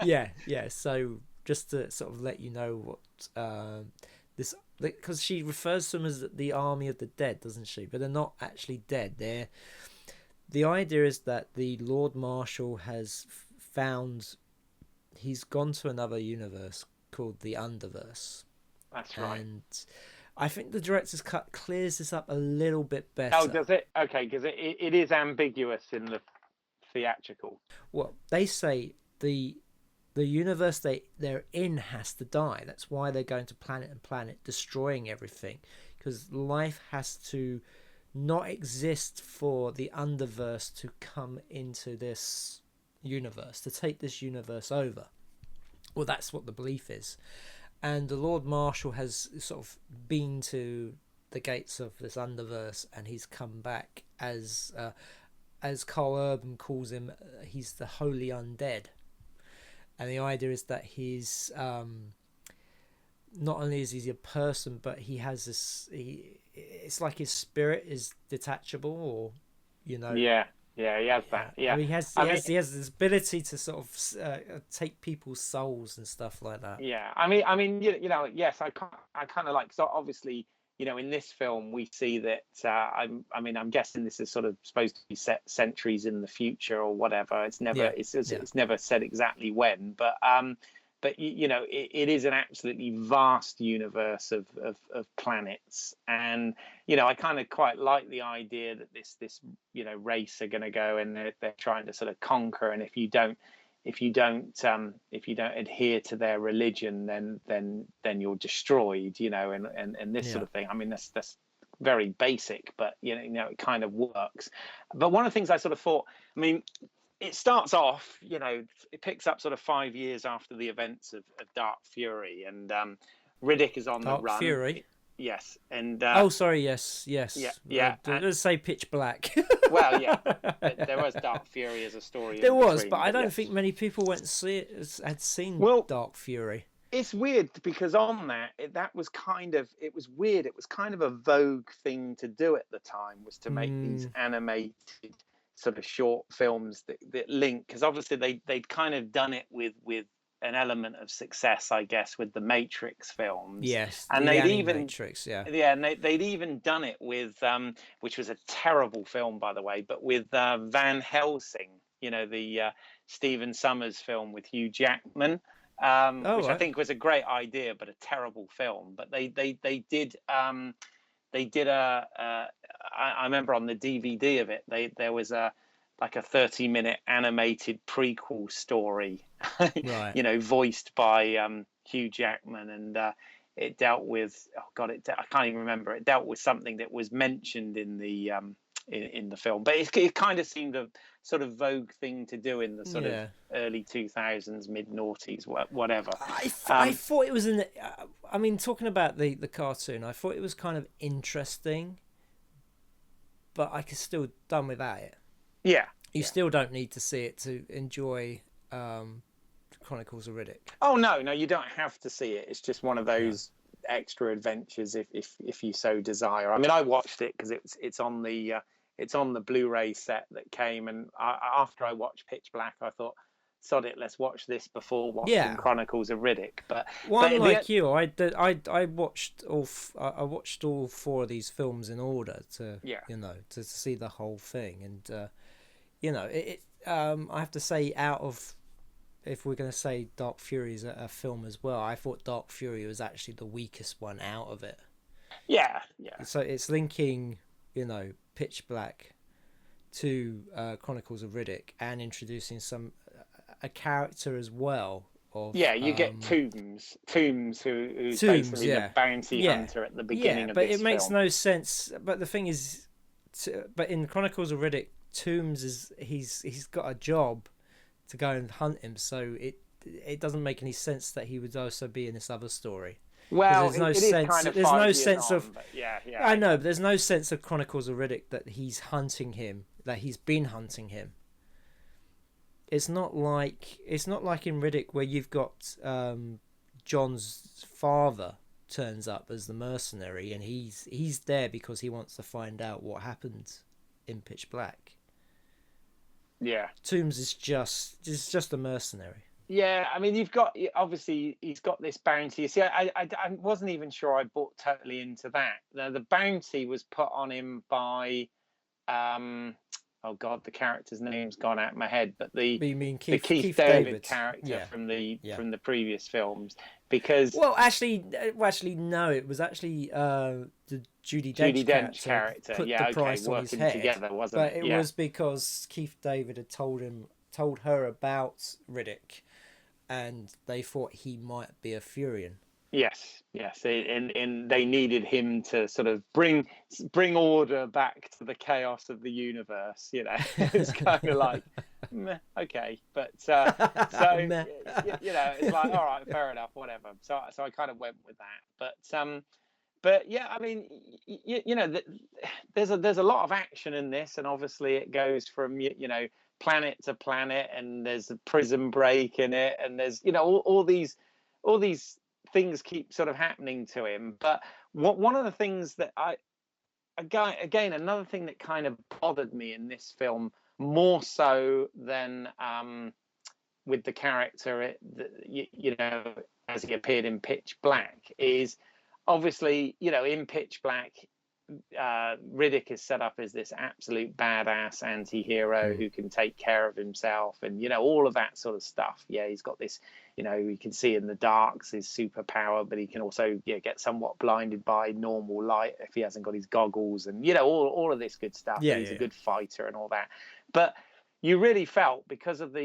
[SPEAKER 1] yeah. So just to sort of let you know what this, because she refers to them as the army of the dead, doesn't she? But they're not actually dead. The idea is that the Lord Marshal has found, he's gone to another universe called the Underverse.
[SPEAKER 2] That's right.
[SPEAKER 1] And I think the director's cut clears this up a little bit better.
[SPEAKER 2] Oh, does it? Okay, because it is ambiguous in the theatrical.
[SPEAKER 1] Well, they say the universe they're in has to die. That's why they're going to planet and planet, destroying everything, because life has to not exist for the Underverse to come into this universe, to take this universe over. Well, that's what the belief is. And the Lord Marshal has sort of been to the gates of this Underverse, and he's come back as Carl Urban calls him, he's the Holy Undead. And the idea is that he's not only is he a person, but he has this. It's like his spirit is detachable, or you know.
[SPEAKER 2] Yeah, he has that. Yeah,
[SPEAKER 1] he has this ability to sort of take people's souls and stuff like that.
[SPEAKER 2] Yeah, I mean, you know, yes, I kind of like. So obviously, you know, in this film we see that. I'm guessing this is sort of supposed to be set centuries in the future or whatever. It's never it's never said exactly when, but you know, it is an absolutely vast universe of planets, and you know, I kind of quite like the idea that this you know race are going to go and they're trying to sort of conquer, and if you don't adhere to their religion, then you're destroyed, you know, and this sort of thing. I mean, that's very basic, but you know, it kind of works. But one of the things I sort of thought, I mean, it starts off, you know, it picks up sort of 5 years after the events of Dark Fury, and Riddick is on the run.
[SPEAKER 1] Dark Fury?
[SPEAKER 2] Yes. And
[SPEAKER 1] yes.
[SPEAKER 2] Yeah.
[SPEAKER 1] Let's say Pitch Black.
[SPEAKER 2] Well, yeah. There was Dark Fury as a story.
[SPEAKER 1] There was, but I don't think many people went to see it, had seen Dark Fury.
[SPEAKER 2] It's weird because on that was kind of, it was weird. It was kind of a vogue thing to do at the time, was to make these animated sort of short films that link, because obviously they'd kind of done it with an element of success, I guess, with the Matrix films.
[SPEAKER 1] Yes,
[SPEAKER 2] and they'd even
[SPEAKER 1] Matrix,
[SPEAKER 2] and they'd even done it with which was a terrible film, by the way, but with Van Helsing, you know, the Stephen Sommers film with Hugh Jackman, which I think was a great idea, but a terrible film. But they did I remember on the DVD of it, there was a 30-minute animated prequel story,
[SPEAKER 1] right.
[SPEAKER 2] you know, voiced by Hugh Jackman, and it dealt with, I can't even remember. It dealt with something that was mentioned in the film, but it kind of seemed a sort of vogue thing to do in the sort of early 2000s, mid noughties, whatever.
[SPEAKER 1] I thought it was I mean, talking about the cartoon, I thought it was kind of interesting, but I could still done without it.
[SPEAKER 2] Yeah.
[SPEAKER 1] You still don't need to see it to enjoy Chronicles of Riddick. Oh
[SPEAKER 2] no, you don't have to see it. It's just one of those extra adventures if you so desire. I mean, I watched it because it's on the Blu-ray set that came, and after I watched Pitch Black, I thought, sod it, let's watch this before watching Chronicles of Riddick. But
[SPEAKER 1] you, I watched all four of these films in order to to see the whole thing, and I have to say, out of, if we're going to say Dark Fury is a film as well, I thought Dark Fury was actually the weakest one out of it.
[SPEAKER 2] Yeah.
[SPEAKER 1] So it's linking, Pitch Black to Chronicles of Riddick and introducing a character as well.
[SPEAKER 2] You get Toombs, who's basically the bounty hunter at the beginning of this film.
[SPEAKER 1] But it makes no sense. But the thing is, but in Chronicles of Riddick, Toombs he's got a job to go and hunt him, so it doesn't make any sense that he would also be in this other story.
[SPEAKER 2] Well,
[SPEAKER 1] there's no sense of I know, but there's no sense of Chronicles of Riddick that he's hunting him, that he's been hunting him. It's not like in Riddick where you've got John's father turns up as the mercenary, and he's there because he wants to find out what happened in Pitch Black.
[SPEAKER 2] Yeah,
[SPEAKER 1] Toombs is just a mercenary.
[SPEAKER 2] Yeah, I mean, obviously he's got this bounty. You see, I wasn't even sure I bought totally into that. The bounty was put on him by, oh God, the character's name's gone out of my head, but the Keith David character from the previous films, because
[SPEAKER 1] actually no, it was actually the Judi Dench character put the price on his head,
[SPEAKER 2] together, wasn't
[SPEAKER 1] but it was because Keith David had told her about Riddick, and they thought he might be a Furian.
[SPEAKER 2] Yes, and they needed him to sort of bring order back to the chaos of the universe. It's kind of like, okay, but so it's like, all right, fair enough, whatever. So I kind of went with that, but yeah, I mean, there's a lot of action in this, and obviously it goes from planet to planet, and there's a prison break in it, and there's all these things keep sort of happening to him. But one of the things that another thing that kind of bothered me in this film, more so than with the character as he appeared in Pitch Black, is obviously in Pitch Black, Riddick is set up as this absolute badass anti-hero who can take care of himself, and all of that sort of stuff. He's got this, you can see in the darks his superpower, but he can also get somewhat blinded by normal light if he hasn't got his goggles, and all of this good stuff. He's a good fighter and all that. But you really felt, because of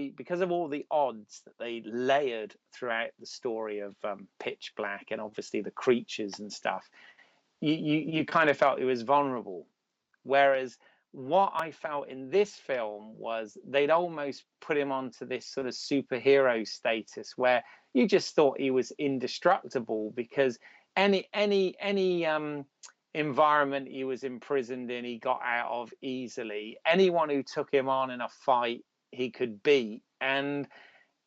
[SPEAKER 2] all the odds that they layered throughout the story of Pitch Black, and obviously the creatures and stuff, you kind of felt he was vulnerable. Whereas what I felt in this film was they'd almost put him onto this sort of superhero status where you just thought he was indestructible, because any environment he was imprisoned in, he got out of easily. Anyone who took him on in a fight, he could beat. And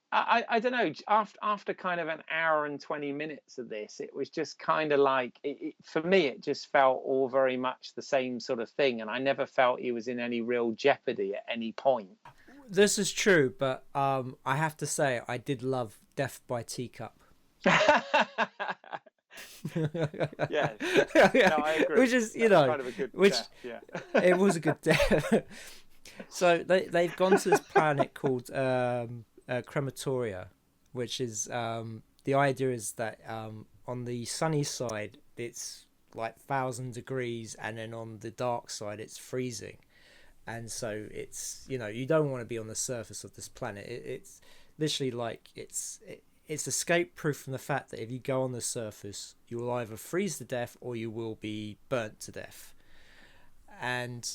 [SPEAKER 2] I don't know, after kind of an hour and 20 minutes of this, it was just kind of like, for me, it just felt all very much the same sort of thing. And I never felt he was in any real jeopardy at any point.
[SPEAKER 1] This is true, but I have to say, I did love Death by Teacup.
[SPEAKER 2] Yeah. No, I agree.
[SPEAKER 1] Which is,
[SPEAKER 2] kind of a good death,
[SPEAKER 1] it was a good death. So they've gone to this planet called Crematoria, which is the idea is that on the sunny side it's like 1,000 degrees, and then on the dark side it's freezing. And so it's, you know, you don't want to be on the surface of this planet. It's literally like it's escape proof from the fact that if you go on the surface, you will either freeze to death or you will be burnt to death. And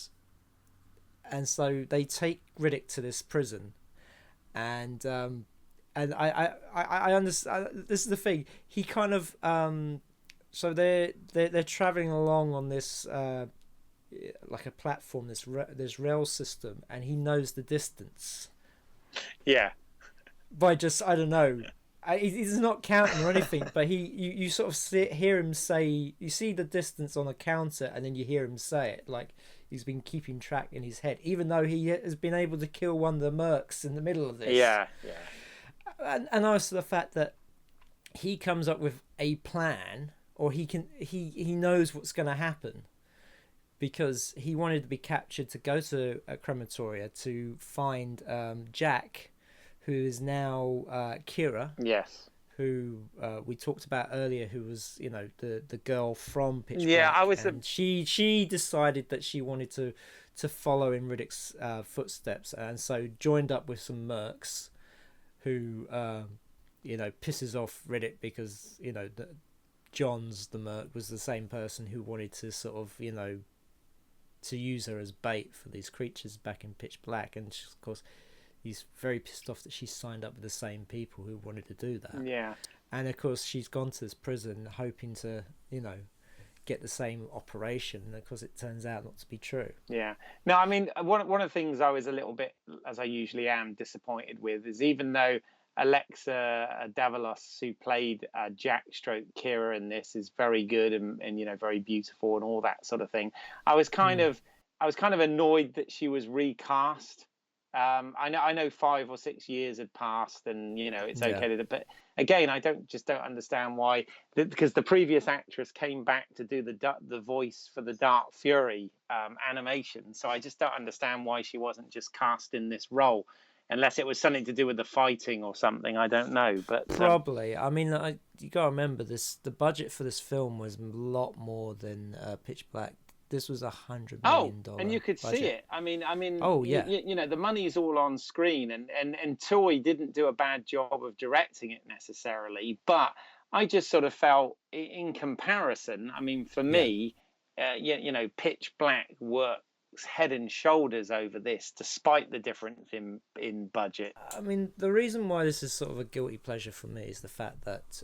[SPEAKER 1] so they take Riddick to this prison, and I understand. This is the thing. He kind of so they're traveling along on this like a platform, this rail system, and he knows the distance.
[SPEAKER 2] Yeah.
[SPEAKER 1] By just, I don't know, he's not counting or anything, but you sort of hear him say, you see the distance on a counter, and then you hear him say it like he's been keeping track in his head, even though he has been able to kill one of the mercs in the middle of this.
[SPEAKER 2] Yeah.
[SPEAKER 1] And also the fact that he comes up with a plan, or he knows what's going to happen, because he wanted to be captured to go to a crematoria to find Jack, who is now Kira.
[SPEAKER 2] Yes.
[SPEAKER 1] Who we talked about earlier, who was, you know, the girl from Pitch Black.
[SPEAKER 2] Yeah,
[SPEAKER 1] she decided that she wanted to follow in Riddick's footsteps, and so joined up with some mercs who you know, pisses off Riddick because, you know, Johns the merc was the same person who wanted to sort of, you know, to use her as bait for these creatures back in Pitch Black, and of course he's very pissed off that she signed up with the same people who wanted to do that.
[SPEAKER 2] Yeah.
[SPEAKER 1] And of course she's gone to this prison hoping to, you know, get the same operation, and of course it turns out not to be true.
[SPEAKER 2] Yeah. No, I mean, one of the things I was a little bit, as I usually am, disappointed with is, even though Alexa Davalos, who played Jack stroke Kira in this, is very good and you know, very beautiful and all that sort of thing, I was kind of annoyed that she was recast. I know 5 or 6 years had passed, and you know, it's okay to, but again, I don't understand why, because the previous actress came back to do the voice for the Dark Fury animation, so I just don't understand why she wasn't just cast in this role, unless it was something to do with the fighting or something. I don't know, but
[SPEAKER 1] probably. I mean, you gotta remember this. The budget for this film was a lot more than Pitch Black. This was $100 million.
[SPEAKER 2] Oh, and you could
[SPEAKER 1] budget.
[SPEAKER 2] see it. I mean,
[SPEAKER 1] oh yeah,
[SPEAKER 2] you know, the money's all on screen, and Twohy didn't do a bad job of directing it necessarily, but I just sort of felt, in comparison, I mean, for me, you know, Pitch Black works head and shoulders over this, despite the difference in budget.
[SPEAKER 1] I mean, the reason why this is sort of a guilty pleasure for me is the fact that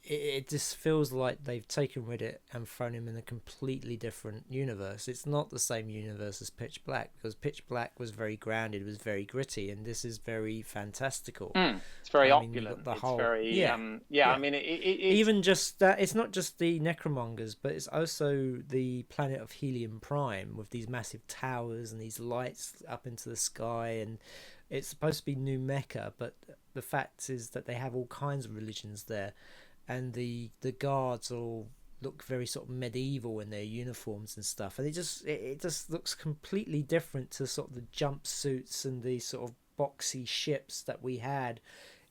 [SPEAKER 1] it just feels like they've taken Riddick and thrown him in a completely different universe. It's not the same universe as Pitch Black, because Pitch Black was very grounded, was very gritty, and this is very fantastical.
[SPEAKER 2] It's very opulent. It's very I mean, it's...
[SPEAKER 1] even just that, it's not just the necromongers, but it's also the planet of Helium Prime with these massive towers and these lights up into the sky, and it's supposed to be New Mecca, but the fact is that they have all kinds of religions there. And the guards all look very sort of medieval in their uniforms and stuff, and it just looks completely different to sort of the jumpsuits and the sort of boxy ships that we had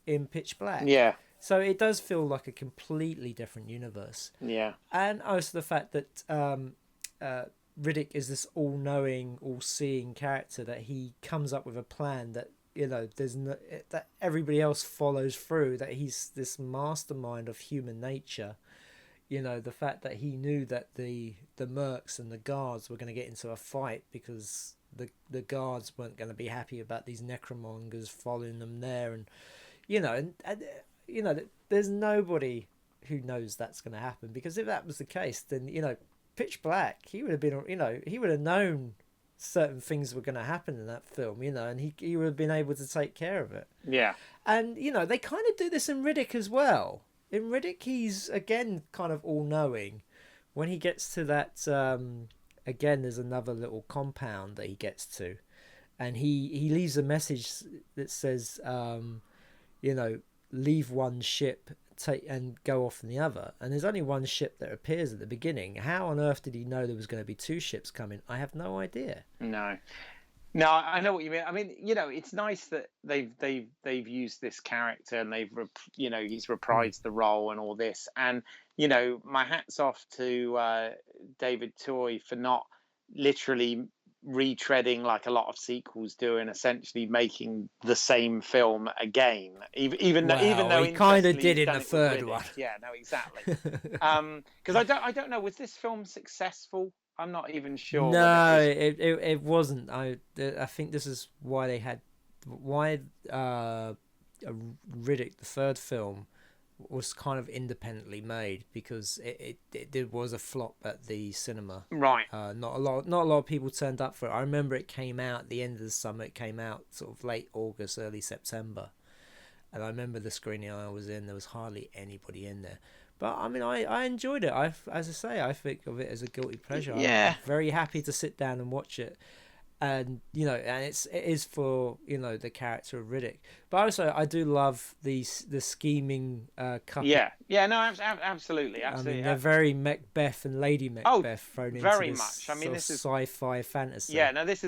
[SPEAKER 1] in Pitch Black.
[SPEAKER 2] Yeah.
[SPEAKER 1] So it does feel like a completely different universe.
[SPEAKER 2] Yeah.
[SPEAKER 1] And also the fact that Riddick is this all-knowing, all-seeing character, that he comes up with a plan that, you know, there's no, that everybody else follows through, that he's this mastermind of human nature. You know, the fact that he knew that the mercs and the guards were going to get into a fight because the guards weren't going to be happy about these necromongers following them there, and you know, and you know, there's nobody who knows that's going to happen, because if that was the case, then, you know, Pitch Black, he would have been, you know, he would have known certain things were going to happen in that film, you know, and he would have been able to take care of it.
[SPEAKER 2] Yeah.
[SPEAKER 1] And, you know, they kind of do this in Riddick as well. In Riddick, he's, again, kind of all-knowing. When he gets to that, again, there's another little compound that he gets to. And he leaves a message that says, you know, leave one ship take and go off in the other, and there's only one ship that appears at the beginning. How on earth did he know there was going to be two ships coming? I have no idea.
[SPEAKER 2] No, I know what you mean. I mean, it's nice that they've used this character and he's reprised the role and all this. And my hat's off to David Twohy for not literally retreading like a lot of sequels do and essentially making the same film again. Even though
[SPEAKER 1] he kind of did in the third one.
[SPEAKER 2] Yeah, no, exactly. Because I don't know, was this film successful? I'm not even sure.
[SPEAKER 1] No, it wasn't. I think this is why they had Riddick, the third film, was kind of independently made, because it was a flop at the cinema.
[SPEAKER 2] Right.
[SPEAKER 1] Not a lot of people turned up for it. I remember it came out at the end of the summer. It came out sort of late August, early September, and I remember the screening I was in. There was hardly anybody in there. But I mean, I enjoyed it. As I say, I think of it as a guilty pleasure.
[SPEAKER 2] Yeah.
[SPEAKER 1] I'm very happy to sit down and watch it, and and it is for the character of Riddick. But also, I do love the scheming couple.
[SPEAKER 2] Yeah, no, absolutely.
[SPEAKER 1] I mean, they're very Macbeth and Lady Macbeth thrown into
[SPEAKER 2] very
[SPEAKER 1] this
[SPEAKER 2] much. I mean, this is
[SPEAKER 1] sci-fi fantasy.
[SPEAKER 2] Yeah, no, this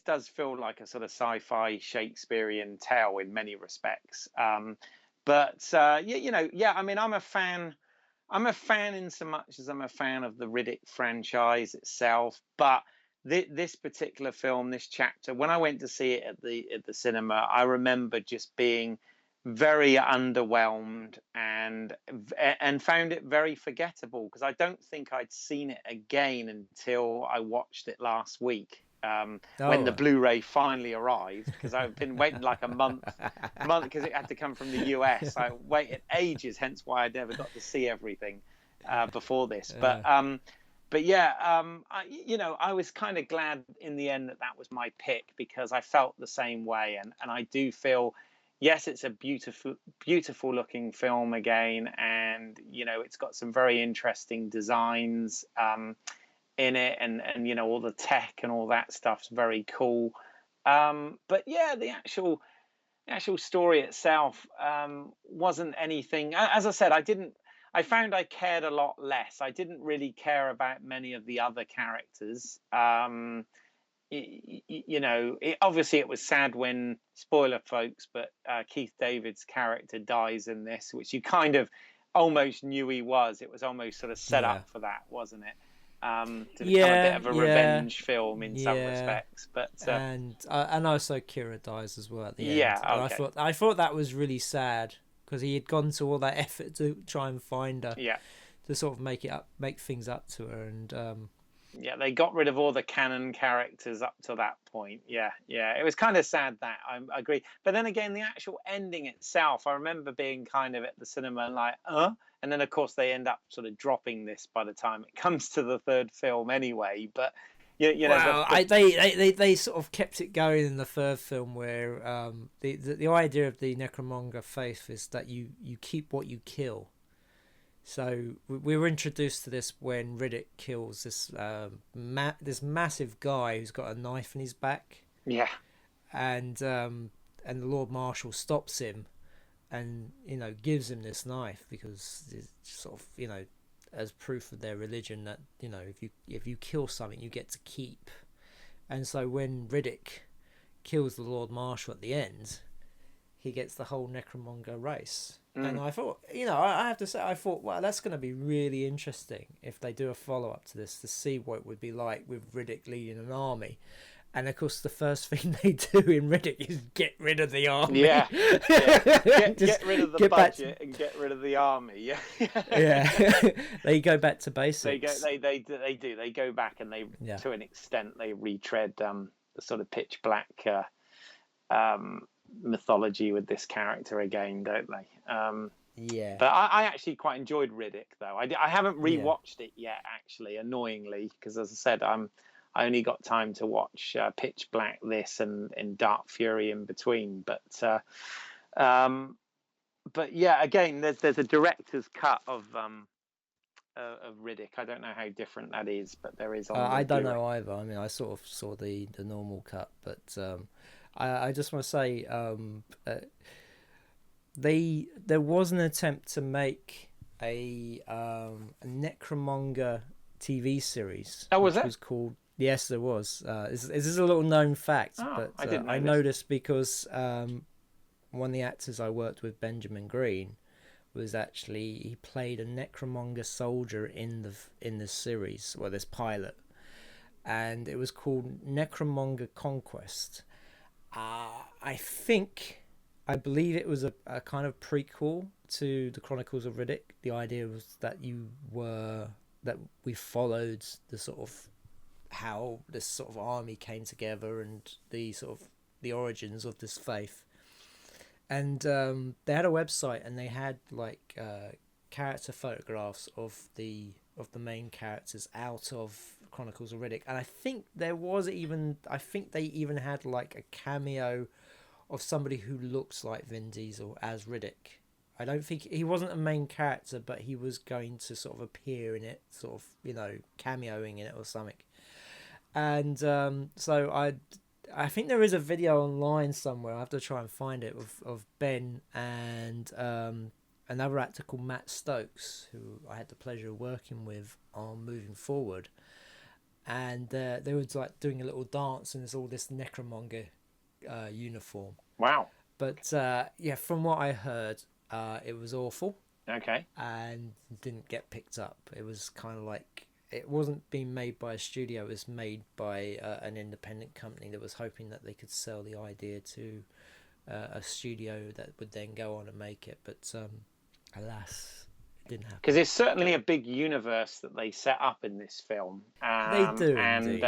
[SPEAKER 2] does feel like a sort of sci-fi Shakespearean tale in many respects. I mean, I'm a fan. I'm a fan in so much as I'm a fan of the Riddick franchise itself, but this particular film, this chapter, when I went to see it at the cinema, I remember just being very underwhelmed and found it very forgettable, because I don't think I'd seen it again until I watched it last week. When the Blu-ray finally arrived, because I've been waiting like a month because it had to come from the US. I waited ages, hence why I never got to see everything before this. I was kind of glad in the end that was my pick, because I felt the same way, and I do feel, yes, it's a beautiful looking film again, and it's got some very interesting designs in it, and all the tech and all that stuff's very cool. But yeah, the actual story itself wasn't anything. As I said, I found I cared a lot less. I didn't really care about many of the other characters. Obviously it was sad when, spoiler folks, but Keith David's character dies in this, which you kind of almost knew he was. It was almost sort of set up for that, wasn't it? To become a bit of a revenge film in some respects, but
[SPEAKER 1] and also Kira dies as well at the end.
[SPEAKER 2] Yeah, okay.
[SPEAKER 1] I thought that was really sad, because he had gone to all that effort to try and find her, to sort of make things up to her, and
[SPEAKER 2] they got rid of all the canon characters up to that point. It was kind of sad, that I agree. But then again, the actual ending itself, I remember being kind of at the cinema and like, and then of course they end up sort of dropping this by the time it comes to the third film anyway. But
[SPEAKER 1] they sort of kept it going in the third film, where the idea of the Necromonger faith is that you keep what you kill. So we were introduced to this when Riddick kills this this massive guy who's got a knife in his back.
[SPEAKER 2] Yeah.
[SPEAKER 1] And the Lord Marshal stops him, and gives him this knife, because it's sort of as proof of their religion that if you kill something you get to keep. And so when Riddick kills the Lord Marshal at the end, he gets the whole Necromonger race. And I thought, I have to say, wow, that's going to be really interesting if they do a follow-up to this, to see what it would be like with Riddick leading an army. And of course, the first thing they do in Riddick is get rid of the army.
[SPEAKER 2] Yeah. Get rid of the budget and get rid of the army. Yeah.
[SPEAKER 1] Yeah. They go back to basics.
[SPEAKER 2] They do. They go back, and they, to an extent, they retread the sort of pitch black mythology with this character again, don't they? But I actually quite enjoyed Riddick, though. I haven't rewatched it yet, actually, annoyingly, because as I said, I only got time to watch Pitch Black, this, and Dark Fury in between. But yeah, again, there's a director's cut of Riddick. I don't know how different that is, but there is.
[SPEAKER 1] I don't know either. I mean, I sort of saw the normal cut, but I just want to say, there was an attempt to make a Necromonger TV series.
[SPEAKER 2] Oh, was
[SPEAKER 1] which
[SPEAKER 2] it?
[SPEAKER 1] was called. Yes, there was. This is a little known fact, but
[SPEAKER 2] I didn't know
[SPEAKER 1] I
[SPEAKER 2] this.
[SPEAKER 1] noticed because one of the actors I worked with, Benjamin Green, was actually he played a Necromonger soldier in the series, well, this pilot, and it was called Necromonger Conquest. I believe it was a kind of prequel to the Chronicles of Riddick. The idea was that we followed the sort of how this sort of army came together and the sort of the origins of this faith. And they had a website, and they had like character photographs of the main characters out of Chronicles of Riddick, and I think they even had like a cameo of somebody who looks like Vin Diesel as Riddick. I don't think he wasn't a main character, but he was going to sort of appear in it, sort of, cameoing in it or something. And so I think there is a video online somewhere. I have to try and find it of Ben and another actor called Matt Stokes, who I had the pleasure of working with on Moving Forward. And they were like doing a little dance, and there's all this Necromonger uniform.
[SPEAKER 2] Wow.
[SPEAKER 1] But yeah, from what I heard, it was awful.
[SPEAKER 2] Okay.
[SPEAKER 1] And didn't get picked up. It was kind of like, it wasn't being made by a studio. It was made by an independent company that was hoping that they could sell the idea to a studio that would then go on and make it. But alas, it didn't happen.
[SPEAKER 2] Because it's certainly a big universe that they set up in this film.
[SPEAKER 1] They do,
[SPEAKER 2] and
[SPEAKER 1] indeed.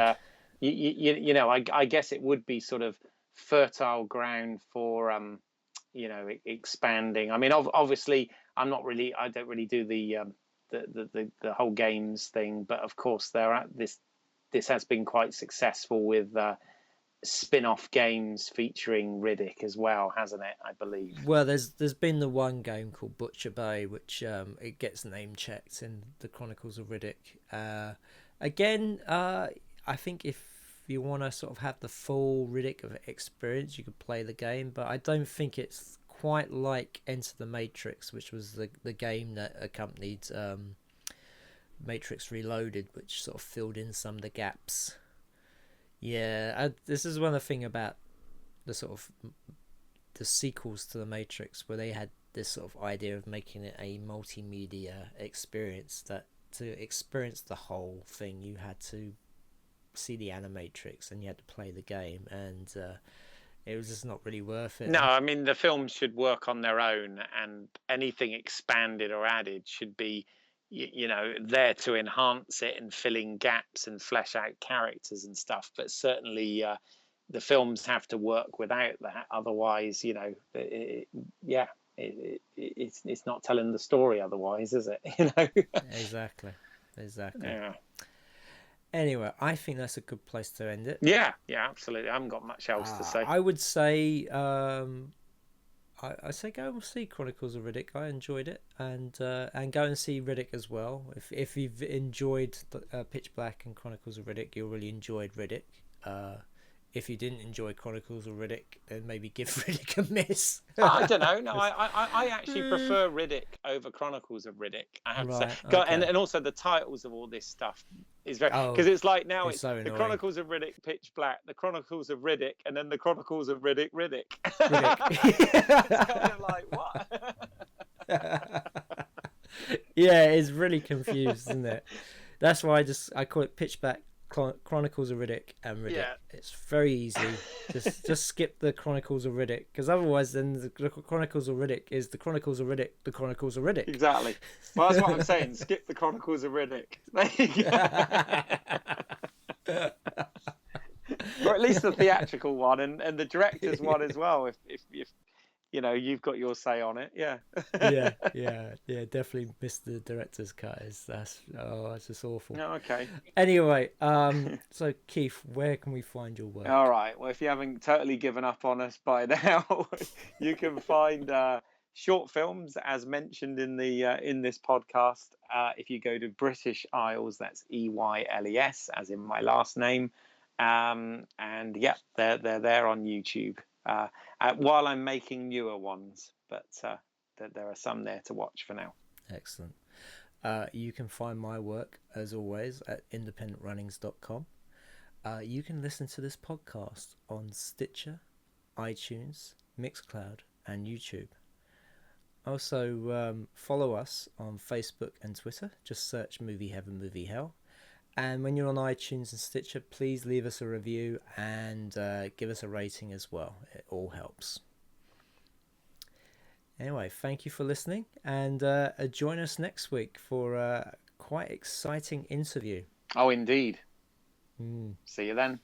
[SPEAKER 2] I guess it would be sort of fertile ground for expanding. I mean, obviously, I don't really do the whole games thing, but of course this has been quite successful with spin-off games featuring Riddick as well, hasn't it? I believe.
[SPEAKER 1] Well, there's been the one game called Butcher Bay, which it gets name checked in the Chronicles of Riddick. Again, I think if you want to sort of have the full Riddick experience, you could play the game, but I don't think it's quite like Enter the Matrix, which was the game that accompanied Matrix Reloaded, which sort of filled in some of the gaps. Yeah, this is one of the things about the sort of the sequels to the Matrix, where they had this sort of idea of making it a multimedia experience, that to experience the whole thing you had to see the Animatrix and you had to play the game, and it was just not really worth it.
[SPEAKER 2] No, I mean, the films should work on their own, and anything expanded or added should be there to enhance it and fill in gaps and flesh out characters and stuff. But certainly the films have to work without that, otherwise it's not telling the story otherwise, is it?
[SPEAKER 1] Exactly.
[SPEAKER 2] Yeah.
[SPEAKER 1] Anyway, I think that's a good place to end it.
[SPEAKER 2] Yeah, absolutely. I haven't got much else to say.
[SPEAKER 1] I would say, I say go and see Chronicles of Riddick. I enjoyed it, and go and see Riddick as well. If you've enjoyed Pitch Black and Chronicles of Riddick, you'll really enjoyed Riddick. If you didn't enjoy Chronicles of Riddick, then maybe give Riddick a miss.
[SPEAKER 2] I don't know. No, I actually prefer Riddick over Chronicles of Riddick, I have to say.
[SPEAKER 1] Okay.
[SPEAKER 2] And also the titles of all this stuff is very... Because it's like now it's
[SPEAKER 1] so
[SPEAKER 2] the
[SPEAKER 1] annoying.
[SPEAKER 2] Chronicles of Riddick, Pitch Black, the Chronicles of Riddick, and then the Chronicles of Riddick. It's kind of like, what?
[SPEAKER 1] Yeah, it's really confused, isn't it? That's why I call it Pitch Black, Chronicles of Riddick, and Riddick.
[SPEAKER 2] Yeah.
[SPEAKER 1] It's very easy. just skip the Chronicles of Riddick, because otherwise then the Chronicles of Riddick is the Chronicles of Riddick, the Chronicles of Riddick.
[SPEAKER 2] Exactly. Well, that's what I'm saying. Skip the Chronicles of Riddick. There you go. Or at least the theatrical one, and the director's one as well, if you've got your say on it. Yeah.
[SPEAKER 1] yeah, definitely missed the director's cut. That's just awful.
[SPEAKER 2] Oh, okay.
[SPEAKER 1] Anyway, so Keith, where can we find your work?
[SPEAKER 2] All right. Well, if you haven't totally given up on us by now, you can find short films as mentioned in this podcast. If you go to British Eyles, that's EYLES, as in my last name, and yeah, they're there on YouTube. While I'm making newer ones. but there are some there to watch for now.
[SPEAKER 1] Excellent. You can find my work, as always, at independentrunnings.com. You can listen to this podcast on Stitcher, iTunes, Mixcloud, and YouTube. Also, follow us on Facebook and Twitter. Just search Movie Heaven, Movie Hell. And when you're on iTunes and Stitcher, please leave us a review and give us a rating as well. It all helps. Anyway, thank you for listening, and join us next week for a quite exciting interview.
[SPEAKER 2] Oh, indeed.
[SPEAKER 1] Mm.
[SPEAKER 2] See you then.